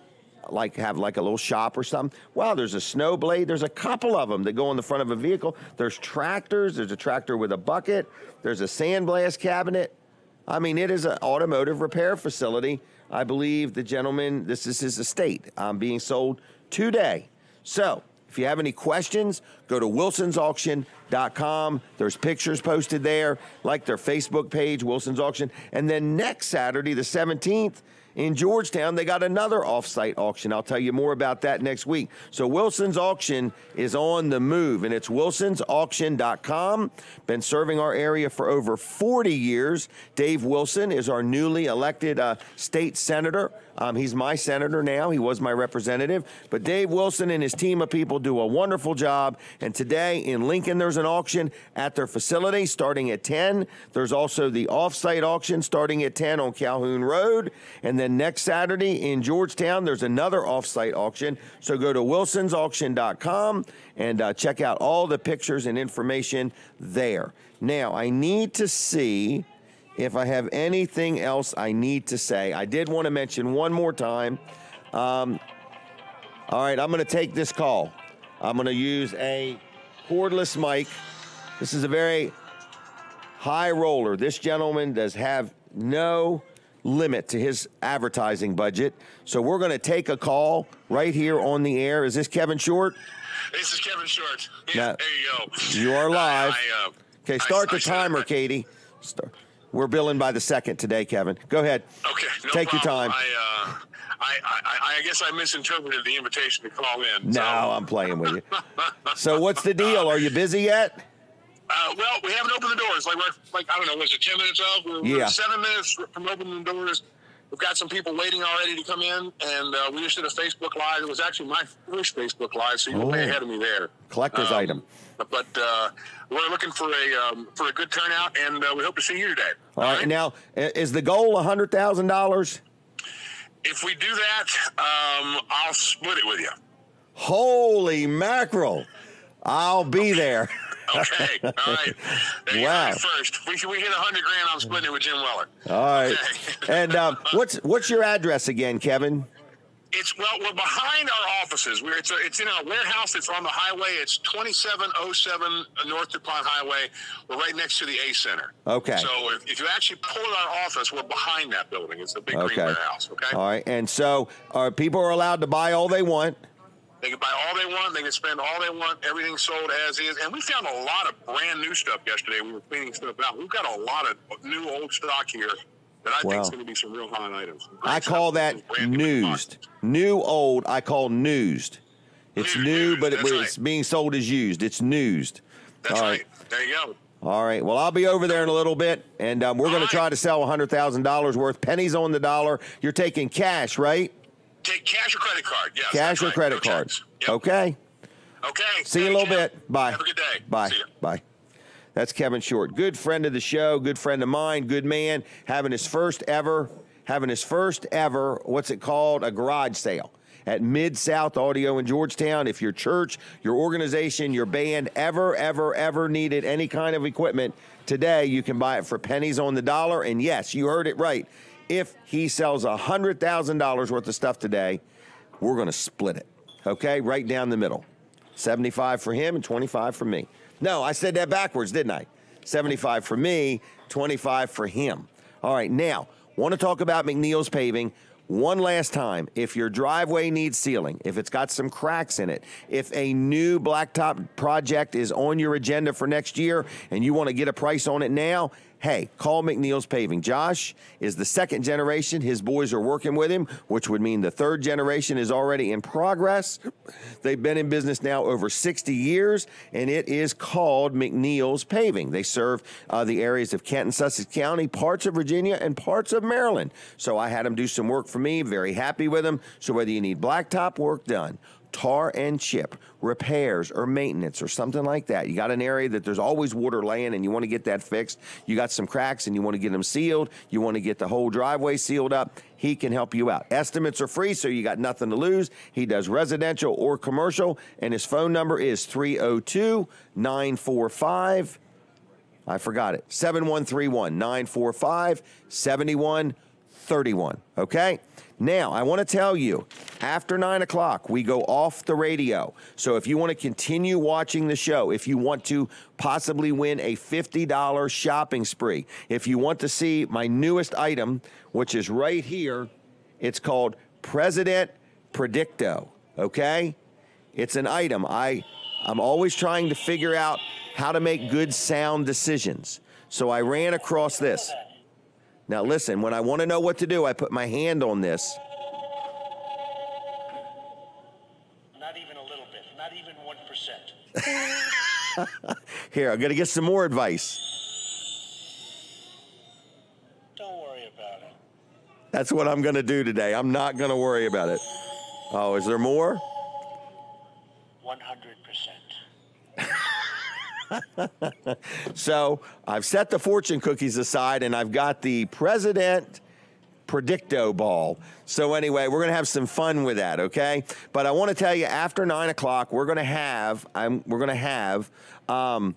Speaker 2: have like a little shop or something, wow, there's a snow blade, there's a couple of them that go on the front of a vehicle. There's tractors, there's a tractor with a bucket, there's a sandblast cabinet. I mean, it is an automotive repair facility. I believe the gentleman, this is his estate, being sold today. So if you have any questions, go to wilsonsauction.com. There's pictures posted there, like their Facebook page, Wilson's Auction. And then next Saturday, the 17th, in Georgetown, they got another off-site auction. I'll tell you more about that next week. So Wilson's Auction is on the move, and it's wilsonsauction.com. Been serving our area for over 40 years. Dave Wilson is our newly elected state senator. He's my senator now. He was my representative. But Dave Wilson and his team of people do a wonderful job. And today in Lincoln, there's an auction at their facility starting at 10. There's also the off-site auction starting at 10 on Calhoun Road. And then next Saturday in Georgetown, there's another off-site auction. So go to wilsonsauction.com and check out all the pictures and information there. Now, I need to see if I have anything else I need to say. I did want to mention one more time. All right, I'm going to take this call. I'm going to use a cordless mic. This is a very high roller. This gentleman does have no limit to his advertising budget. So we're going to take a call right here on the air. Is this Kevin Short?
Speaker 7: This is Kevin Short. Yeah,
Speaker 2: now,
Speaker 7: there you go.
Speaker 2: You are live. Okay, start the timer, Katie. We're billing by the second today, Kevin. Go ahead.
Speaker 7: Okay, no
Speaker 2: Take
Speaker 7: problem.
Speaker 2: your time.
Speaker 7: I guess I misinterpreted the invitation to call in.
Speaker 2: No, I'm playing with you. So what's the deal? Are you busy yet?
Speaker 7: Well, we haven't opened the doors. Like I don't know, was it 10 minutes out? We're 7 minutes from opening the doors. We've got some people waiting already to come in, and we just did a Facebook Live. It was actually my first Facebook Live, so you're way ahead of me there.
Speaker 2: Collector's item.
Speaker 7: But we're looking for a good turnout, and we hope to see you today.
Speaker 2: All right. Now, is the goal $100,000?
Speaker 7: If we do that, I'll split it with you.
Speaker 2: Holy mackerel. I'll be there.
Speaker 7: Okay, all right. There you
Speaker 2: Wow.
Speaker 7: go first. We hit $100,000. I'm splitting it with Jim Weller.
Speaker 2: All right.
Speaker 7: Okay.
Speaker 2: And what's your address again, Kevin?
Speaker 7: We're behind our offices. It's in our warehouse. It's on the highway. It's 2707 North DuPont Highway. We're right next to the A Center.
Speaker 2: Okay.
Speaker 7: So if you actually pull in our office, we're behind that building. It's a big green warehouse. Okay.
Speaker 2: All right. And so people are allowed to buy all they want.
Speaker 7: They can buy all they want. They can spend all they want. Everything's sold as is. And we found a lot of brand new stuff yesterday. We were cleaning stuff out. We've got a lot of new old stock here that I think is going to be some real hot items.
Speaker 2: I call that newsed. New old, I call newsed. It's new, but it's being sold as used. It's newsed.
Speaker 7: That's right. There you go.
Speaker 2: All right. Well, I'll be over there in a little bit, and we're going to try to sell $100,000 worth. Pennies on the dollar. You're taking cash, right?
Speaker 7: Take cash or credit card. Yes.
Speaker 2: Cash or credit card.
Speaker 7: Yep.
Speaker 2: Okay.
Speaker 7: Okay.
Speaker 2: See you in a little bit. Bye.
Speaker 7: Have a good day.
Speaker 2: Bye.
Speaker 7: See you.
Speaker 2: Bye. That's Kevin Short. Good friend of the show, good friend of mine, good man, having his first ever, what's it called? A garage sale at Mid-South Audio in Georgetown. If your church, your organization, your band ever needed any kind of equipment, today you can buy it for pennies on the dollar. And yes, you heard it right. If he sells $100,000 worth of stuff today, we're going to split it, okay? Right down the middle. 75 for him and 25 for me. No, I said that backwards, didn't I? 75 for me, 25 for him. All right, now, want to talk about McNeil's Paving. One last time, if your driveway needs sealing, if it's got some cracks in it, if a new blacktop project is on your agenda for next year and you want to get a price on it now, hey, call McNeil's Paving. Josh is the second generation. His boys are working with him, which would mean the third generation is already in progress. They've been in business now over 60 years, and it is called McNeil's Paving. They serve the areas of Kent and Sussex County, parts of Virginia, and parts of Maryland. So I had them do some work for me. Very happy with them. So whether you need blacktop work done, tar and chip repairs or maintenance or something like that. You got an area that there's always water laying and you want to get that fixed. You got some cracks and you want to get them sealed. You want to get the whole driveway sealed up. He can help you out. Estimates are free, so you got nothing to lose. He does residential or commercial, and his phone number is 302-945. I forgot it. 7131-945-7131. Okay? Now, I want to tell you, after 9 o'clock, we go off the radio. So if you want to continue watching the show, if you want to possibly win a $50 shopping spree, if you want to see my newest item, which is right here, it's called President Predicto, okay? It's an item. I'm always trying to figure out how to make good sound decisions. So I ran across this. Now listen, when I want to know what to do, I put my hand on this.
Speaker 8: Not even a little bit, not even 1%.
Speaker 2: Here, I'm going to get some more advice.
Speaker 8: Don't worry about it.
Speaker 2: That's what I'm going to do today. I'm not going to worry about it. Oh, is there more?
Speaker 8: 100%.
Speaker 2: So I've set the fortune cookies aside and I've got the President Predicto ball. So anyway, we're going to have some fun with that, okay? But I want to tell you, after 9 o'clock, we're going to have like a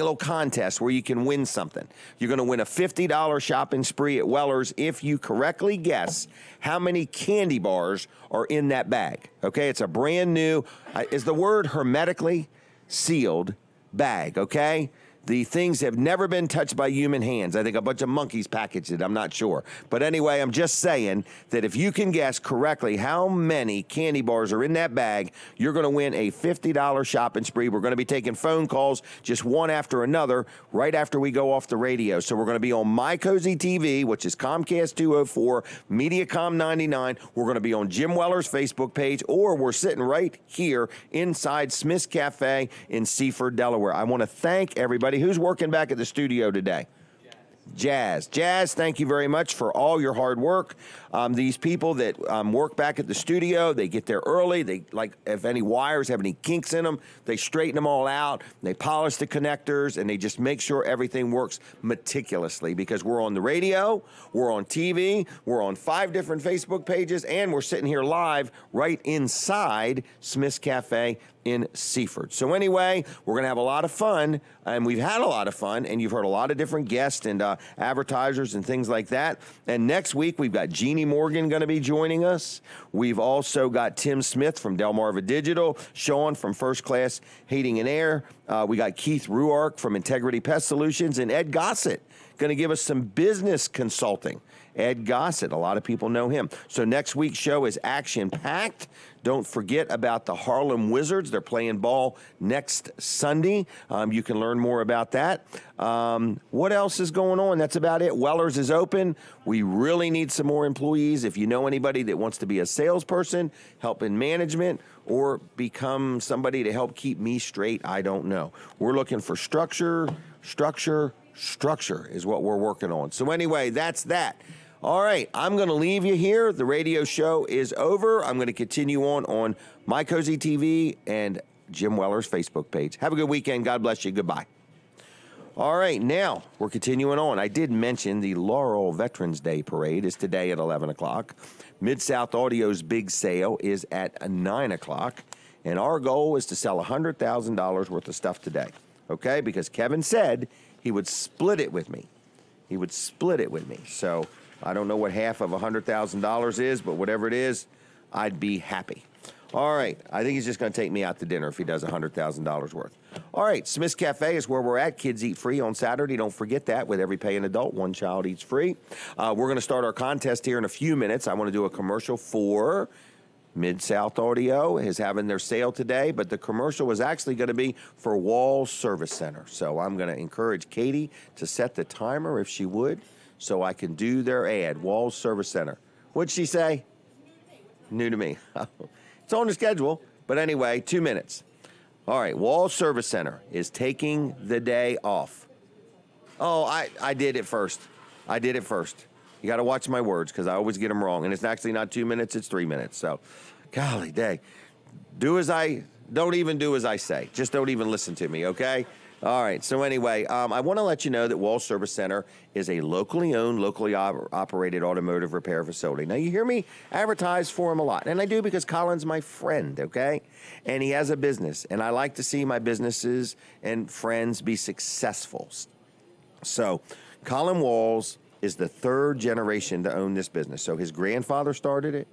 Speaker 2: little contest where you can win something. You're going to win a $50 shopping spree at Weller's if you correctly guess how many candy bars are in that bag. Okay, it's a brand new, is the word hermetically sealed bag, okay? The things have never been touched by human hands. I think a bunch of monkeys packaged it. I'm not sure. But anyway, I'm just saying that if you can guess correctly how many candy bars are in that bag, you're going to win a $50 shopping spree. We're going to be taking phone calls just one after another right after we go off the radio. So we're going to be on My Cozy TV, which is Comcast 204, Mediacom 99. We're going to be on Jim Weller's Facebook page, or we're sitting right here inside Smith's Cafe in Seaford, Delaware. I want to thank everybody. Who's working back at the studio today? Jazz. Jazz, thank you very much for all your hard work. These people that work back at the studio, they get there early. They, like, if any wires have any kinks in them, they straighten them all out. They polish the connectors, and they just make sure everything works meticulously, because we're on the radio, we're on TV, we're on 5 different Facebook pages, and we're sitting here live right inside Smith's Cafe in Seaford. So anyway, we're going to have a lot of fun, and we've had a lot of fun, and you've heard a lot of different guests and advertisers and things like that. And next week, we've got Jeannie Morgan going to be joining us. We've also got Tim Smith from Delmarva Digital, Sean from First Class Heating and Air. We got Keith Ruark from Integrity Pest Solutions, and Ed Gossett going to give us some business consulting. Ed Gossett, a lot of people know him. So next week's show is action-packed. Don't forget about the Harlem Wizards. They're playing ball next Sunday. You can learn more about that. What else is going on? That's about it. Weller's is open. We really need some more employees. If you know anybody that wants to be a salesperson, help in management, or become somebody to help keep me straight, I don't know. We're looking for structure is what we're working on. So anyway, that's that. All right, I'm going to leave you here. The radio show is over. I'm going to continue on My Cozy TV and Jim Weller's Facebook page. Have a good weekend. God bless you. Goodbye. All right, now we're continuing on. I did mention the Laurel Veterans Day Parade is today at 11 o'clock. Mid-South Audio's big sale is at 9 o'clock. And our goal is to sell $100,000 worth of stuff today, okay? Because Kevin said he would split it with me. He would split it with me. So I don't know what half of $100,000 is, but whatever it is, I'd be happy. All right. I think he's just going to take me out to dinner if he does $100,000 worth. All right. Smith's Cafe is where we're at. Kids eat free on Saturday. Don't forget that. With every paying adult, one child eats free. We're going to start our contest here in a few minutes. I want to do a commercial for Mid-South Audio is having their sale today, but the commercial was actually going to be for Wall Service Center. So I'm going to encourage Katie to set the timer, if she would, so I can do their ad, Wall Service Center. What'd she say? New to me. It's on the schedule, but anyway, 2 minutes. All right, Wall Service Center is taking the day off. Oh, I did it first. I did it first. You got to watch my words because I always get them wrong. And it's actually not 2 minutes, it's 3 minutes. So Golly day. Don't even do as I say. Just don't even listen to me, okay? All right. So anyway, I want to let you know that Walls Service Center is a locally owned, locally operated automotive repair facility. Now, you hear me advertise for him a lot, and I do because Colin's my friend, okay? And he has a business, and I like to see my businesses and friends be successful. So Colin Walls is the third generation to own this business. So his grandfather started it.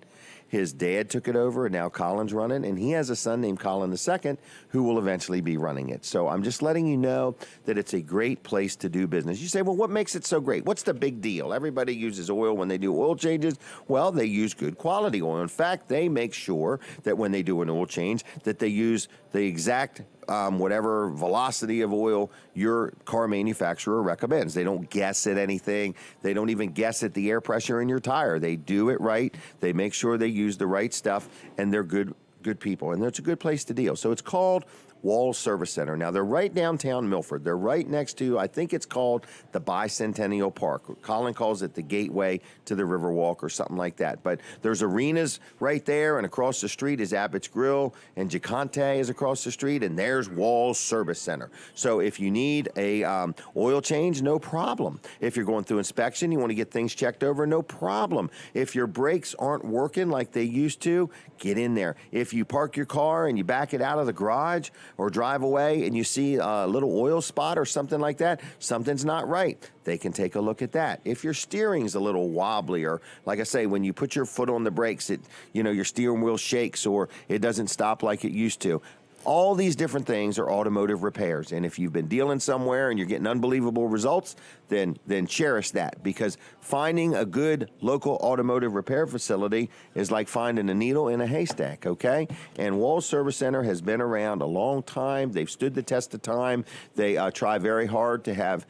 Speaker 2: His dad took it over, and now Colin's running, and he has a son named Colin II who will eventually be running it. So I'm just letting you know that it's a great place to do business. You say, well, what makes it so great? What's the big deal? Everybody uses oil when they do oil changes. Well, they use good quality oil. In fact, they make sure that when they do an oil change that they use the exact whatever velocity of oil your car manufacturer recommends. They don't guess at anything. They don't even guess at the air pressure in your tire. They do it right. They make sure they use the right stuff, and they're good people, and it's a good place to deal. So it's called Walls Service Center. Now, they're right downtown Milford. They're right next to, I think it's called the Bicentennial Park. Colin calls it the gateway to the Riverwalk or something like that. But there's arenas right there, and across the street is Abbott's Grill, and Gigante is across the street, and there's Walls Service Center. So if you need a oil change, no problem. If you're going through inspection, you want to get things checked over, no problem. If your brakes aren't working like they used to, get in there. If you park your car and you back it out of the garage or drive away and you see a little oil spot or something like that, something's not right. They can take a look at that. If your steering's a little wobbly, or like I say, when you put your foot on the brakes, your steering wheel shakes or it doesn't stop like it used to. All these different things are automotive repairs. And if you've been dealing somewhere and you're getting unbelievable results, then cherish that, because finding a good local automotive repair facility is like finding a needle in a haystack, okay? And Walls Service Center has been around a long time. They've stood the test of time. They try very hard to have,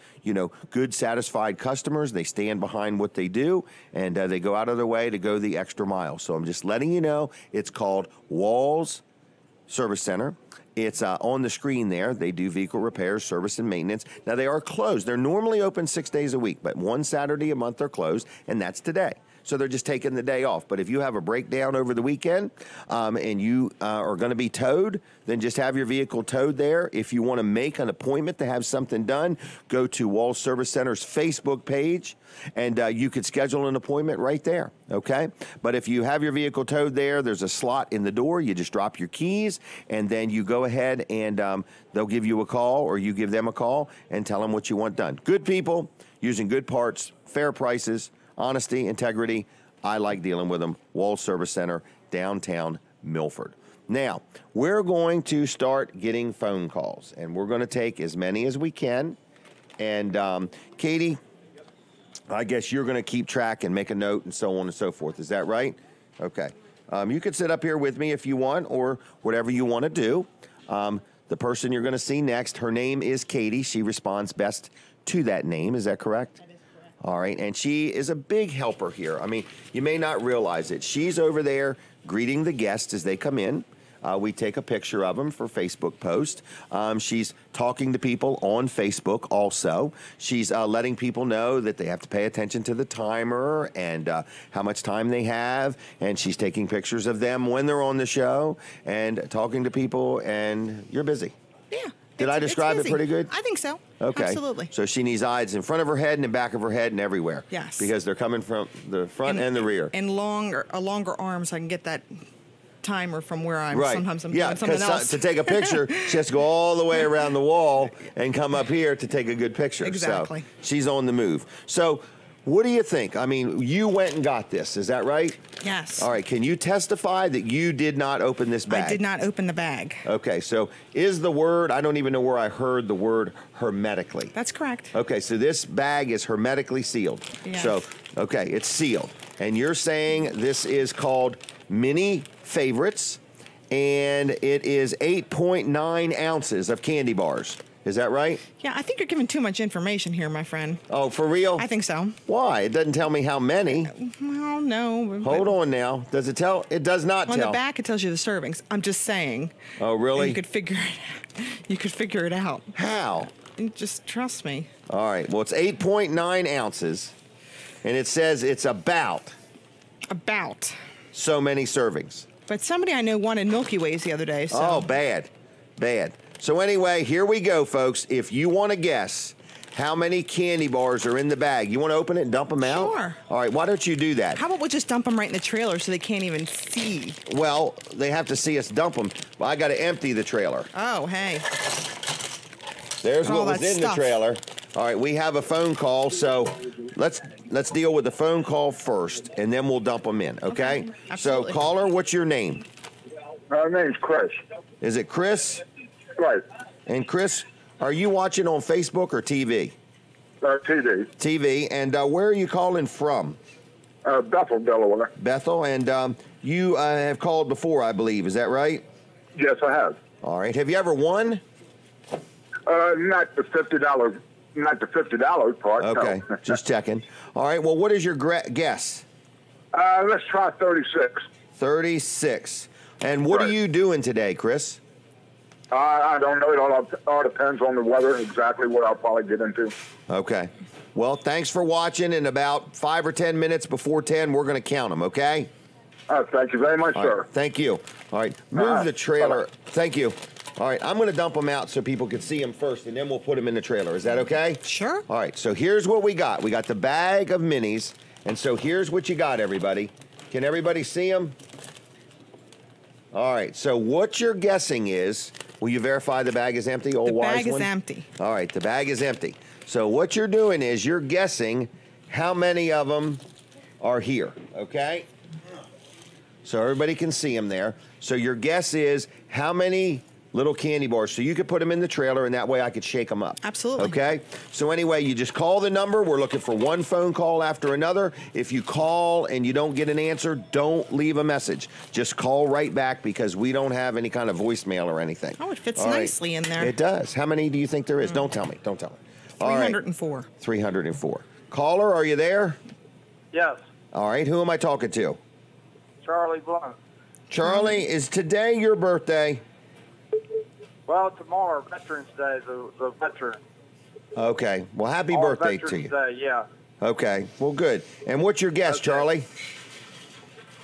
Speaker 2: good, satisfied customers. They stand behind what they do, and they go out of their way to go the extra mile. So I'm just letting you know it's called Walls Service Center. It's on the screen there. They do vehicle repairs, service, and maintenance. Now, they are closed. They're normally open 6 days a week, but one Saturday a month they're closed, and that's today. So they're just taking the day off. But if you have a breakdown over the weekend and you are going to be towed, then just have your vehicle towed there. If you want to make an appointment to have something done, go to Walls Service Center's Facebook page, and you could schedule an appointment right there, okay? But if you have your vehicle towed there, there's a slot in the door. You just drop your keys, and then you go ahead and they'll give you a call, or you give them a call and tell them what you want done. Good people, using good parts, fair prices, honesty, integrity. I like dealing with them. Walls Service Center, downtown Milford. Now, we're going to start getting phone calls, and we're going to take as many as we can. And Katie, I guess you're going to keep track and make a note and so on and so forth. Is that right? Okay. You could sit up here with me if you want, or whatever you want to do. The person you're going to see next, her name is Katie. She responds best to that name. Is that correct? All right, and she is a big helper here. I mean, you may not realize it. She's over there greeting the guests as they come in. We take a picture of them for Facebook post. She's talking to people on Facebook also. She's letting people know that they have to pay attention to the timer and how much time they have. And she's taking pictures of them when they're on the show and talking to people, and you're busy.
Speaker 9: Yeah.
Speaker 2: Did I describe it pretty good?
Speaker 9: I think so.
Speaker 2: Okay.
Speaker 9: Absolutely.
Speaker 2: So she needs eyes in front of her head and the back of her head and everywhere.
Speaker 9: Yes.
Speaker 2: Because they're coming from the front and the rear.
Speaker 9: And longer arms, so I can get that timer from where I'm.
Speaker 2: Right.
Speaker 9: Sometimes I'm
Speaker 2: doing
Speaker 9: something else.
Speaker 2: To take a picture, she has to go all the way around the wall and come up here to take a good picture.
Speaker 9: Exactly.
Speaker 2: So she's on the move. So what do you think? I mean, you went and got this. Is that right?
Speaker 9: Yes.
Speaker 2: All right. Can you testify that you did not open this bag?
Speaker 9: I did not open the bag.
Speaker 2: Okay. So is the word, I don't even know where I heard the word hermetically.
Speaker 9: That's correct.
Speaker 2: Okay. So this bag is hermetically sealed.
Speaker 9: Yes.
Speaker 2: So, okay, it's sealed. And you're saying this is called Mini Favorites, and it is 8.9 ounces of candy bars. Is that right?
Speaker 9: Yeah, I think you're giving too much information here, my friend.
Speaker 2: Oh, for real?
Speaker 9: I think so.
Speaker 2: Why? It doesn't tell me how many.
Speaker 9: Well, no.
Speaker 2: Hold on now. Does it tell? It does not tell.
Speaker 9: On the back, it tells you the servings. I'm just saying.
Speaker 2: Oh, really?
Speaker 9: And you could figure it. You could figure it out.
Speaker 2: How?
Speaker 9: Just trust me.
Speaker 2: All right. Well, it's 8.9 ounces, and it says it's about
Speaker 9: About
Speaker 2: so many servings.
Speaker 9: But somebody I know wanted Milky Ways the other day. So.
Speaker 2: Oh, bad. So anyway, here we go, folks. If you want to guess how many candy bars are in the bag, you want to open it and dump them out?
Speaker 9: Sure.
Speaker 2: All right, why don't you do that?
Speaker 9: How about we just dump them right in the trailer so they can't even see?
Speaker 2: Well, they have to see us dump them. Well, I got to empty the trailer.
Speaker 9: Oh, hey.
Speaker 2: There's what was in the trailer. All right, we have a phone call, so let's deal with the phone call first, and then we'll dump them in, okay? So, caller, what's your name?
Speaker 10: My name's Chris.
Speaker 2: Is it Chris?
Speaker 10: Right.
Speaker 2: And Chris, are you watching on Facebook or TV?
Speaker 10: TV.
Speaker 2: TV, and where are you calling from?
Speaker 10: Bethel, Delaware.
Speaker 2: Bethel, and you have called before, I believe. Is that right?
Speaker 10: Yes, I have.
Speaker 2: All right. Have you ever won?
Speaker 10: Not the $50. Not the $50 part.
Speaker 2: Okay,
Speaker 10: no.
Speaker 2: Just checking. All right. Well, what is your guess?
Speaker 10: Let's try 36.
Speaker 2: 36. And what are you doing today, Chris?
Speaker 10: I don't know. It all depends on the weather. Exactly what I'll probably get into.
Speaker 2: Okay. Well, thanks for watching. In about 5 or 10 minutes before 10, we're going to count them. Okay.
Speaker 10: Thank you very much, sir.
Speaker 2: Right, thank you. All right. Move the trailer. Bye-bye. Thank you. All right, I'm going to dump them out so people can see them first, and then we'll put them in the trailer. Is that okay?
Speaker 9: Sure.
Speaker 2: All right, so here's what we got. We got the bag of minis, and so here's what you got, everybody. Can everybody see them? All right, so what you're guessing is, will you verify the bag is empty, old wise one?
Speaker 9: The bag is empty.
Speaker 2: All right, the bag is empty. So what you're doing is you're guessing how many of them are here, okay? So everybody can see them there. So your guess is how many little candy bars. So you could put them in the trailer, and that way I could shake them up.
Speaker 9: Absolutely.
Speaker 2: Okay? So anyway, you just call the number. We're looking for one phone call after another. If you call and you don't get an answer, don't leave a message. Just call right back because we don't have any kind of voicemail or anything.
Speaker 9: Oh, it fits nicely in there.
Speaker 2: It does. How many do you think there is? Don't tell me. Don't tell me.
Speaker 9: 304.
Speaker 2: All right. 304. Caller, are you there?
Speaker 11: Yes.
Speaker 2: All right. Who am I talking to?
Speaker 11: Charlie Blunt.
Speaker 2: Charlie, is today your birthday?
Speaker 11: Well, tomorrow, Veterans Day, the veteran.
Speaker 2: Okay. Well, happy birthday to you.
Speaker 11: Veterans Day, yeah.
Speaker 2: Okay. Well, good. And what's your guess, Charlie?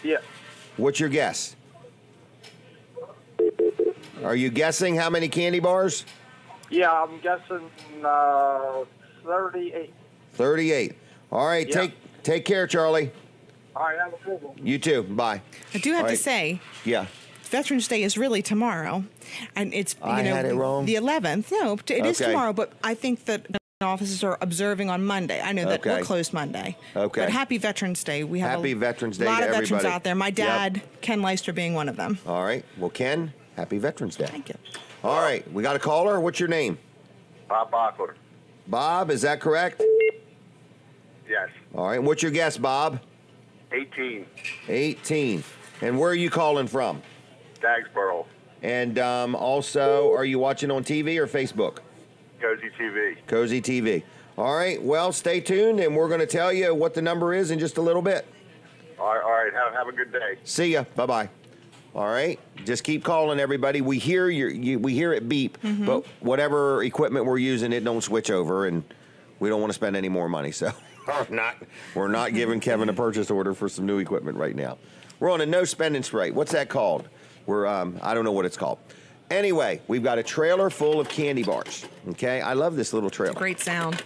Speaker 11: Yeah.
Speaker 2: What's your guess? Are you guessing how many candy bars?
Speaker 11: Yeah, I'm guessing 38.
Speaker 2: 38. All right.
Speaker 11: Yeah.
Speaker 2: Take care, Charlie.
Speaker 11: All right, have a good one.
Speaker 2: You too. Bye.
Speaker 9: I do have to say,
Speaker 2: yeah,
Speaker 9: Veterans Day is really tomorrow, and it's
Speaker 2: I had it wrong.
Speaker 9: The 11th. No, it is tomorrow, but I think that offices are observing on Monday. I know that we're closed Monday.
Speaker 2: Okay.
Speaker 9: But happy Veterans Day. We have
Speaker 2: happy Veterans Day
Speaker 9: a lot
Speaker 2: to
Speaker 9: of veterans
Speaker 2: everybody
Speaker 9: out there. My dad, Ken Leister, being one of them.
Speaker 2: All right. Well, Ken, happy Veterans Day.
Speaker 9: Thank you.
Speaker 2: All right. We got a caller. What's your name?
Speaker 10: Bob Bachler.
Speaker 2: Bob, is that correct?
Speaker 10: Yes.
Speaker 2: All right. What's your guess, Bob?
Speaker 10: 18.
Speaker 2: 18. And where are you calling from?
Speaker 10: Dagsboro.
Speaker 2: And also, are you watching on TV or Facebook?
Speaker 10: Cozy TV.
Speaker 2: Cozy TV. All right. Well, stay tuned, and we're going to tell you what the number is in just a little bit.
Speaker 10: All right. Have a good day.
Speaker 2: See ya. Bye-bye. All right. Just keep calling, everybody. We hear we hear it beep, but whatever equipment we're using, it don't switch over, and we don't want to spend any more money. So we're not giving Kevin a purchase order for some new equipment right now. We're on a no spending spree. What's that called? We're I don't know what it's called. Anyway, we've got a trailer full of candy bars. Okay, I love this little trailer.
Speaker 9: Great sound.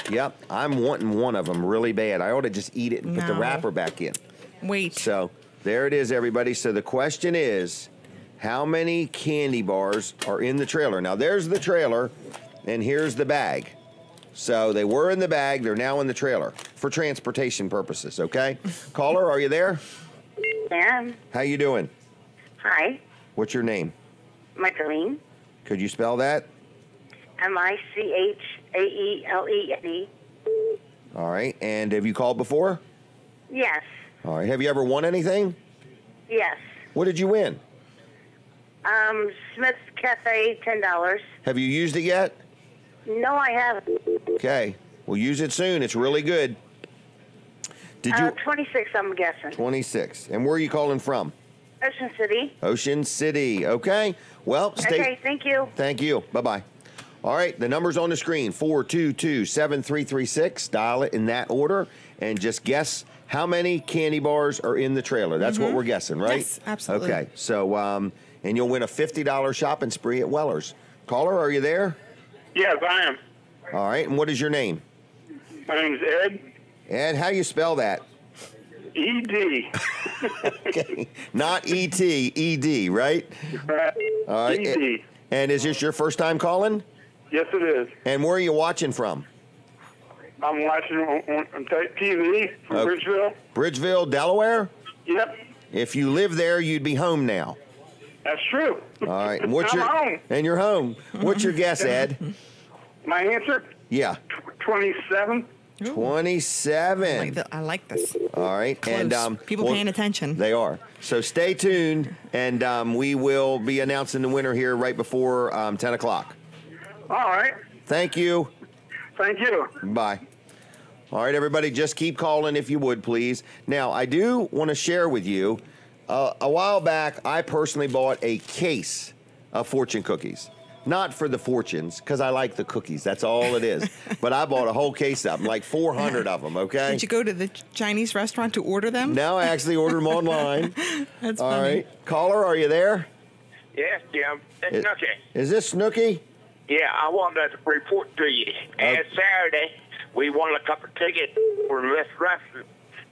Speaker 2: Yep, I'm wanting one of them really bad. I ought to just eat it and put the wrapper back in.
Speaker 9: Wait.
Speaker 2: So there it is, everybody. So the question is, how many candy bars are in the trailer? Now there's the trailer, and here's the bag. So they were in the bag. They're now in the trailer for transportation purposes. Okay, caller, are you there?
Speaker 12: Ma'am.
Speaker 2: How you doing?
Speaker 12: Hi.
Speaker 2: What's your name?
Speaker 12: Michaeline.
Speaker 2: Could you spell that?
Speaker 12: Michaelene.
Speaker 2: All right. And have you called before?
Speaker 12: Yes.
Speaker 2: All right. Have you ever won anything?
Speaker 12: Yes.
Speaker 2: What did you win?
Speaker 12: Smith's Cafe, $10.
Speaker 2: Have you used it yet?
Speaker 12: No, I haven't.
Speaker 2: Okay. We'll use it soon. It's really good. Did you?
Speaker 12: 26, I'm guessing.
Speaker 2: 26. And where are you calling from?
Speaker 12: Ocean City.
Speaker 2: Ocean City. Okay. Well, stay.
Speaker 12: Okay, thank you.
Speaker 2: Thank you. Bye-bye. All right. The number's on the screen, 422-7336. Dial it in that order, and just guess how many candy bars are in the trailer. That's what we're guessing, right?
Speaker 9: Yes, absolutely.
Speaker 2: Okay, so, and you'll win a $50 shopping spree at Weller's. Caller, are you there?
Speaker 11: Yes, I am.
Speaker 2: All right, and what is your name?
Speaker 11: My name's Ed.
Speaker 2: Ed, how you spell that?
Speaker 11: E.D.
Speaker 2: Okay, not E-T, E-D, right? All right.
Speaker 11: E.D.
Speaker 2: And is this your first time calling?
Speaker 11: Yes, it is.
Speaker 2: And where are you watching from?
Speaker 11: I'm watching on TV from Bridgeville.
Speaker 2: Bridgeville, Delaware?
Speaker 11: Yep,
Speaker 2: If you live there, you'd be home now.
Speaker 11: that's true.
Speaker 2: All right. And
Speaker 11: I'm home.
Speaker 2: And you're home. What's your guess, Ed?
Speaker 11: My answer?
Speaker 2: Yeah.
Speaker 11: 27.
Speaker 2: 27.
Speaker 9: I like this.
Speaker 2: All right.
Speaker 9: Close.
Speaker 2: And
Speaker 9: People paying attention.
Speaker 2: They are. So stay tuned, and we will be announcing the winner here right before 10 o'clock.
Speaker 11: All right.
Speaker 2: Thank you.
Speaker 11: Thank you.
Speaker 2: Bye. All right, everybody, just keep calling if you would, please. Now, I do want to share with you, a while back, I personally bought a case of fortune cookies. Not for the fortunes, because I like the cookies. That's all it is. But I bought a whole case of them, like 400 of them, okay?
Speaker 9: Did you go to the Chinese restaurant to order them?
Speaker 2: No, I actually ordered them online.
Speaker 9: That's
Speaker 2: all
Speaker 9: funny.
Speaker 2: right. Caller, are you there?
Speaker 13: Yes, Jim. It's Snooky.
Speaker 2: Is this Snooky?
Speaker 13: Yeah, I wanted to report to you. And Saturday, we won a couple of tickets for this restaurant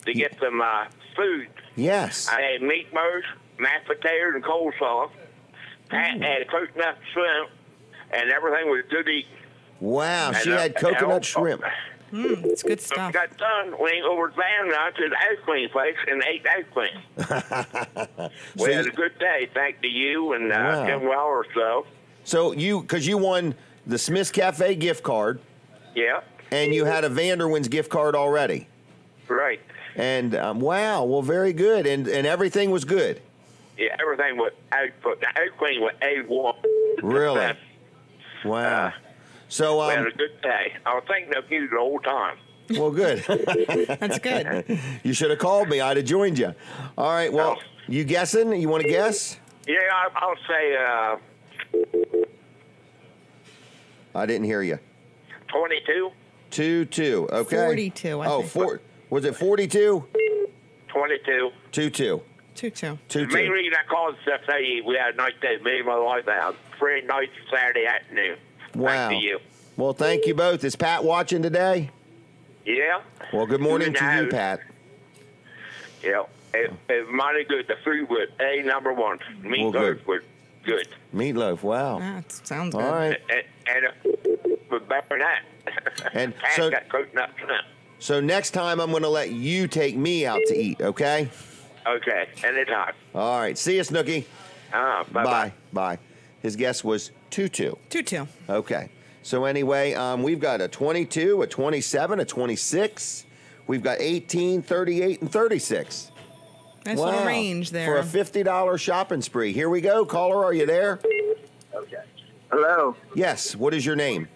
Speaker 13: to get some food.
Speaker 2: Yes.
Speaker 13: I had meatballs, mashed potatoes, and coleslaw. Pat had coconut shrimp, and everything was good to eat.
Speaker 2: Wow,
Speaker 13: And,
Speaker 2: she had coconut shrimp.
Speaker 9: It's good stuff.
Speaker 13: Got done, went over to the ice cream place and ate ice cream. We had a good day, thanks to you and Tim Weller.
Speaker 2: So because you won the Smith's Cafe gift card.
Speaker 13: Yeah.
Speaker 2: And you had a Vanderwins gift card already.
Speaker 13: Right.
Speaker 2: And wow, well, very good. And everything was good.
Speaker 13: Yeah, everything was output. The ice cream was A1.
Speaker 2: Really? Wow. So
Speaker 13: we had a good day. I was thinking of you the whole time.
Speaker 2: Well, good.
Speaker 9: That's good.
Speaker 2: You should have called me. I'd have joined you. All right. Well, you guessing? You want to guess?
Speaker 13: Yeah, I'll say
Speaker 2: I didn't hear you.
Speaker 13: 22.
Speaker 2: 2-2. Okay.
Speaker 9: 42. I think.
Speaker 2: Was it 42?
Speaker 13: 22.
Speaker 2: 2-2.
Speaker 9: 2-2.
Speaker 13: The main reason I called is to tell you we had a nice day. Me and my wife had a Friday night, Saturday afternoon.
Speaker 2: Wow.
Speaker 13: Thanks to you.
Speaker 2: Well, thank you both. Is Pat watching today?
Speaker 13: Yeah.
Speaker 2: Well, good morning to you, Pat.
Speaker 13: Yeah. It was mighty good. The food was number one. Meatloaf was good.
Speaker 2: Meatloaf, wow.
Speaker 9: That sounds
Speaker 2: good. All right.
Speaker 13: And it was better than that.
Speaker 2: And
Speaker 13: so got coconut shrimp.
Speaker 2: So next time I'm going to let you take me out to eat, okay?
Speaker 13: Okay, anytime.
Speaker 2: All right. See you, Snooky.
Speaker 13: Bye-bye.
Speaker 2: Bye. His guess was 2-2.
Speaker 9: 2-2.
Speaker 2: Okay. So anyway, we've got a 22, a 27, a 26. We've got 18, 38, and 36.
Speaker 9: Nice little range there.
Speaker 2: For a $50 shopping spree. Here we go. Caller, are you there?
Speaker 11: Okay. Hello.
Speaker 2: Yes. What is your name?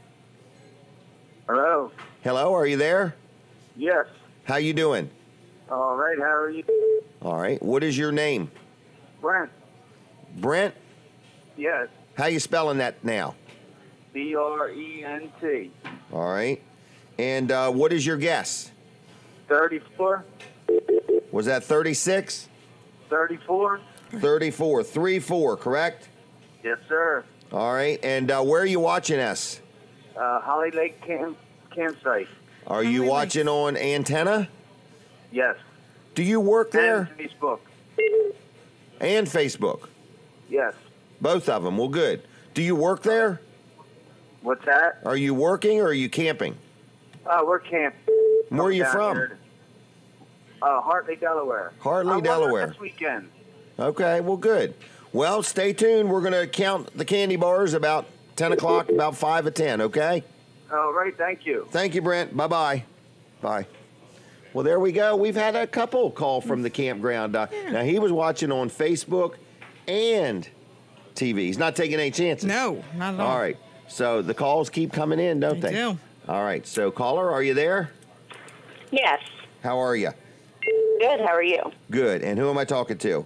Speaker 11: Hello.
Speaker 2: Hello, are you there?
Speaker 11: Yes.
Speaker 2: How you doing?
Speaker 11: All right. How are you?
Speaker 2: All right. What is your name?
Speaker 11: Brent.
Speaker 2: Brent?
Speaker 11: Yes.
Speaker 2: How you spelling that now?
Speaker 11: B-R-E-N-T.
Speaker 2: All right. And what is your guess?
Speaker 11: 34.
Speaker 2: Was that 36?
Speaker 11: 34.
Speaker 2: 34. 3-4, correct?
Speaker 11: Yes, sir.
Speaker 2: All right. And where are you watching us?
Speaker 11: Holly Lake campsite.
Speaker 2: Are you watching on Antenna?
Speaker 11: Yes.
Speaker 2: Do you work there?
Speaker 11: And Facebook.
Speaker 2: And Facebook?
Speaker 11: Yes.
Speaker 2: Both of them. Well, good. Do you work there?
Speaker 11: What's that?
Speaker 2: Are you working or are you camping?
Speaker 11: We're camping.
Speaker 2: Where are you from?
Speaker 11: Hartley, Delaware.
Speaker 2: Hartley, Delaware.
Speaker 11: This weekend.
Speaker 2: Okay, well, good. Well, stay tuned. We're going to count the candy bars about 10 o'clock, about 5 or 10, okay?
Speaker 11: All right, thank you.
Speaker 2: Thank you, Brent. Bye-bye. Bye. Well, there we go. We've had a couple call from the campground. Now, he was watching on Facebook and TV. He's not taking any chances.
Speaker 9: No, not at all.
Speaker 2: All right. So the calls keep coming in, don't they?
Speaker 9: They do.
Speaker 2: All right. So, caller, are you there?
Speaker 14: Yes.
Speaker 2: How are you?
Speaker 14: Good. How are you?
Speaker 2: Good. And who am I talking to?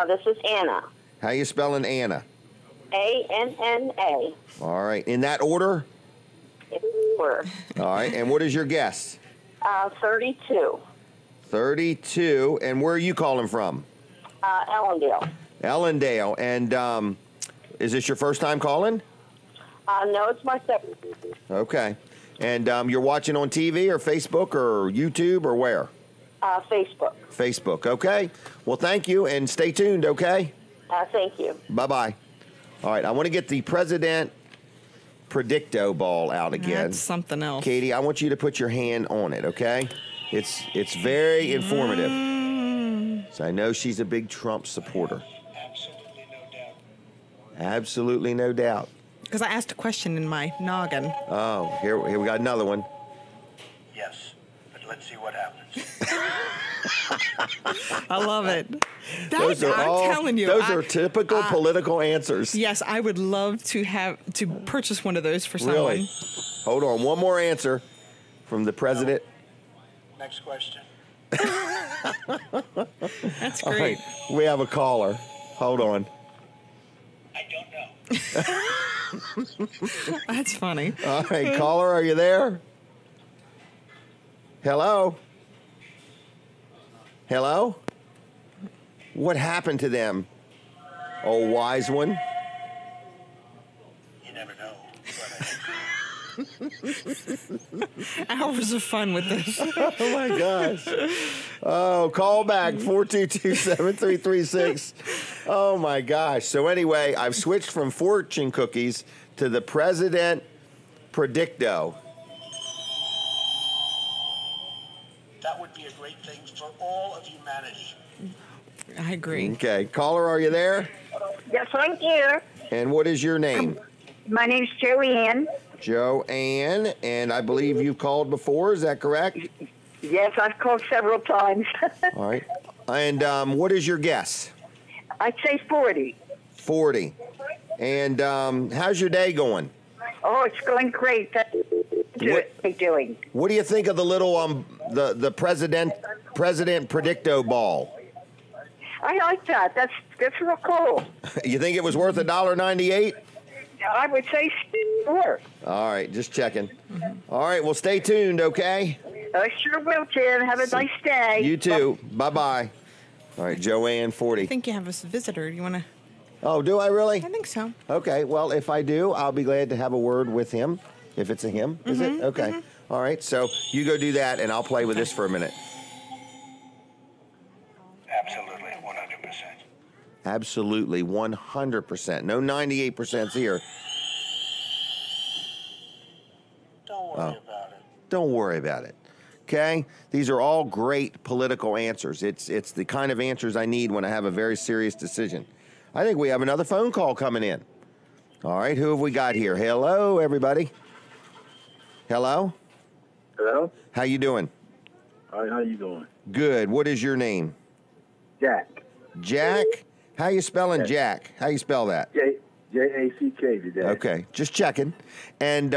Speaker 14: This is Anna.
Speaker 2: How you spelling Anna?
Speaker 14: A-N-N-A.
Speaker 2: All right. In that order?
Speaker 14: Order.
Speaker 2: All right. And what is your guess?
Speaker 14: 32.
Speaker 2: 32. And where are you calling from?
Speaker 14: Ellendale.
Speaker 2: Ellendale. And is this your first time calling?
Speaker 14: No, it's my second.
Speaker 2: Okay. And you're watching on TV or Facebook or YouTube or where?
Speaker 14: Facebook.
Speaker 2: Facebook. Okay. Well, thank you, and stay tuned, okay?
Speaker 14: Thank you.
Speaker 2: Bye-bye. All right. I want to get the President Predicto ball out again.
Speaker 9: That's something else.
Speaker 2: Katie, I want you to put your hand on it, okay? It's very informative. So I know she's a big Trump supporter.
Speaker 8: Absolutely no doubt.
Speaker 2: Absolutely no doubt.
Speaker 9: Because I asked a question in my noggin.
Speaker 2: Oh, here we got another one.
Speaker 8: Yes, but let's see what happens.
Speaker 9: I love it.
Speaker 2: I'm telling you. Those are typical political answers.
Speaker 9: Yes, I would love to purchase one of those for someone.
Speaker 2: Really? Hold on. One more answer from the president.
Speaker 8: Next question.
Speaker 9: That's
Speaker 2: All
Speaker 9: great.
Speaker 2: right. We have a caller. Hold on.
Speaker 8: I don't know.
Speaker 9: That's funny.
Speaker 2: All right, caller, are you there? Hello? Hello? What happened to them? Oh, wise one?
Speaker 8: You never know.
Speaker 9: Hours of fun with this.
Speaker 2: Oh, my gosh. Oh, call back, 422-7336. Oh, my gosh. So anyway, I've switched from fortune cookies to the President Predicto.
Speaker 8: That would be a great thing for all of humanity.
Speaker 9: I agree.
Speaker 2: Okay. Caller, are you there?
Speaker 12: Yes, I'm here.
Speaker 2: And what is your name?
Speaker 12: My name's Joanne.
Speaker 2: Joanne, and I believe you've called before. Is that correct?
Speaker 12: Yes, I've called several times.
Speaker 2: All right. And what is your guess?
Speaker 12: I'd say 40.
Speaker 2: 40. And how's your day going?
Speaker 12: Oh, it's going great. That's what they're doing.
Speaker 2: What do you think of the little the President Predicto ball?
Speaker 12: I like that. That's real cool.
Speaker 2: You think it was worth $1.98?
Speaker 12: I would say sure.
Speaker 2: All right, just checking. All right, well, stay tuned, okay?
Speaker 12: I sure will, Tim. Have a nice day.
Speaker 2: You too. Bye-bye. All right, Joanne, 40.
Speaker 9: I think you have a visitor. Do you want to?
Speaker 2: Oh, do I really?
Speaker 9: I think so.
Speaker 2: Okay, well, if I do, I'll be glad to have a word with him. If it's a him, is it? Okay. All right, so you go do that, and I'll play with this for a minute.
Speaker 8: Absolutely, 100%.
Speaker 2: Absolutely, 100%. No 98% here.
Speaker 8: Don't worry about it.
Speaker 2: Don't worry about it. Okay? These are all great political answers. It's the kind of answers I need when I have a very serious decision. I think we have another phone call coming in. All right, who have we got here? Hello, everybody. Hello?
Speaker 11: Hello?
Speaker 2: How you doing?
Speaker 11: All right, how you doing?
Speaker 2: Good. What is your name?
Speaker 11: Jack.
Speaker 2: Jack? How you spelling Jack? How you spell that?
Speaker 11: J-A-C-K today.
Speaker 2: Okay, just checking. And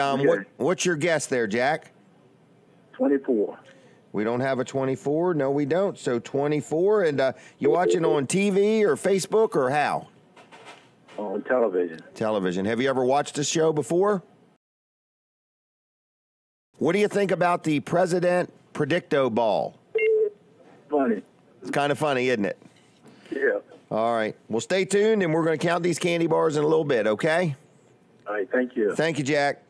Speaker 2: what's your guess there, Jack?
Speaker 11: 24.
Speaker 2: We don't have a 24. No, we don't. So 24. And you watching on TV or Facebook or how?
Speaker 11: On television.
Speaker 2: Television. Have you ever watched this show before? What do you think about the President Predicto ball?
Speaker 11: Funny.
Speaker 2: It's kind of funny, isn't it?
Speaker 11: Yeah.
Speaker 2: All right. Well, stay tuned, and we're going to count these candy bars in a little bit, okay?
Speaker 11: All right, thank you.
Speaker 2: Thank you, Jack.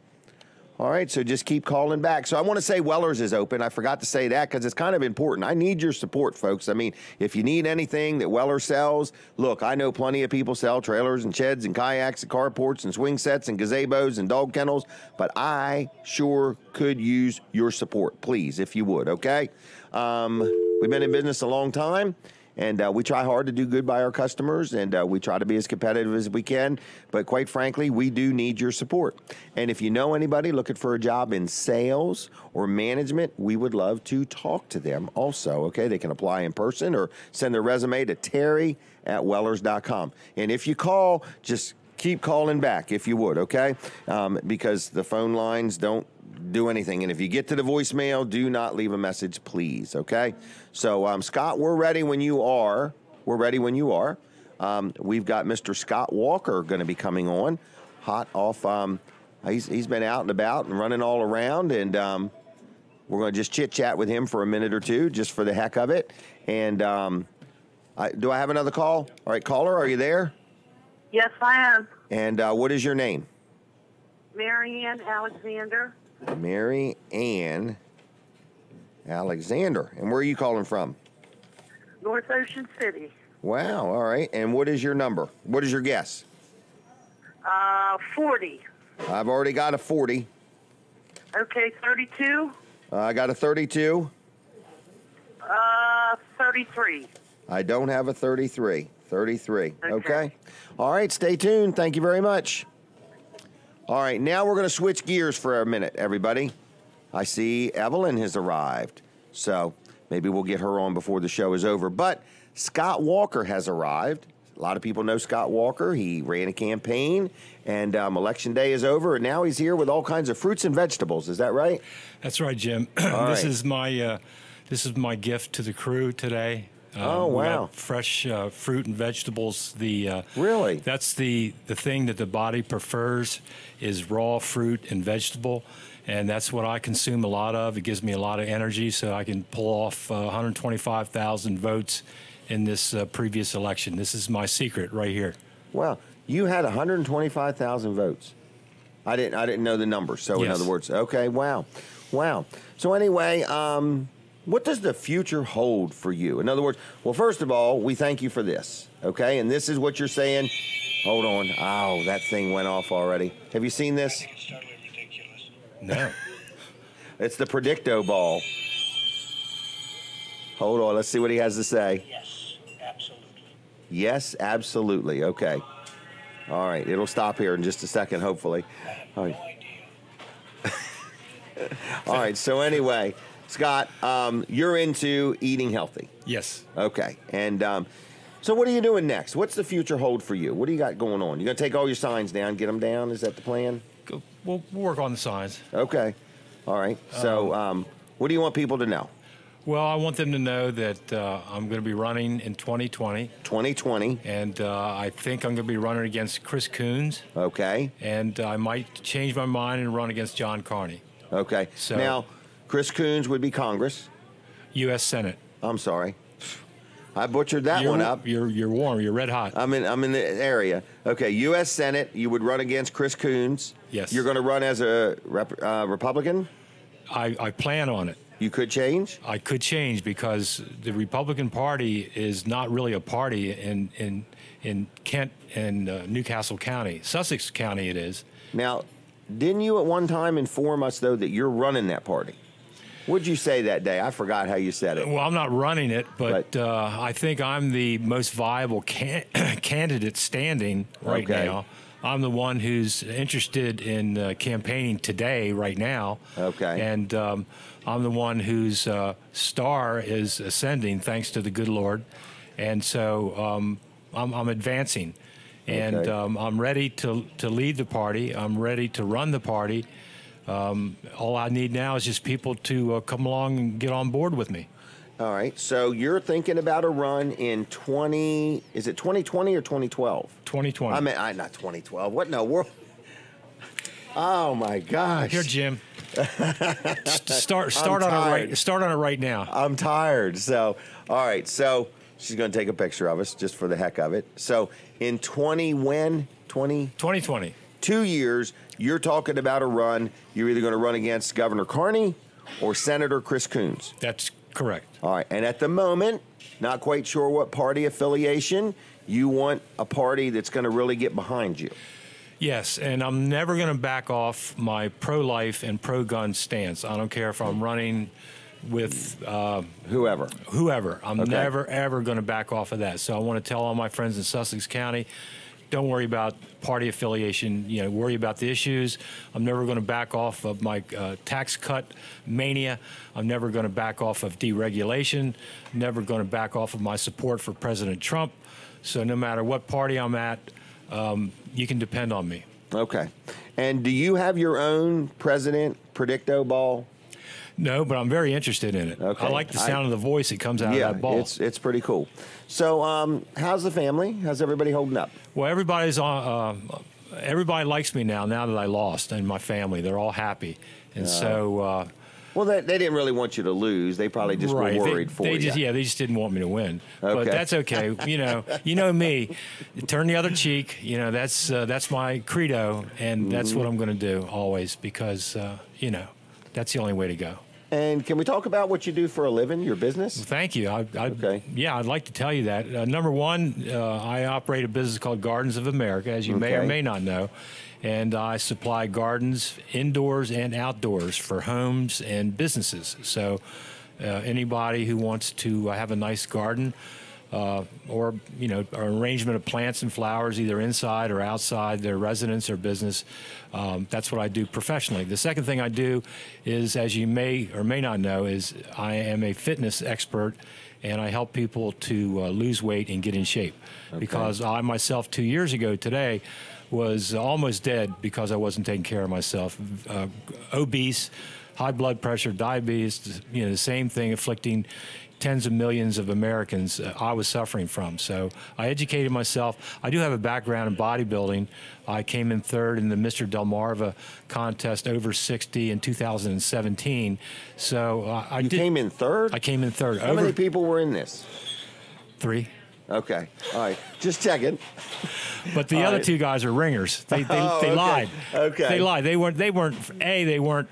Speaker 2: All right, so just keep calling back. So I want to say Weller's is open. I forgot to say that because it's kind of important. I need your support, folks. I mean, if you need anything that Weller sells, look, I know plenty of people sell trailers and sheds and kayaks and carports and swing sets and gazebos and dog kennels, but I sure could use your support, please, if you would, okay? We've been in business a long time. And we try hard to do good by our customers, and we try to be as competitive as we can. But quite frankly, we do need your support. And if you know anybody looking for a job in sales or management, we would love to talk to them also, okay? They can apply in person or send their resume to terry@wellers.com. And if you call, just keep calling back if you would, okay? Because the phone lines don't do anything. And if you get to the voicemail, do not leave a message, please, okay? So, Scott, we're ready when you are. We're ready when you are. We've got Mr. Scott Walker going to be coming on, hot off. He's been out and about and running all around, and We're going to just chit-chat with him for a minute or two, just for the heck of it. And do I have another call? All right, caller, are you there?
Speaker 15: Yes, I am.
Speaker 2: And what is your name?
Speaker 15: Mary Ann Alexander.
Speaker 2: Mary Ann Alexander. And where are you calling from?
Speaker 15: North Ocean City.
Speaker 2: Wow, all right. And what is your number? What is your guess?
Speaker 15: 40.
Speaker 2: I've already got a 40.
Speaker 15: Okay, 32.
Speaker 2: I got a 32.
Speaker 15: 33.
Speaker 2: I don't have a 33. 33. Okay. All right, stay tuned. Thank you very much. All right, now we're going to switch gears for a minute, everybody. I see Evelyn has arrived, so maybe we'll get her on before the show is over. But Scott Walker has arrived. A lot of people know Scott Walker. He ran a campaign, and election day is over, and now he's here with all kinds of fruits and vegetables. Is that right?
Speaker 16: That's right, Jim. This is my gift to the crew today.
Speaker 2: Oh, wow.
Speaker 16: We got fresh fruit and vegetables.
Speaker 2: Really?
Speaker 16: That's the thing that the body prefers is raw fruit and vegetable, and that's what I consume a lot of. It gives me a lot of energy, so I can pull off 125,000 votes in this previous election. This is my secret right here.
Speaker 2: Wow. You had 125,000 votes. I didn't know the number. So
Speaker 16: yes.
Speaker 2: In other words, okay, wow. So anyway, what does the future hold for you? In other words, well, first of all, we thank you for this, okay? And this is what you're saying. Hold on. Oh, that thing went off already. Have you seen this?
Speaker 8: I think it's totally ridiculous.
Speaker 16: No.
Speaker 2: It's the Predicto ball. Hold on. Let's see what he has to say.
Speaker 8: Yes, absolutely.
Speaker 2: Yes, absolutely. Okay. All right. It'll stop here in just a second, hopefully. All right. All right. So anyway, Scott, you're into eating healthy.
Speaker 16: Yes.
Speaker 2: Okay. And so what are you doing next? What's the future hold for you? What do you got going on? You going to take all your signs down, get them down? Is that the plan?
Speaker 16: We'll work on the signs.
Speaker 2: Okay. All right. So what do you want people to know?
Speaker 16: Well, I want them to know that I'm going to be running in 2020.
Speaker 2: 2020.
Speaker 16: And I think I'm going to be running against Chris Coons.
Speaker 2: Okay.
Speaker 16: And I might change my mind and run against John Carney.
Speaker 2: Okay.
Speaker 16: So
Speaker 2: now, Chris Coons would be Congress.
Speaker 16: U.S. Senate.
Speaker 2: I'm sorry. I butchered that one up.
Speaker 16: You're warm. You're red hot.
Speaker 2: I'm in the area. Okay, U.S. Senate. You would run against Chris Coons.
Speaker 16: Yes.
Speaker 2: You're going to run as a Republican?
Speaker 16: I plan on it.
Speaker 2: You could change?
Speaker 16: I could change because the Republican Party is not really a party in Kent and Newcastle County. Sussex County it is.
Speaker 2: Now, didn't you at one time inform us, though, that you're running that party? What'd you say that day? I forgot how you said it.
Speaker 16: Well, I'm not running it, but I think I'm the most viable candidate standing right now. I'm the one who's interested in campaigning today, right now.
Speaker 2: Okay.
Speaker 16: And I'm the one whose star is ascending, thanks to the good Lord. And so I'm advancing. And I'm ready to lead the party. I'm ready to run the party. All I need now is just people to come along and get on board with me.
Speaker 2: All right. So you're thinking about a run in is it 2020 or 2012?
Speaker 16: 2020.
Speaker 2: I mean, not 2012. What in the world? Oh my gosh.
Speaker 16: Here, Jim. Start on it right now.
Speaker 2: I'm tired. So, all right. So she's going to take a picture of us just for the heck of it. So in
Speaker 16: 2020.
Speaker 2: 2 years, you're talking about a run. You're either going to run against Governor Carney or Senator Chris Coons.
Speaker 16: That's correct.
Speaker 2: All right. And at the moment, not quite sure what party affiliation. You want a party that's going to really get behind you.
Speaker 16: Yes, and I'm never going to back off my pro-life and pro-gun stance. I don't care if I'm running with
Speaker 2: whoever.
Speaker 16: I'm never, ever going to back off of that. So I want to tell all my friends in Sussex County, don't worry about party affiliation. Worry about the issues. I'm never going to back off of my tax cut mania. I'm never going to back off of deregulation. I'm never going to back off of my support for President Trump. So no matter what party I'm at, you can depend on me.
Speaker 2: Okay. And do you have your own President Predicto ball?
Speaker 16: No, but I'm very interested in it.
Speaker 2: Okay.
Speaker 16: I like the sound of the voice that comes out of that ball.
Speaker 2: It's pretty cool. So how's the family? How's everybody holding up?
Speaker 16: Well, everybody's on. Everybody likes me now that I lost, and my family. They're all happy. And so
Speaker 2: Well, they didn't really want you to lose. They probably just were worried for you.
Speaker 16: They just didn't want me to win.
Speaker 2: Okay.
Speaker 16: But that's okay. You know me. Turn the other cheek. That's my credo, and that's what I'm going to do always because that's the only way to go.
Speaker 2: And can we talk about what you do for a living, your business?
Speaker 16: Well, thank you. Yeah, I'd like to tell you that. Number one, I operate a business called Gardens of America, as you may or may not know. And I supply gardens indoors and outdoors for homes and businesses. So anybody who wants to have a nice garden or an arrangement of plants and flowers either inside or outside their residence or business, that's what I do professionally. The second thing I do is, as you may or may not know, is I am a fitness expert, and I help people to lose weight and get in shape. Because I myself 2 years ago today was almost dead because I wasn't taking care of myself. Obese, high blood pressure, diabetes, the same thing afflicting tens of millions of Americans I was suffering from. So I educated myself. I do have a background in bodybuilding. I came in third in the Mr. Delmarva contest over 60 in 2017. So
Speaker 2: You came in third?
Speaker 16: I came in third.
Speaker 2: How many people were in this?
Speaker 16: 3.
Speaker 2: Okay. All right. Just checking.
Speaker 16: But the other two guys are ringers. They lied.
Speaker 2: Okay.
Speaker 16: They lied. They weren't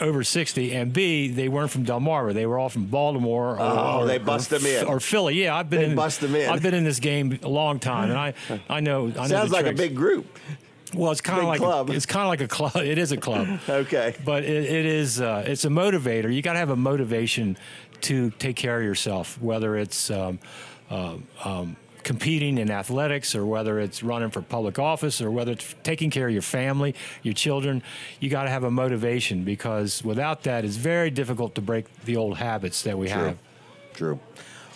Speaker 16: over 60, and B, they weren't from Delmarva. They were all from Baltimore. Or
Speaker 2: they bust them in.
Speaker 16: Or Philly. Yeah, I've been in this game a long time, and I know.
Speaker 2: Sounds like a big group.
Speaker 16: Well, it's kind of like
Speaker 2: club.
Speaker 16: It's kind of like a club. It is a club.
Speaker 2: Okay.
Speaker 16: But it is. It's a motivator. You got to have a motivation to take care of yourself, whether it's competing in athletics, or whether it's running for public office, or whether it's taking care of your family, your children. You got to have a motivation, because without that, it's very difficult to break the old habits that we have.
Speaker 2: True.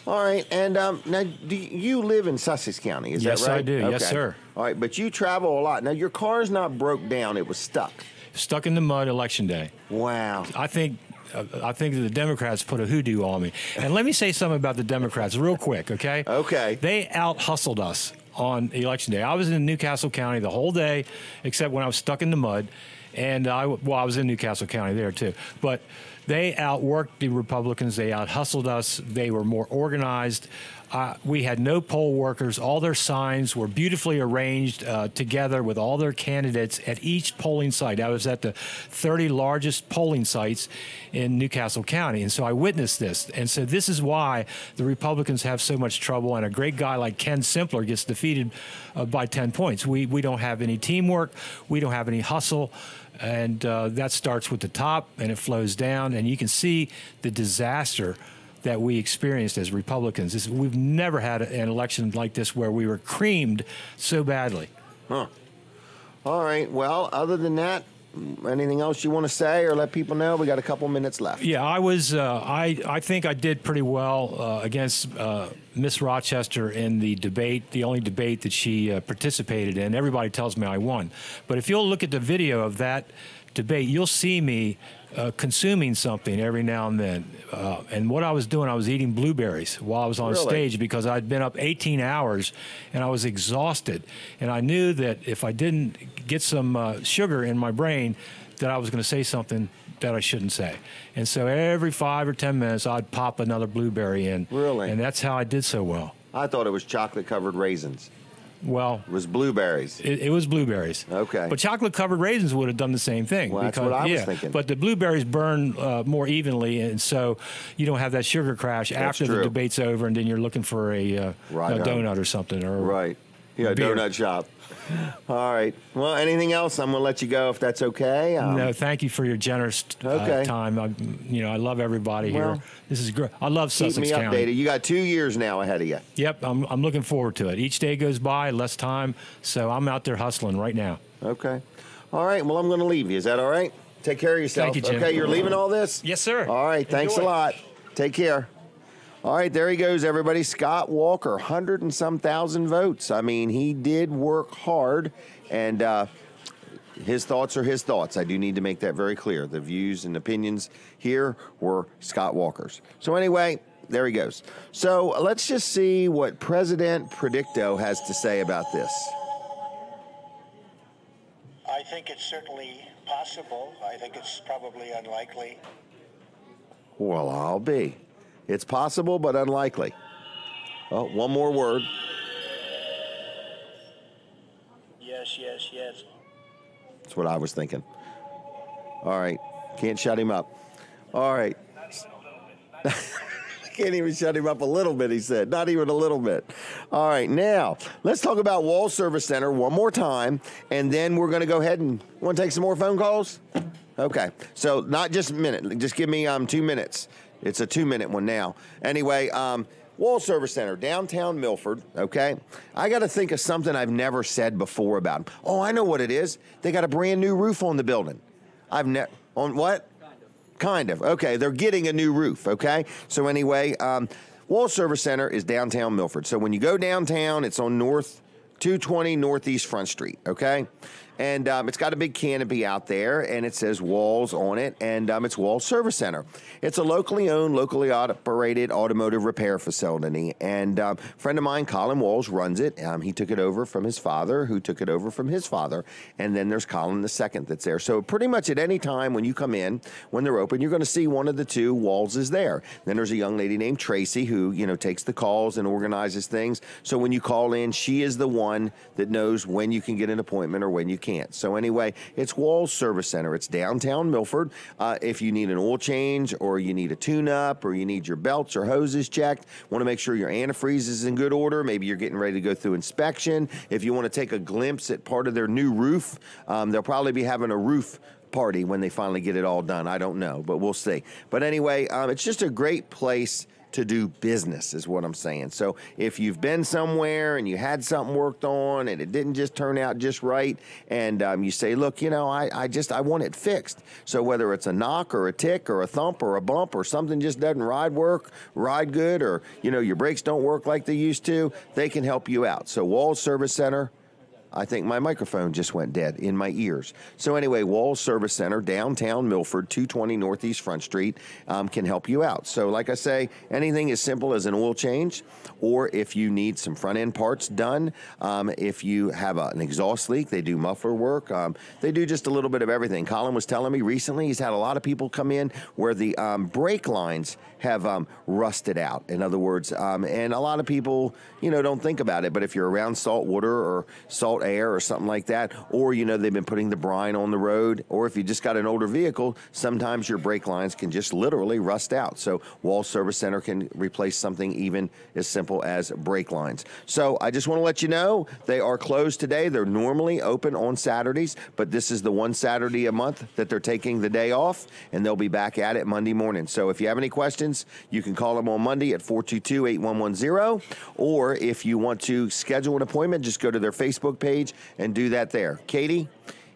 Speaker 2: All right. And now, do you live in Sussex County? Is
Speaker 16: Yes,
Speaker 2: that right?
Speaker 16: I do.
Speaker 2: Okay.
Speaker 16: Yes, sir.
Speaker 2: All right. But you travel a lot. Now, your car's not broke down. It was stuck.
Speaker 16: Stuck in the mud election day.
Speaker 2: Wow.
Speaker 16: I think the Democrats put a hoodoo on me. And let me say something about the Democrats real quick, okay?
Speaker 2: Okay.
Speaker 16: They out-hustled us on election day. I was in Newcastle County the whole day, except when I was stuck in the mud. And I was in Newcastle County there, too. But they outworked the Republicans. They out-hustled us. They were more organized. We had no poll workers. All their signs were beautifully arranged together with all their candidates at each polling site. I was at the 30 largest polling sites in Newcastle County, and so I witnessed this. And so this is why the Republicans have so much trouble, and a great guy like Ken Simpler gets defeated by 10 points. We don't have any teamwork. We don't have any hustle. And that starts with the top, and it flows down, and you can see the disaster that we experienced as Republicans. We've never had an election like this where we were creamed so badly.
Speaker 2: Huh. All right. Well, other than that, anything else you want to say or let people know? We got a couple minutes left.
Speaker 16: Yeah, I was. I think I did pretty well against Miss Rochester in the debate, the only debate that she participated in. Everybody tells me I won, but if you'll look at the video of that debate, you'll see me consuming something every now and then. And what I was doing, I was eating blueberries while I was on stage, because I'd been up 18 hours and I was exhausted. And I knew that if I didn't get some sugar in my brain, that I was going to say something that I shouldn't say. And so every 5 or 10 minutes, I'd pop another blueberry in.
Speaker 2: Really?
Speaker 16: And that's how I did so well.
Speaker 2: I thought it was chocolate-covered raisins.
Speaker 16: Well,
Speaker 2: it was blueberries.
Speaker 16: It was blueberries.
Speaker 2: Okay.
Speaker 16: But chocolate-covered raisins would have done the same thing.
Speaker 2: Well, that's what I was thinking.
Speaker 16: But the blueberries burn more evenly, and so you don't have that sugar crash after the debate's over, and then you're looking for a donut or something. Or
Speaker 2: Yeah, donut shop. All right. Well, anything else? I'm going to let you go if that's okay.
Speaker 16: No, thank you for your generous time. I love everybody here. This is great. I love Sussex County.
Speaker 2: Keep me updated. You got 2 years now ahead of you.
Speaker 16: Yep, I'm looking forward to it. Each day goes by, less time, so I'm out there hustling right now.
Speaker 2: Okay. All right. Well, I'm going to leave you. Is that all right? Take care of yourself.
Speaker 16: Thank you, Jim.
Speaker 2: Okay, you're leaving all this?
Speaker 16: Yes, sir.
Speaker 2: All right. Thanks a lot. Take care. All right, there he goes, everybody. Scott Walker, 100 and some thousand votes. I mean, he did work hard, and his thoughts are his thoughts. I do need to make that very clear. The views and opinions here were Scott Walker's. So anyway, there he goes. So let's just see what President Predicto has to say about this.
Speaker 8: I think it's certainly possible. I think it's probably unlikely.
Speaker 2: Well, I'll be. It's possible, but unlikely. Oh, one more word.
Speaker 8: Yes, yes, yes.
Speaker 2: That's what I was thinking. All right. Can't shut him up. All right. Can't even shut him up a little bit, he said. Not even a little bit. All right, now, let's talk about Wall Service Center one more time, and then we're going to go ahead and want to take some more phone calls? Okay, so not just a minute. Just give me 2 minutes. It's a 2-minute one now. Anyway, Wall Service Center, downtown Milford, okay? I got to think of something I've never said before about them. Oh, I know what it is. They got a brand new roof on the building. On what? Kind of. Okay, they're getting a new roof, okay? So anyway, Wall Service Center is downtown Milford. So when you go downtown, it's on 220 Northeast Front Street, okay? And it's got a big canopy out there, and it says Walls on it, and it's Walls Service Center. It's a locally owned, locally operated automotive repair facility, and a friend of mine, Colin Walls, runs it. He took it over from his father, who took it over from his father, and then there's Colin II that's there. So pretty much at any time when you come in, when they're open, you're going to see one of the two Walls is there. Then there's a young lady named Tracy who, you know, takes the calls and organizes things. So when you call in, she is the one that knows when you can get an appointment or when you can't. So anyway, it's Walls Service Center. It's downtown Milford. If you need an oil change or you need a tune-up or you need your belts or hoses checked, want to make sure your antifreeze is in good order, maybe you're getting ready to go through inspection. If you want to take a glimpse at part of their new roof, they'll probably be having a roof party when they finally get it all done. I don't know, but we'll see. But anyway, it's just a great place to do business is what I'm saying. So if you've been somewhere and you had something worked on and it didn't just turn out just right, and you say, look, you know, I want it fixed. So whether it's a knock or a tick or a thump or a bump or something just doesn't ride good, or, you know, your brakes don't work like they used to, they can help you out. So Walls Service Center, I think my microphone just went dead in my ears. So anyway, Walls Service Center, downtown Milford, 220 Northeast Front Street, can help you out. So like I say, anything as simple as an oil change, or if you need some front-end parts done, if you have an exhaust leak, they do muffler work. They do just a little bit of everything. Colin was telling me recently he's had a lot of people come in where the brake lines have rusted out. In other words, and a lot of people, you know, don't think about it, but if you're around salt water or salt air or something like that, or, you know, they've been putting the brine on the road, or if you just got an older vehicle, sometimes your brake lines can just literally rust out. So Wall Service Center can replace something even as simple as brake lines. So I just want to let you know they are closed today. They're normally open on Saturdays, but this is the one Saturday a month that they're taking the day off, and they'll be back at it Monday morning. So if you have any questions, you can call them on Monday at 422-8110, or if you want to schedule an appointment, just go to their Facebook page and do that there. Katie,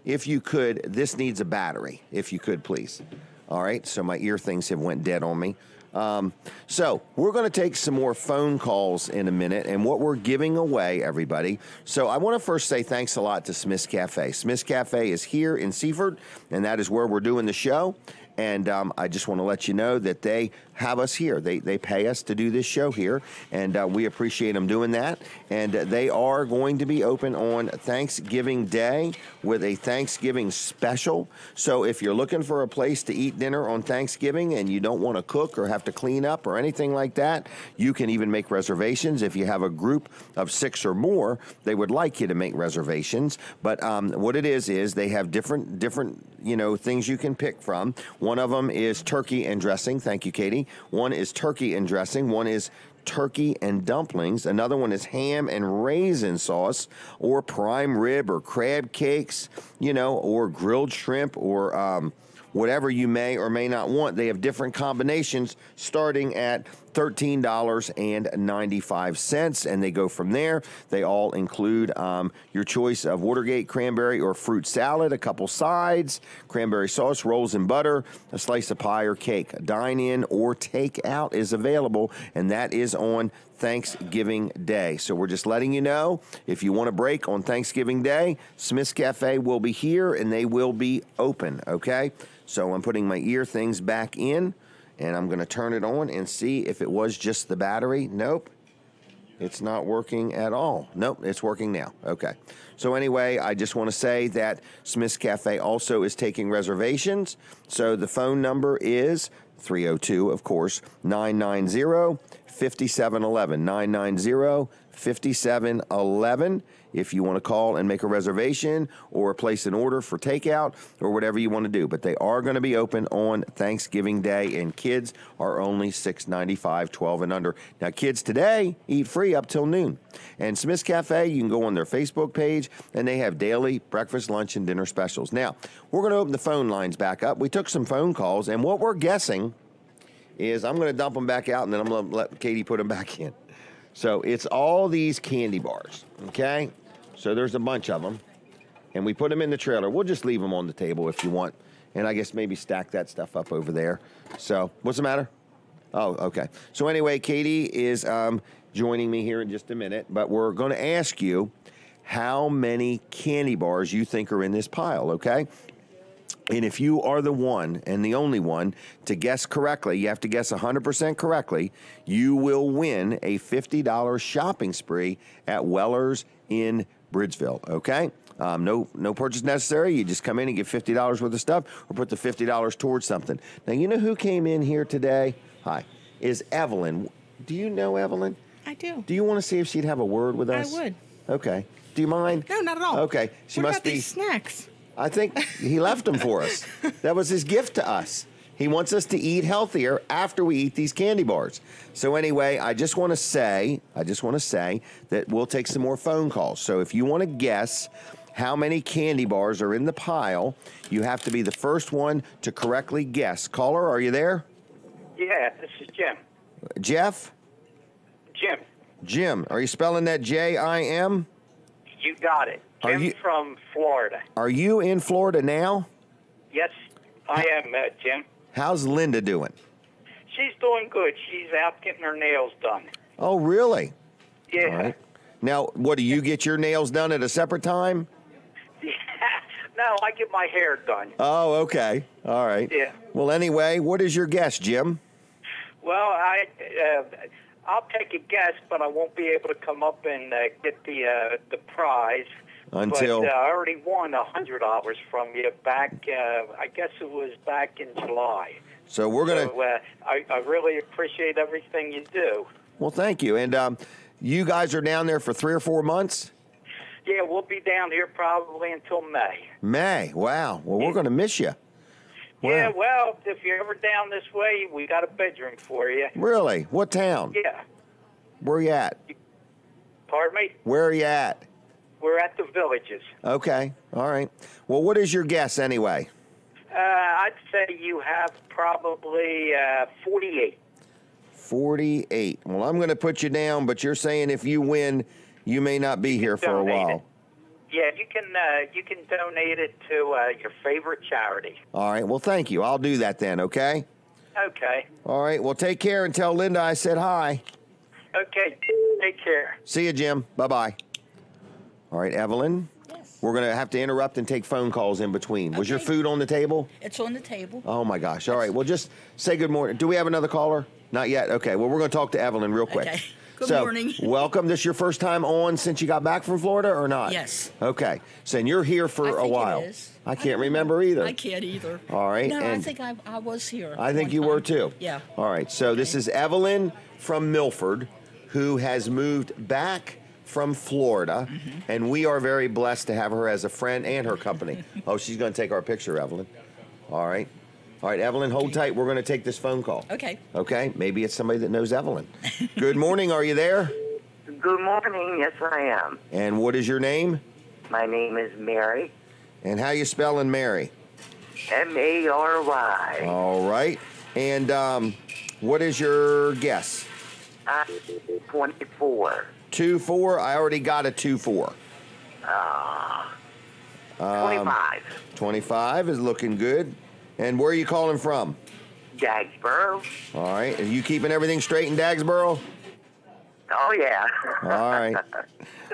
Speaker 2: if you could, this needs a battery, if you could, please. All right, so my ear things have went dead on me. So we're going to take some more phone calls in a minute and what we're giving away, everybody. So I want to first say thanks a lot to Smith's Cafe. Smith's Cafe is here in Seaford, and that is where we're doing the show. And I just want to let you know that they have us here. They pay us to do this show here, and we appreciate them doing that. And they are going to be open on Thanksgiving Day with a Thanksgiving special. So if you're looking for a place to eat dinner on Thanksgiving and you don't want to cook or have to clean up or anything like that, you can even make reservations. If you have a group of 6 or more, they would like you to make reservations. But what it is they have different things you can pick from. One of them is turkey and dressing. Thank you, Katie. One is turkey and dressing. One is turkey and dumplings. Another one is ham and raisin sauce, or prime rib, or crab cakes, or grilled shrimp, or whatever you may or may not want. They have different combinations starting at $13.95, and they go from there. They all include your choice of Watergate cranberry or fruit salad, a couple sides, cranberry sauce, rolls and butter, a slice of pie or cake. Dine-in or take-out is available, and that is on Thanksgiving Day. So we're just letting you know, if you want a break on Thanksgiving Day, Smith's Cafe will be here, and they will be open, okay? So I'm putting my ear things back in, and I'm going to turn it on and see if it was just the battery. Nope, it's not working at all. Nope, it's working now. Okay. So anyway, I just want to say that Smith's Cafe also is taking reservations. So the phone number is 302, of course, 990-5711. 990-5711. If you want to call and make a reservation or place an order for takeout or whatever you want to do. But they are going to be open on Thanksgiving Day, and kids are only $6.95, 12 and under. Now, kids today eat free up till noon. And Smith's Cafe, you can go on their Facebook page, and they have daily breakfast, lunch, and dinner specials. Now, we're going to open the phone lines back up. We took some phone calls, and what we're guessing is I'm going to dump them back out, and then I'm going to let Katie put them back in. So it's all these candy bars, okay? So there's a bunch of them, and we put them in the trailer. We'll just leave them on the table if you want, and I guess maybe stack that stuff up over there. So what's the matter? Oh, okay. So anyway, Katie is joining me here in just a minute, but we're going to ask you how many candy bars you think are in this pile, okay? And if you are the one and the only one to guess correctly, you have to guess 100% correctly, you will win a $50 shopping spree at Weller's in Bridgeville, okay? No purchase necessary. You just come in and get $50 worth of stuff or put the $50 towards something. Now, you know who came in here today? Hi. Is Evelyn. Do you know Evelyn?
Speaker 9: I do.
Speaker 2: Do you want to see if she'd have a word with us?
Speaker 9: I would.
Speaker 2: Okay. Do you mind?
Speaker 9: No, not at all.
Speaker 2: Okay. She
Speaker 9: what
Speaker 2: must
Speaker 9: about
Speaker 2: be.
Speaker 9: These snacks?
Speaker 2: I think he left them for us. That was his gift to us. He wants us to eat healthier after we eat these candy bars. So anyway, I just want to say that we'll take some more phone calls. So if you want to guess how many candy bars are in the pile, you have to be the first one to correctly guess. Caller, are you there?
Speaker 17: Yeah, this is Jim.
Speaker 2: Jeff?
Speaker 17: Jim.
Speaker 2: Jim. Are you spelling that J-I-M?
Speaker 17: You got it. Jim from Florida.
Speaker 2: Are you in Florida now?
Speaker 17: Yes, I am, Jim.
Speaker 2: How's Linda doing?
Speaker 17: She's doing good. She's out getting her nails done.
Speaker 2: Oh, really?
Speaker 17: Yeah.
Speaker 2: All right. Now, what, do you get your nails done at a separate time?
Speaker 17: Yeah. No, I get my hair done.
Speaker 2: Oh, okay. All right.
Speaker 17: Yeah.
Speaker 2: Well, anyway, what is your guess, Jim?
Speaker 17: Well, I'll take a guess, but I won't be able to come up and get the prize.
Speaker 2: Until
Speaker 17: but I already won $100 from you back. I guess it was back in July.
Speaker 2: So we're gonna.
Speaker 17: So, I really appreciate everything you do.
Speaker 2: Well, thank you. And you guys are down there for 3 or 4 months?
Speaker 17: Yeah, we'll be down here probably until May.
Speaker 2: May. Wow. Well, we're going to miss you. Wow.
Speaker 17: Yeah, well, if you're ever down this way, we got a bedroom for you.
Speaker 2: Really? What town?
Speaker 17: Yeah.
Speaker 2: Where are you at?
Speaker 17: Pardon me?
Speaker 2: Where are you at?
Speaker 17: We're at the Villages.
Speaker 2: Okay. All right. Well, what is your guess anyway?
Speaker 17: I'd say you have probably 48.
Speaker 2: 48. Well, I'm going to put you down, but you're saying if you win, you may not be here for a while.
Speaker 17: Yeah, you can donate it to your favorite charity.
Speaker 2: All right. Well, thank you. I'll do that then, okay?
Speaker 17: Okay.
Speaker 2: All right. Well, take care and tell Linda I said hi.
Speaker 17: Okay. Take care.
Speaker 2: See you, Jim. Bye-bye. All right, Evelyn.
Speaker 18: Yes.
Speaker 2: We're going to have to interrupt and take phone calls in between. Was your food on the table?
Speaker 18: It's on the table.
Speaker 2: Oh, my gosh. All right. Well, just say good morning. Do we have another caller? Not yet. Okay. Well, we're going to talk to Evelyn real quick.
Speaker 18: Okay. Good
Speaker 2: so,
Speaker 18: morning.
Speaker 2: Welcome. This your first time on since you got back from Florida or not?
Speaker 18: Yes.
Speaker 2: Okay. So you're here for a while.
Speaker 18: It is.
Speaker 2: I can't remember either.
Speaker 18: I can't either.
Speaker 2: All right.
Speaker 18: No,
Speaker 2: and
Speaker 18: I think I was here.
Speaker 2: I think you were too.
Speaker 18: Yeah.
Speaker 2: All right. So this is Evelyn from Milford, who has moved back from Florida, and we are very blessed to have her as a friend and her company. Oh, she's going to take our picture, Evelyn. All right. All right, Evelyn, hold tight. We're going to take this phone call.
Speaker 18: Okay.
Speaker 2: Okay. Maybe it's somebody that knows Evelyn. Good morning. Are you there?
Speaker 19: Good morning. Yes, I am.
Speaker 2: And what is your name?
Speaker 19: My name is Mary.
Speaker 2: And how you spelling Mary?
Speaker 19: M-A-R-Y.
Speaker 2: All right. And what is your guess?
Speaker 19: 24.
Speaker 2: 2-4. I already got a 2-4.
Speaker 19: 25.
Speaker 2: 25 is looking good. And where are you calling from?
Speaker 19: Dagsboro.
Speaker 2: All right. Are you keeping everything straight in Dagsboro?
Speaker 19: Oh, yeah.
Speaker 2: All right.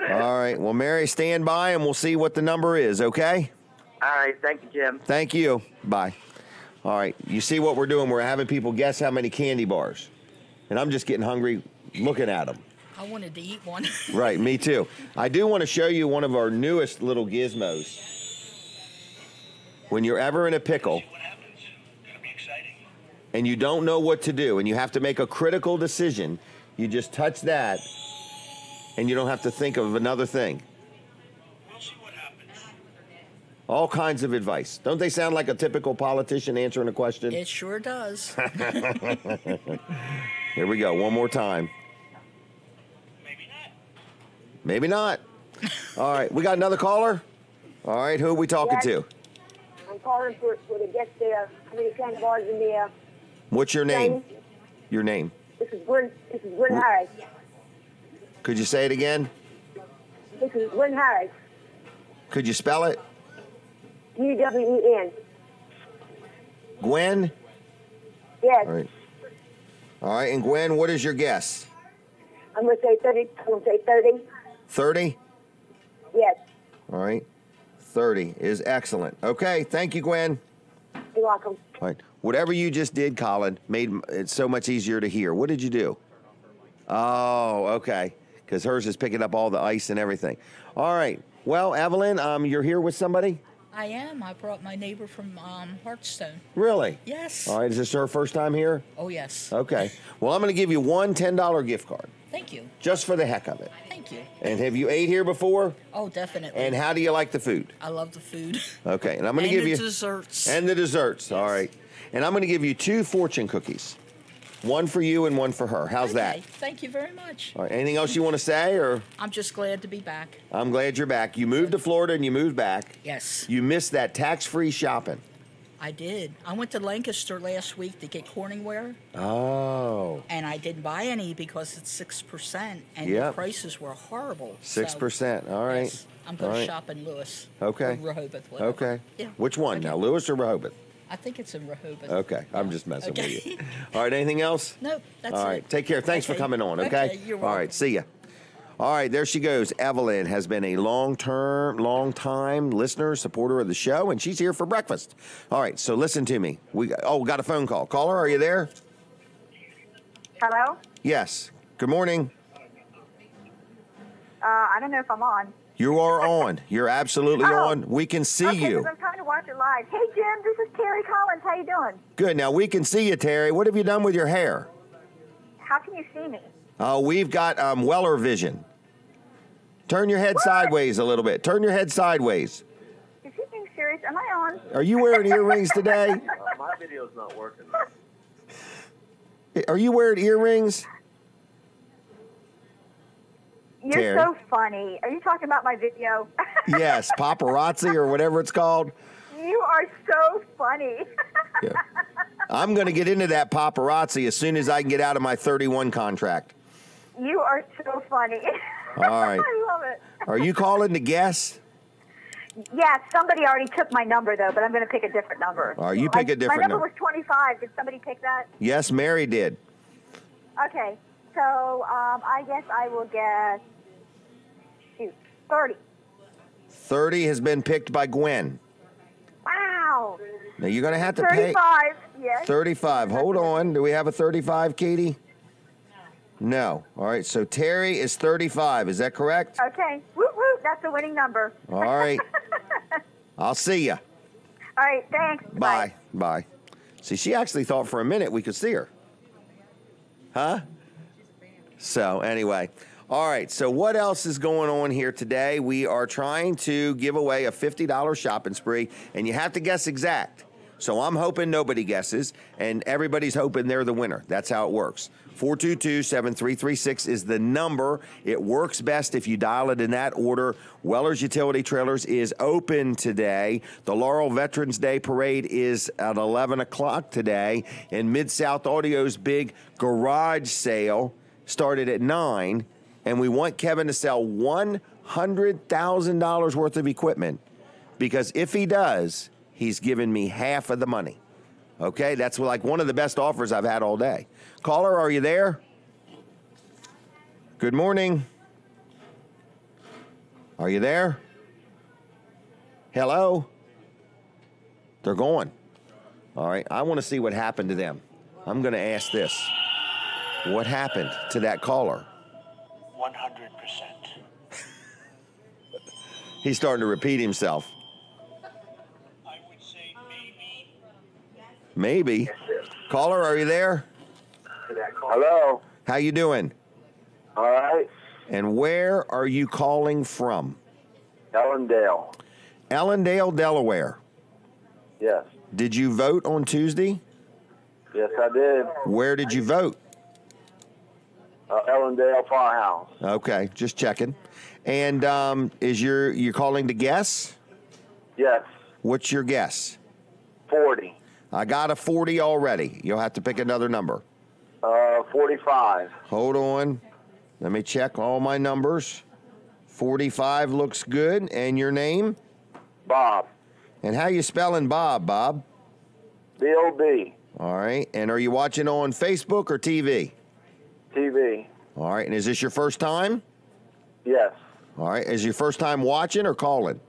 Speaker 2: All right. Well, Mary, stand by and we'll see what the number is, okay?
Speaker 19: All right. Thank you, Jim.
Speaker 2: Thank you. Bye. All right. You see what we're doing? We're having people guess how many candy bars. And I'm just getting hungry looking at them.
Speaker 18: I wanted to eat one.
Speaker 2: Right. Me too. I do want to show you one of our newest little gizmos. When you're ever in a pickle, and you don't know what to do and you have to make a critical decision, you just touch that and you don't have to think of another thing. All kinds of advice. Don't they sound like a typical politician answering a question?
Speaker 18: It sure does.
Speaker 2: Here we go. One more time. Maybe not. All right. We got another caller? All right. Who are we talking to?
Speaker 14: I'm calling for the guest there. How many kind of bars in there?
Speaker 2: What's your name? Your name.
Speaker 14: This is Gwen Harris.
Speaker 2: Could you say it again?
Speaker 14: This is Gwen Harris.
Speaker 2: Could you spell it?
Speaker 14: Gwen.
Speaker 2: Gwen?
Speaker 14: Yes.
Speaker 2: All right. All right. And Gwen, what is your guess?
Speaker 14: I'm going to say 30. I'm going to say 30.
Speaker 2: 30?
Speaker 14: Yes.
Speaker 2: All right. 30 is excellent. Okay. Thank you, Gwen.
Speaker 14: You're welcome.
Speaker 2: All right. Whatever you just did, Colin, made it so much easier to hear. What did you do? Oh, okay. Because hers is picking up all the ice and everything. All right. Well, Evelyn, you're here with somebody?
Speaker 18: I am. I brought my neighbor from Hartstone.
Speaker 2: Really?
Speaker 18: Yes.
Speaker 2: All right. Is this her first time here?
Speaker 18: Oh, yes.
Speaker 2: Okay. Well, I'm going to give you one $10 gift card.
Speaker 18: Thank you.
Speaker 2: Just for the heck of it.
Speaker 18: Thank you.
Speaker 2: And have you ate here before?
Speaker 18: Oh, definitely.
Speaker 2: And how do you like the food?
Speaker 18: I love the food.
Speaker 2: Okay. And I'm going to give you...
Speaker 18: And the desserts.
Speaker 2: And the desserts. Yes. All right. And I'm going to give you 2 fortune cookies. One for you and one for her. How's
Speaker 18: okay.
Speaker 2: that?
Speaker 18: Thank you very much.
Speaker 2: All right. Anything else you want to say? Or
Speaker 18: I'm just glad to be back.
Speaker 2: I'm glad you're back. You moved to Florida and you moved back.
Speaker 18: Yes.
Speaker 2: You missed that tax-free shopping.
Speaker 18: I did. I went to Lancaster last week to get Corningware.
Speaker 2: Oh.
Speaker 18: And I didn't buy any because it's 6%, and the prices were horrible.
Speaker 2: 6%. All right.
Speaker 18: Yes, I'm going to shop in Lewis.
Speaker 2: Okay.
Speaker 18: Or Rehoboth. Whatever.
Speaker 2: Okay.
Speaker 18: Yeah.
Speaker 2: Which one now, Lewis or Rehoboth?
Speaker 18: I think it's in Rehoboth.
Speaker 2: Okay. I'm just messing with you. All right. Anything else?
Speaker 18: Nope. That's
Speaker 2: All right.
Speaker 18: it.
Speaker 2: Take care. Thanks for coming on. Okay.
Speaker 18: You're welcome.
Speaker 2: All right. See ya. All right, there she goes. Evelyn has been a long-time listener, supporter of the show, and she's here for breakfast. All right, so listen to me. We got a phone call. Caller, are you there?
Speaker 20: Hello?
Speaker 2: Yes. Good morning.
Speaker 20: I don't know if I'm on.
Speaker 2: You are on. You're absolutely on. We can see you.
Speaker 20: Okay, I'm trying to watch it live. Hey, Jim, this is Terry Collins. How you doing?
Speaker 2: Good. Now, we can see you, Terry. What have you done with your hair?
Speaker 20: How can you see me?
Speaker 2: We've got Weller vision. Turn your head sideways a little bit. Turn your head sideways.
Speaker 20: Is he being serious? Am I on?
Speaker 2: Are you wearing earrings today?
Speaker 21: My video's not working.
Speaker 2: Are you wearing earrings?
Speaker 20: You're
Speaker 2: Terry.
Speaker 20: so funny. Are you talking about my video?
Speaker 2: Yes, paparazzi or whatever it's called.
Speaker 20: You are so funny.
Speaker 2: Yeah. I'm going to get into that paparazzi as soon as I can get out of my 31 contract.
Speaker 20: You are so funny.
Speaker 2: All right.
Speaker 20: I love it.
Speaker 2: Are you calling to guess?
Speaker 20: Yeah, somebody already took my number, though, but I'm going to pick a different number.
Speaker 2: All right, you pick a different
Speaker 20: number.
Speaker 2: number.
Speaker 20: Was 25. Did somebody pick that?
Speaker 2: Yes, Mary did.
Speaker 20: Okay, so I guess I will guess, 30.
Speaker 2: 30 has been picked by Gwen.
Speaker 20: Wow.
Speaker 2: Now, you're going to have to pay.
Speaker 20: 35, yes.
Speaker 2: 35. Hold on. Do we have a 35, Katie? No. All right, so Terry is 35. Is that correct?
Speaker 20: Okay. Woot, woot. That's the winning number.
Speaker 2: All right. I'll see you.
Speaker 20: All right, thanks.
Speaker 2: Bye. Bye. See, she actually thought for a minute we could see her. Huh? So, anyway. All right, so what else is going on here today? We are trying to give away a $50 shopping spree, and you have to guess exact. So I'm hoping nobody guesses, and everybody's hoping they're the winner. That's how it works. 422-7336 is the number. It works best if you dial it in that order. Weller's Utility Trailers is open today. The Laurel Veterans Day Parade is at 11 o'clock today, and Mid-South Audio's big garage sale started at 9, and we want Kevin to sell $100,000 worth of equipment, because if he does, he's giving me half of the money. Okay, that's like one of the best offers I've had all day. Caller, are you there? Good morning. Are you there? Hello? They're gone. All right, I want to see what happened to them. I'm going to ask this. What happened to that caller?
Speaker 8: 100%.
Speaker 2: He's starting to repeat himself.
Speaker 8: I would say maybe.
Speaker 2: Maybe. Caller, are you there?
Speaker 10: Hello.
Speaker 2: How you doing?
Speaker 10: All right.
Speaker 2: And where are you calling from?
Speaker 10: Ellendale.
Speaker 2: Ellendale, Delaware.
Speaker 10: Yes.
Speaker 2: Did you vote on Tuesday?
Speaker 10: Yes, I did.
Speaker 2: Where did you vote?
Speaker 10: Ellendale Firehouse.
Speaker 2: Okay, just checking. And you're calling to guess?
Speaker 10: Yes.
Speaker 2: What's your guess?
Speaker 10: 40.
Speaker 2: I got a 40 already. You'll have to pick another number.
Speaker 10: 45.
Speaker 2: Hold on. Let me check all my numbers. 45 looks good. And your name?
Speaker 10: Bob.
Speaker 2: And how you spelling Bob, Bob?
Speaker 10: B-O-B.
Speaker 2: All right. And are you watching on Facebook or TV?
Speaker 10: TV.
Speaker 2: All right. And is this your first time?
Speaker 10: Yes.
Speaker 2: All right. Is your first time watching or calling?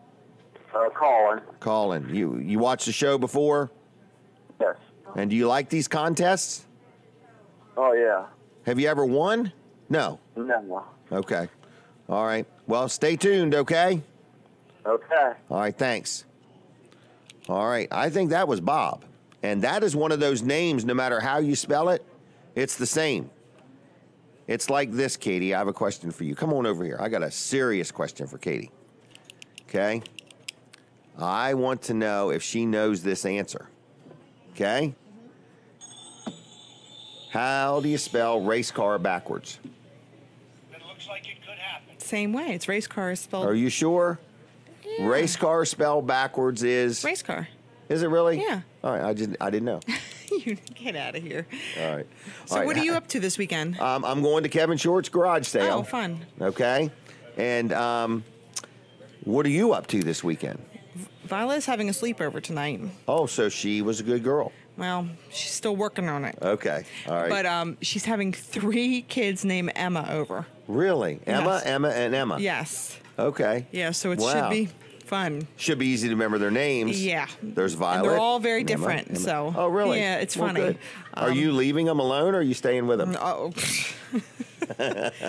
Speaker 10: Calling.
Speaker 2: Calling. You watched the show before?
Speaker 10: Yes.
Speaker 2: And do you like these contests?
Speaker 10: Oh, yeah.
Speaker 2: Have you ever won? No.
Speaker 10: No.
Speaker 2: Okay. All right. Well, stay tuned, okay?
Speaker 10: Okay.
Speaker 2: All right, thanks. All right. I think that was Bob. And that is one of those names, no matter how you spell it, it's the same. It's like this, Katie. I have a question for you. Come on over here. I got a serious question for Katie. Okay? I want to know if she knows this answer. Okay? How do you spell race car backwards?
Speaker 9: Same way. It's race car spelled.
Speaker 2: Are you sure?
Speaker 9: Yeah.
Speaker 2: Race car spelled backwards is
Speaker 9: race car.
Speaker 2: Is it really?
Speaker 9: Yeah.
Speaker 2: All right. I didn't know.
Speaker 9: You get out of here.
Speaker 2: All right.
Speaker 9: So what are you up to this weekend?
Speaker 2: I'm going to Kevin Short's garage sale.
Speaker 9: Oh, fun.
Speaker 2: Okay. And what are you up to this weekend?
Speaker 9: Viola's having a sleepover tonight.
Speaker 2: Oh, so she was a good girl.
Speaker 9: Well, she's still working on it.
Speaker 2: Okay. All right.
Speaker 9: But she's having 3 kids named Emma over.
Speaker 2: Really? Emma,
Speaker 9: Yes.
Speaker 2: Emma, and Emma?
Speaker 9: Yes.
Speaker 2: Okay.
Speaker 9: Yeah, so it
Speaker 2: Wow.
Speaker 9: should be fun.
Speaker 2: Should be easy to remember their names.
Speaker 9: Yeah.
Speaker 2: There's Violet.
Speaker 9: And they're all very
Speaker 2: Emma,
Speaker 9: different,
Speaker 2: Emma.
Speaker 9: so.
Speaker 2: Oh, really?
Speaker 9: Yeah, it's
Speaker 2: Well,
Speaker 9: funny.
Speaker 2: good. Are you leaving them alone or are you staying with them?
Speaker 9: Oh.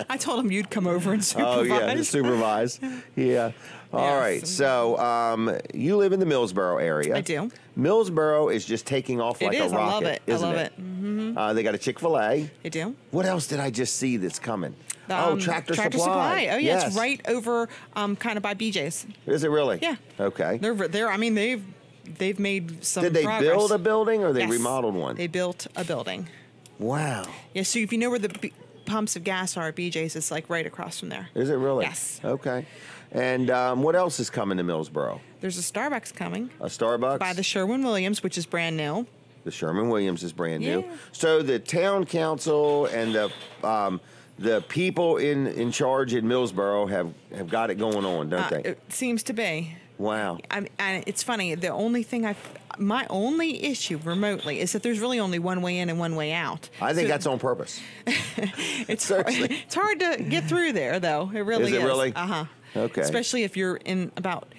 Speaker 9: I told him you'd come over and supervise.
Speaker 2: Oh, yeah, to supervise. Yeah. All right. So you live in the Millsboro area.
Speaker 9: I do.
Speaker 2: Millsboro is just taking off like a rocket.
Speaker 9: I love it.
Speaker 2: Isn't
Speaker 9: I love it. Mm-hmm.
Speaker 2: They got a Chick-fil-A.
Speaker 9: They do.
Speaker 2: What else did I just see that's coming? Tractor Supply.
Speaker 9: Oh, yeah, it's right over kind of by BJ's.
Speaker 2: Is it really?
Speaker 9: Yeah.
Speaker 2: Okay.
Speaker 9: They're I mean, they've made some
Speaker 2: Did they
Speaker 9: progress.
Speaker 2: build a building or they
Speaker 9: Yes.
Speaker 2: remodeled one?
Speaker 9: They built a building.
Speaker 2: Wow.
Speaker 9: Yeah, so if you know where the pumps of gas are at BJ's, it's like right across from there.
Speaker 2: Is it really?
Speaker 9: Yes.
Speaker 2: Okay. And what else is coming to Millsboro?
Speaker 9: There's a Starbucks coming.
Speaker 2: A Starbucks?
Speaker 9: By the Sherwin-Williams, which is brand new.
Speaker 2: The Sherwin-Williams is brand new.
Speaker 9: Yeah.
Speaker 2: So the town council and the people in charge in Millsboro have got it going on, don't they?
Speaker 9: It seems to be.
Speaker 2: Wow.
Speaker 9: And it's funny. The only thing my only issue remotely is that there's really only one way in and one way out.
Speaker 2: I think that's on purpose.
Speaker 9: It's hard to get through there, though. It really is.
Speaker 2: Is it really?
Speaker 9: Uh-huh.
Speaker 2: Okay.
Speaker 9: Especially if you're in about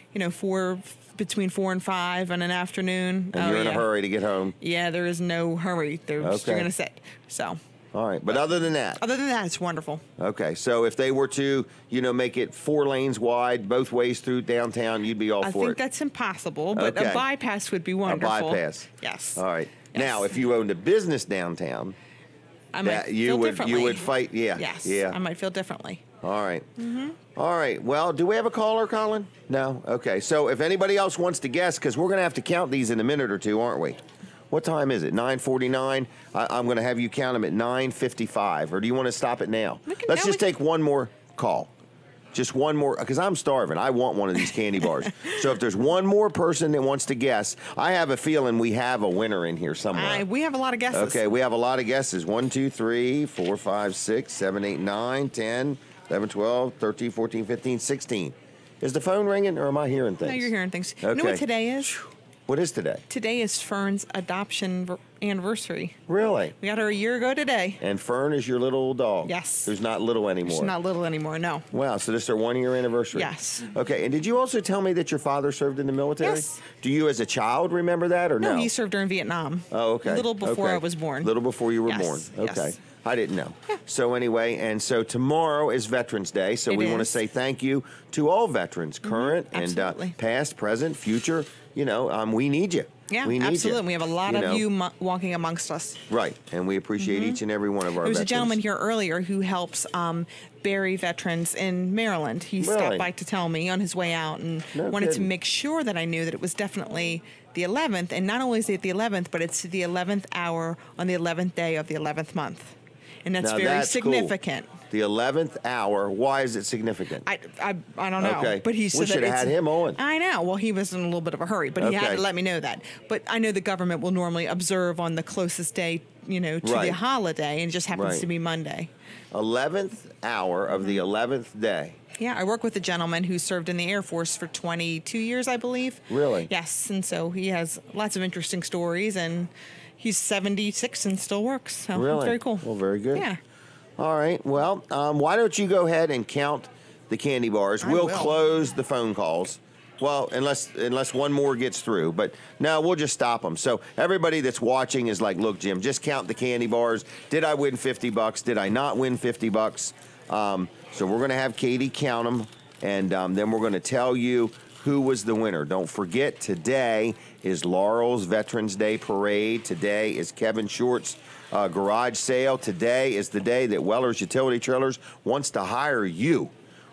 Speaker 9: between 4 and 5 in an afternoon.
Speaker 2: And you're in a hurry to get home.
Speaker 9: Yeah, there is no hurry. You're going to sit. So.
Speaker 2: All right. But other than that?
Speaker 9: Other than that, it's wonderful.
Speaker 2: Okay. So if they were to, make it 4 lanes wide, both ways through downtown, you'd be all for it?
Speaker 9: I think that's impossible, but
Speaker 2: Okay.
Speaker 9: a bypass would be wonderful.
Speaker 2: A bypass.
Speaker 9: Yes.
Speaker 2: All right.
Speaker 9: Yes.
Speaker 2: Now, if you owned a business downtown,
Speaker 9: I might feel differently.
Speaker 2: you would fight. Yeah.
Speaker 9: Yes.
Speaker 2: Yeah.
Speaker 9: I might feel differently.
Speaker 2: All right.
Speaker 9: Mm-hmm.
Speaker 2: All right. Well, do we have a caller, Colin? No? Okay. So if anybody else wants to guess, because we're going to have to count these in a minute or two, aren't we? What time is it? 9:49? I'm going to have you count them at 9:55. Or do you want to stop it now? Let's just take one more call. Just one more, because I'm starving. I want one of these candy bars. So if there's one more person that wants to guess, I have a feeling we have a winner in here somewhere.
Speaker 9: We have a lot of guesses.
Speaker 2: Okay, we have a lot of guesses. 1, 2, 3, 4, 5, 6, 7, 8, 9, 10, 11, 12, 13, 14, 15, 16. Is the phone ringing or am I hearing things?
Speaker 9: No, you're hearing things.
Speaker 2: Okay.
Speaker 9: You know what today is?
Speaker 2: What is today?
Speaker 9: Today is Fern's adoption anniversary.
Speaker 2: Really?
Speaker 9: We got her a year ago today.
Speaker 2: And Fern is your little dog?
Speaker 9: Yes.
Speaker 2: Who's not little anymore?
Speaker 9: She's not little anymore, no.
Speaker 2: Wow, so this is their 1-year anniversary?
Speaker 9: Yes.
Speaker 2: Okay, and did you also tell me that your father served in the military?
Speaker 9: Yes.
Speaker 2: Do you as a child remember that or no?
Speaker 9: No, he served during Vietnam.
Speaker 2: Oh, okay.
Speaker 9: Little before I was born.
Speaker 2: Little before you were
Speaker 9: Yes,
Speaker 2: born. Okay.
Speaker 9: yes.
Speaker 2: I didn't know. Yeah. So anyway, and so tomorrow is Veterans Day, so we want to say thank you to all veterans, current and past, present, future. We need you.
Speaker 9: Yeah,
Speaker 2: we need
Speaker 9: absolutely.
Speaker 2: you.
Speaker 9: We have a lot of you walking amongst us.
Speaker 2: Right, and we appreciate each and every one of our
Speaker 9: There was
Speaker 2: veterans.
Speaker 9: a gentleman here earlier who helps bury veterans in Maryland. He stopped by to tell me on his way out and wanted to make sure that I knew that it was definitely the 11th. And not only is it the 11th, but it's the 11th hour on the 11th day of the 11th month. And that's very significant.
Speaker 2: Cool. The 11th hour. Why is it significant?
Speaker 9: I don't know.
Speaker 2: Okay.
Speaker 9: But he said
Speaker 2: we should have had him on.
Speaker 9: I know. Well, he was in a little bit of a hurry, but he had to let me know that. But I know the government will normally observe on the closest day, to the holiday, and it just happens to be Monday.
Speaker 2: 11th hour of the 11th day.
Speaker 9: Yeah, I work with a gentleman who served in the Air Force for 22 years, I believe.
Speaker 2: Really?
Speaker 9: Yes, and so he has lots of interesting stories, and he's 76 and still works. So
Speaker 2: really?
Speaker 9: It's very cool.
Speaker 2: Well, very good.
Speaker 9: Yeah.
Speaker 2: All right. Well, why don't you go ahead and count the candy bars? We'll close the phone calls. Well, unless one more gets through. But no, we'll just stop them. So everybody that's watching is like, look, Jim, just count the candy bars. Did I win $50? Did I not win $50? So we're going to have Katie count them, and then we're going to tell you who was the winner. Don't forget, today is Laurel's Veterans Day Parade. Today is Kevin Short's garage sale. Today is the day that Weller's Utility Trailers wants to hire you.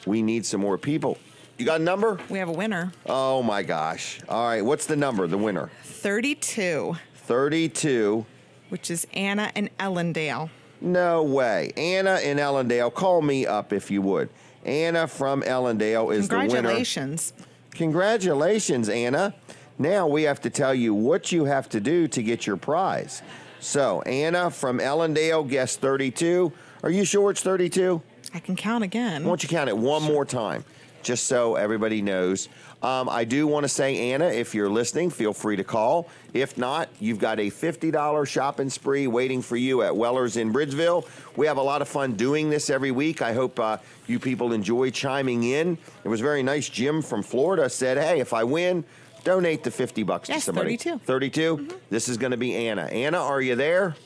Speaker 2: We need some more people. You got a number?
Speaker 9: We have a winner.
Speaker 2: Oh, my gosh. All right. What's the number, the winner?
Speaker 9: 32.
Speaker 2: 32.
Speaker 9: Which is Anna in Ellendale.
Speaker 2: No way. Anna in Ellendale. Call me up if you would. Anna from Ellendale is the winner.
Speaker 9: Congratulations.
Speaker 2: Congratulations, Anna. Now we have to tell you what you have to do to get your prize. So, Anna from Ellendale, guess 32. Are you sure it's 32?
Speaker 9: I can count again.
Speaker 2: Why don't you count it one more time, just so everybody knows. I do want to say, Anna, if you're listening, feel free to call. If not, you've got a $50 shopping spree waiting for you at Weller's in Bridgeville. We have a lot of fun doing this every week. I hope you people enjoy chiming in. It was very nice. Jim from Florida said, hey, if I win, donate the $50 to somebody.
Speaker 9: 32.
Speaker 2: 32? Mm-hmm. This is going to be Anna. Anna, are you there?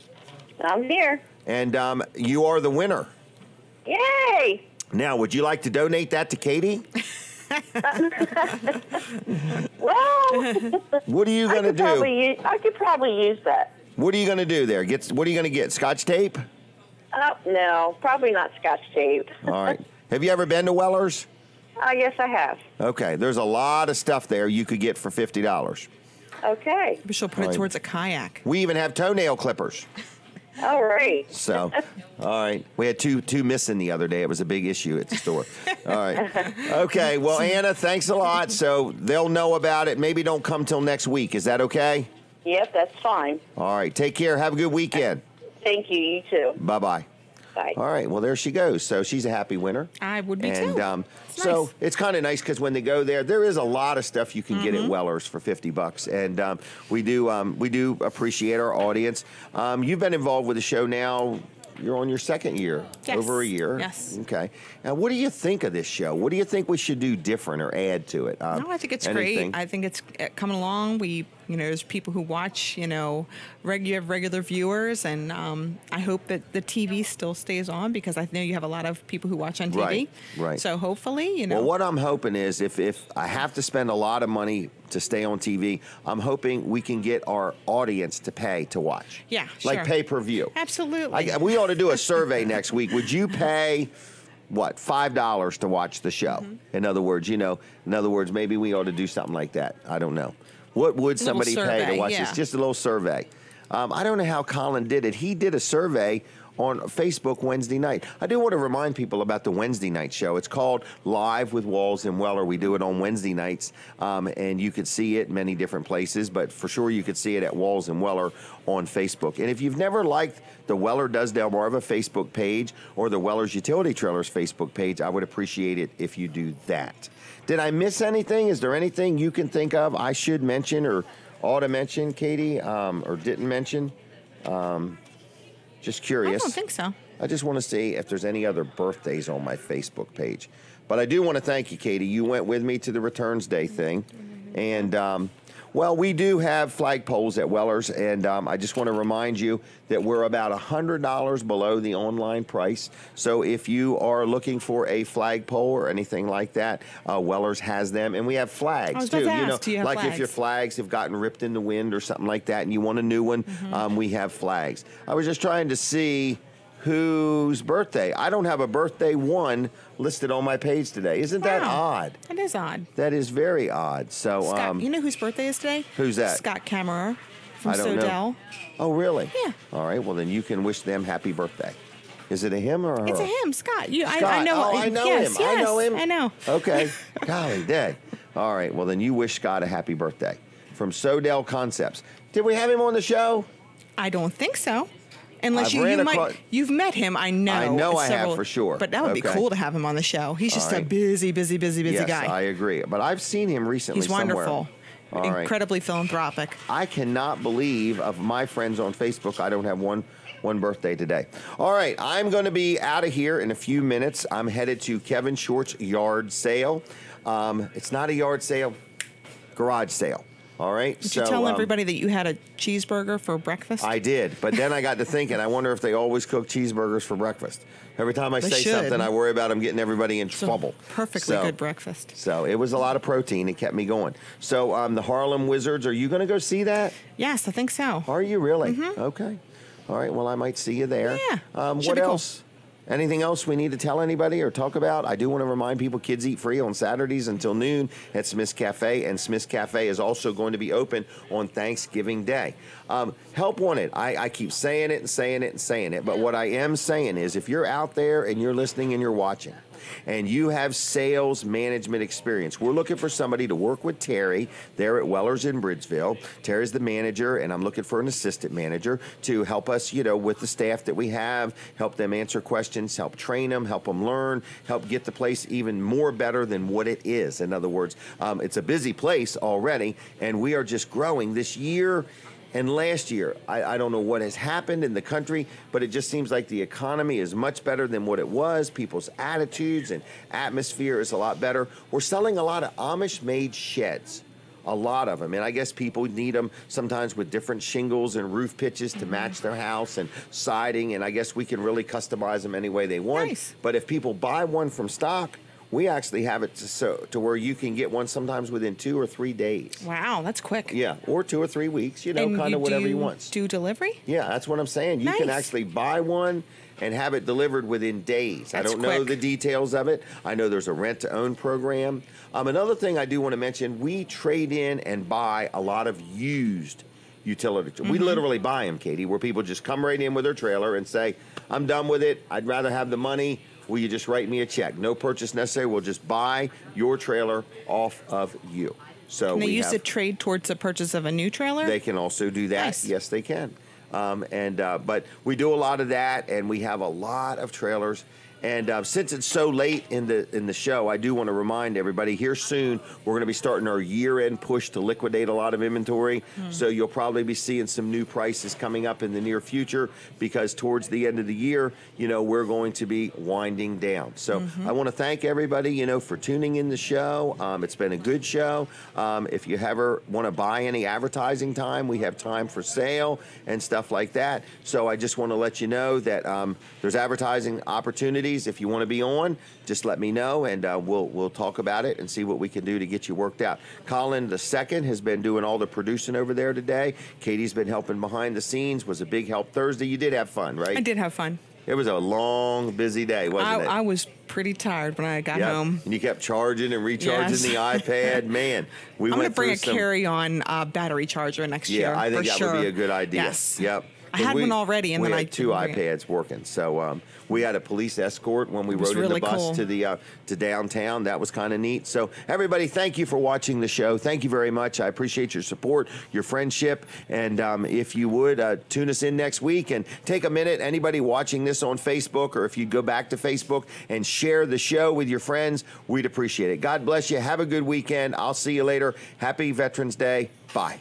Speaker 12: I'm here.
Speaker 2: And you are the winner.
Speaker 12: Yay!
Speaker 2: Now, would you like to donate that to Katie?
Speaker 12: Well,
Speaker 2: what are you going to do?
Speaker 12: I could probably use that.
Speaker 2: What are you going to do there? What are you going to get? Scotch tape?
Speaker 12: No, probably not Scotch tape.
Speaker 2: All right. Have you ever been to Weller's?
Speaker 12: Yes, I have.
Speaker 2: Okay. There's a lot of stuff there you could get for $50.
Speaker 12: Okay.
Speaker 9: Maybe she'll put it towards a kayak.
Speaker 2: We even have toenail clippers.
Speaker 12: All right.
Speaker 2: So, all right. We had two missing the other day. It was a big issue at the store. All right. Okay. Well, Anna, thanks a lot. So they'll know about it. Maybe don't come till next week. Is that okay?
Speaker 12: Yep, that's fine.
Speaker 2: All right. Take care. Have a good weekend.
Speaker 12: Thank you. You too.
Speaker 2: Bye-bye.
Speaker 12: Bye.
Speaker 2: All right. Well, there she goes. So she's a happy winner.
Speaker 9: I would be
Speaker 2: too.
Speaker 9: And
Speaker 2: so
Speaker 9: nice.
Speaker 2: It's kind of nice because when they go there is a lot of stuff you can get at Weller's for $50, and we do appreciate our audience. You've been involved with the show now. You're on your second year, over a year.
Speaker 9: Yes.
Speaker 2: Okay. Now, what do you think of this show? What do you think we should do different or add to it?
Speaker 9: No, I think it's great. I think it's coming along. There's people who watch, regular viewers, and I hope that the TV still stays on because I know you have a lot of people who watch on TV.
Speaker 2: Right.
Speaker 9: So hopefully,
Speaker 2: Well, what I'm hoping is if I have to spend a lot of money to stay on TV, I'm hoping we can get our audience to pay to watch.
Speaker 9: Yeah,
Speaker 2: like pay-per-view.
Speaker 9: Absolutely.
Speaker 2: We ought to do a survey next week. Would you pay, $5 to watch the show? In other words, maybe we ought to do something like that. I don't know. What would somebody pay to watch this? Just a little survey. I don't know how Colin did it. He did a survey on Facebook Wednesday night. I do want to remind people about the Wednesday night show. It's called Live with Walls and Weller. We do it on Wednesday nights, and you could see it in many different places, but for sure you could see it at Walls and Weller on Facebook. And if you've never liked the Weller Does Delmarva Facebook page or the Weller's Utility Trailers Facebook page, I would appreciate it if you do that. Did I miss anything? Is there anything you can think of I should mention or ought to mention, Katie, or didn't mention? Just curious.
Speaker 9: I don't think so.
Speaker 2: I just want to see if there's any other birthdays on my Facebook page. But I do want to thank you, Katie. You went with me to the Returns Day thing. And Well, we do have flagpoles at Weller's, and I just want to remind you that we're about $100 below the online price. So if you are looking for a flagpole or anything like that, Weller's has them, and we have flags too.
Speaker 9: Do you have
Speaker 2: like
Speaker 9: flags?
Speaker 2: if your flags have gotten ripped in the wind or something like that, and you want a new one, we have flags. I was just trying to see whose birthday. I don't have a birthday one listed on my page today. Isn't that odd?
Speaker 9: That is odd.
Speaker 2: That is very odd. So,
Speaker 9: Scott, you know whose birthday is today?
Speaker 2: Who's that?
Speaker 9: Scott Kammerer from
Speaker 2: I don't know.
Speaker 9: Sodell.
Speaker 2: Oh, really?
Speaker 9: Yeah.
Speaker 2: All right. Well, then you can wish them happy birthday. Is it a him or a her?
Speaker 9: It's a him, Scott.
Speaker 2: Scott.
Speaker 9: I know.
Speaker 2: Oh, I know
Speaker 9: yes,
Speaker 2: him.
Speaker 9: Yes,
Speaker 2: I know him.
Speaker 9: I know.
Speaker 2: Okay. Golly day. All right. Well, then you wish Scott a happy birthday from Sodell Concepts. Did we have him on the show?
Speaker 9: I don't think so. Unless you've met him, I know.
Speaker 2: I know I have for sure.
Speaker 9: But that would be cool to have him on the show. He's just a busy
Speaker 2: yes,
Speaker 9: guy.
Speaker 2: I agree. But I've seen him recently.
Speaker 9: He's wonderful.
Speaker 2: Somewhere.
Speaker 9: Incredibly philanthropic.
Speaker 2: I cannot believe of my friends on Facebook, I don't have one birthday today. All right, I'm going to be out of here in a few minutes. I'm headed to Kevin Short's yard sale. It's not a yard sale, garage sale. All right.
Speaker 9: Did you tell everybody that you had a cheeseburger for breakfast?
Speaker 2: I did, but then I got to thinking, I wonder if they always cook cheeseburgers for breakfast. Every time I say something, I worry about them getting everybody in trouble.
Speaker 9: Perfectly good breakfast.
Speaker 2: So it was a lot of protein. It kept me going. So the Harlem Wizards, are you going to go see that?
Speaker 9: Yes, I think so.
Speaker 2: Are you really? Okay. All right. Well, I might see you there.
Speaker 9: Yeah.
Speaker 2: What else? Anything else we need to tell anybody or talk about? I do want to remind people kids eat free on Saturdays until noon at Smith's Cafe, and Smith's Cafe is also going to be open on Thanksgiving Day. Help wanted. I keep saying it and saying it and saying it, but what I am saying is if you're out there and you're listening and you're watching, and you have sales management experience, we're looking for somebody to work with Terry there at Weller's in Bridgeville. Terry's the manager, and I'm looking for an assistant manager to help us, with the staff that we have, help them answer questions, help train them, help them learn, help get the place even more better than what it is. In other words, it's a busy place already, and we are just growing this year. And last year, I don't know what has happened in the country, but it just seems like the economy is much better than what it was. People's attitudes and atmosphere is a lot better. We're selling a lot of Amish-made sheds, a lot of them. And I guess people need them sometimes with different shingles and roof pitches to match their house and siding. And I guess we can really customize them any way they want.
Speaker 9: Nice.
Speaker 2: But if people buy one from stock, we actually have it to where you can get one sometimes within 2 or 3 days.
Speaker 9: Wow, that's quick.
Speaker 2: Yeah, or 2 or 3 weeks, kind of whatever you want.
Speaker 9: Do delivery?
Speaker 2: Yeah, that's what I'm saying. You can actually buy one and have it delivered within days. I don't know the details of it. I know there's a rent-to-own program. Another thing I do want to mention, we trade in and buy a lot of used utility. We literally buy them, Katie, where people just come right in with their trailer and say, I'm done with it. I'd rather have the money. Will you just write me a check? No purchase necessary. We'll just buy your trailer off of you. So
Speaker 9: can they use the trade towards the purchase of a new trailer?
Speaker 2: They can also do that.
Speaker 9: Nice.
Speaker 2: Yes, they can. But we do a lot of that, and we have a lot of trailers. And since it's so late in the show, I do want to remind everybody here soon we're going to be starting our year-end push to liquidate a lot of inventory. So you'll probably be seeing some new prices coming up in the near future because towards the end of the year, we're going to be winding down. So I want to thank everybody, for tuning in the show. It's been a good show. If you ever want to buy any advertising time, we have time for sale and stuff like that. So I just want to let you know that there's advertising opportunities. If you want to be on, just let me know, and we'll talk about it and see what we can do to get you worked out. Colin II has been doing all the producing over there today. Katie's been helping behind the scenes. Was a big help Thursday. You did have fun, right?
Speaker 9: I did have fun.
Speaker 2: It was a long, busy day, wasn't it?
Speaker 9: I was pretty tired when I got home.
Speaker 2: And you kept charging and recharging the iPad. Man,
Speaker 9: I'm going to bring a carry-on battery charger next year.
Speaker 2: Yeah, I think that would be a good idea.
Speaker 9: Yes.
Speaker 2: Yep.
Speaker 9: I had one already, and then I
Speaker 2: had 2 iPads working. So we had a police escort when we rode in the bus to downtown. That was kind of neat. So everybody, thank you for watching the show. Thank you very much. I appreciate your support, your friendship, and if you would tune us in next week and take a minute. Anybody watching this on Facebook, or if you go back to Facebook and share the show with your friends, we'd appreciate it. God bless you. Have a good weekend. I'll see you later. Happy Veterans Day. Bye.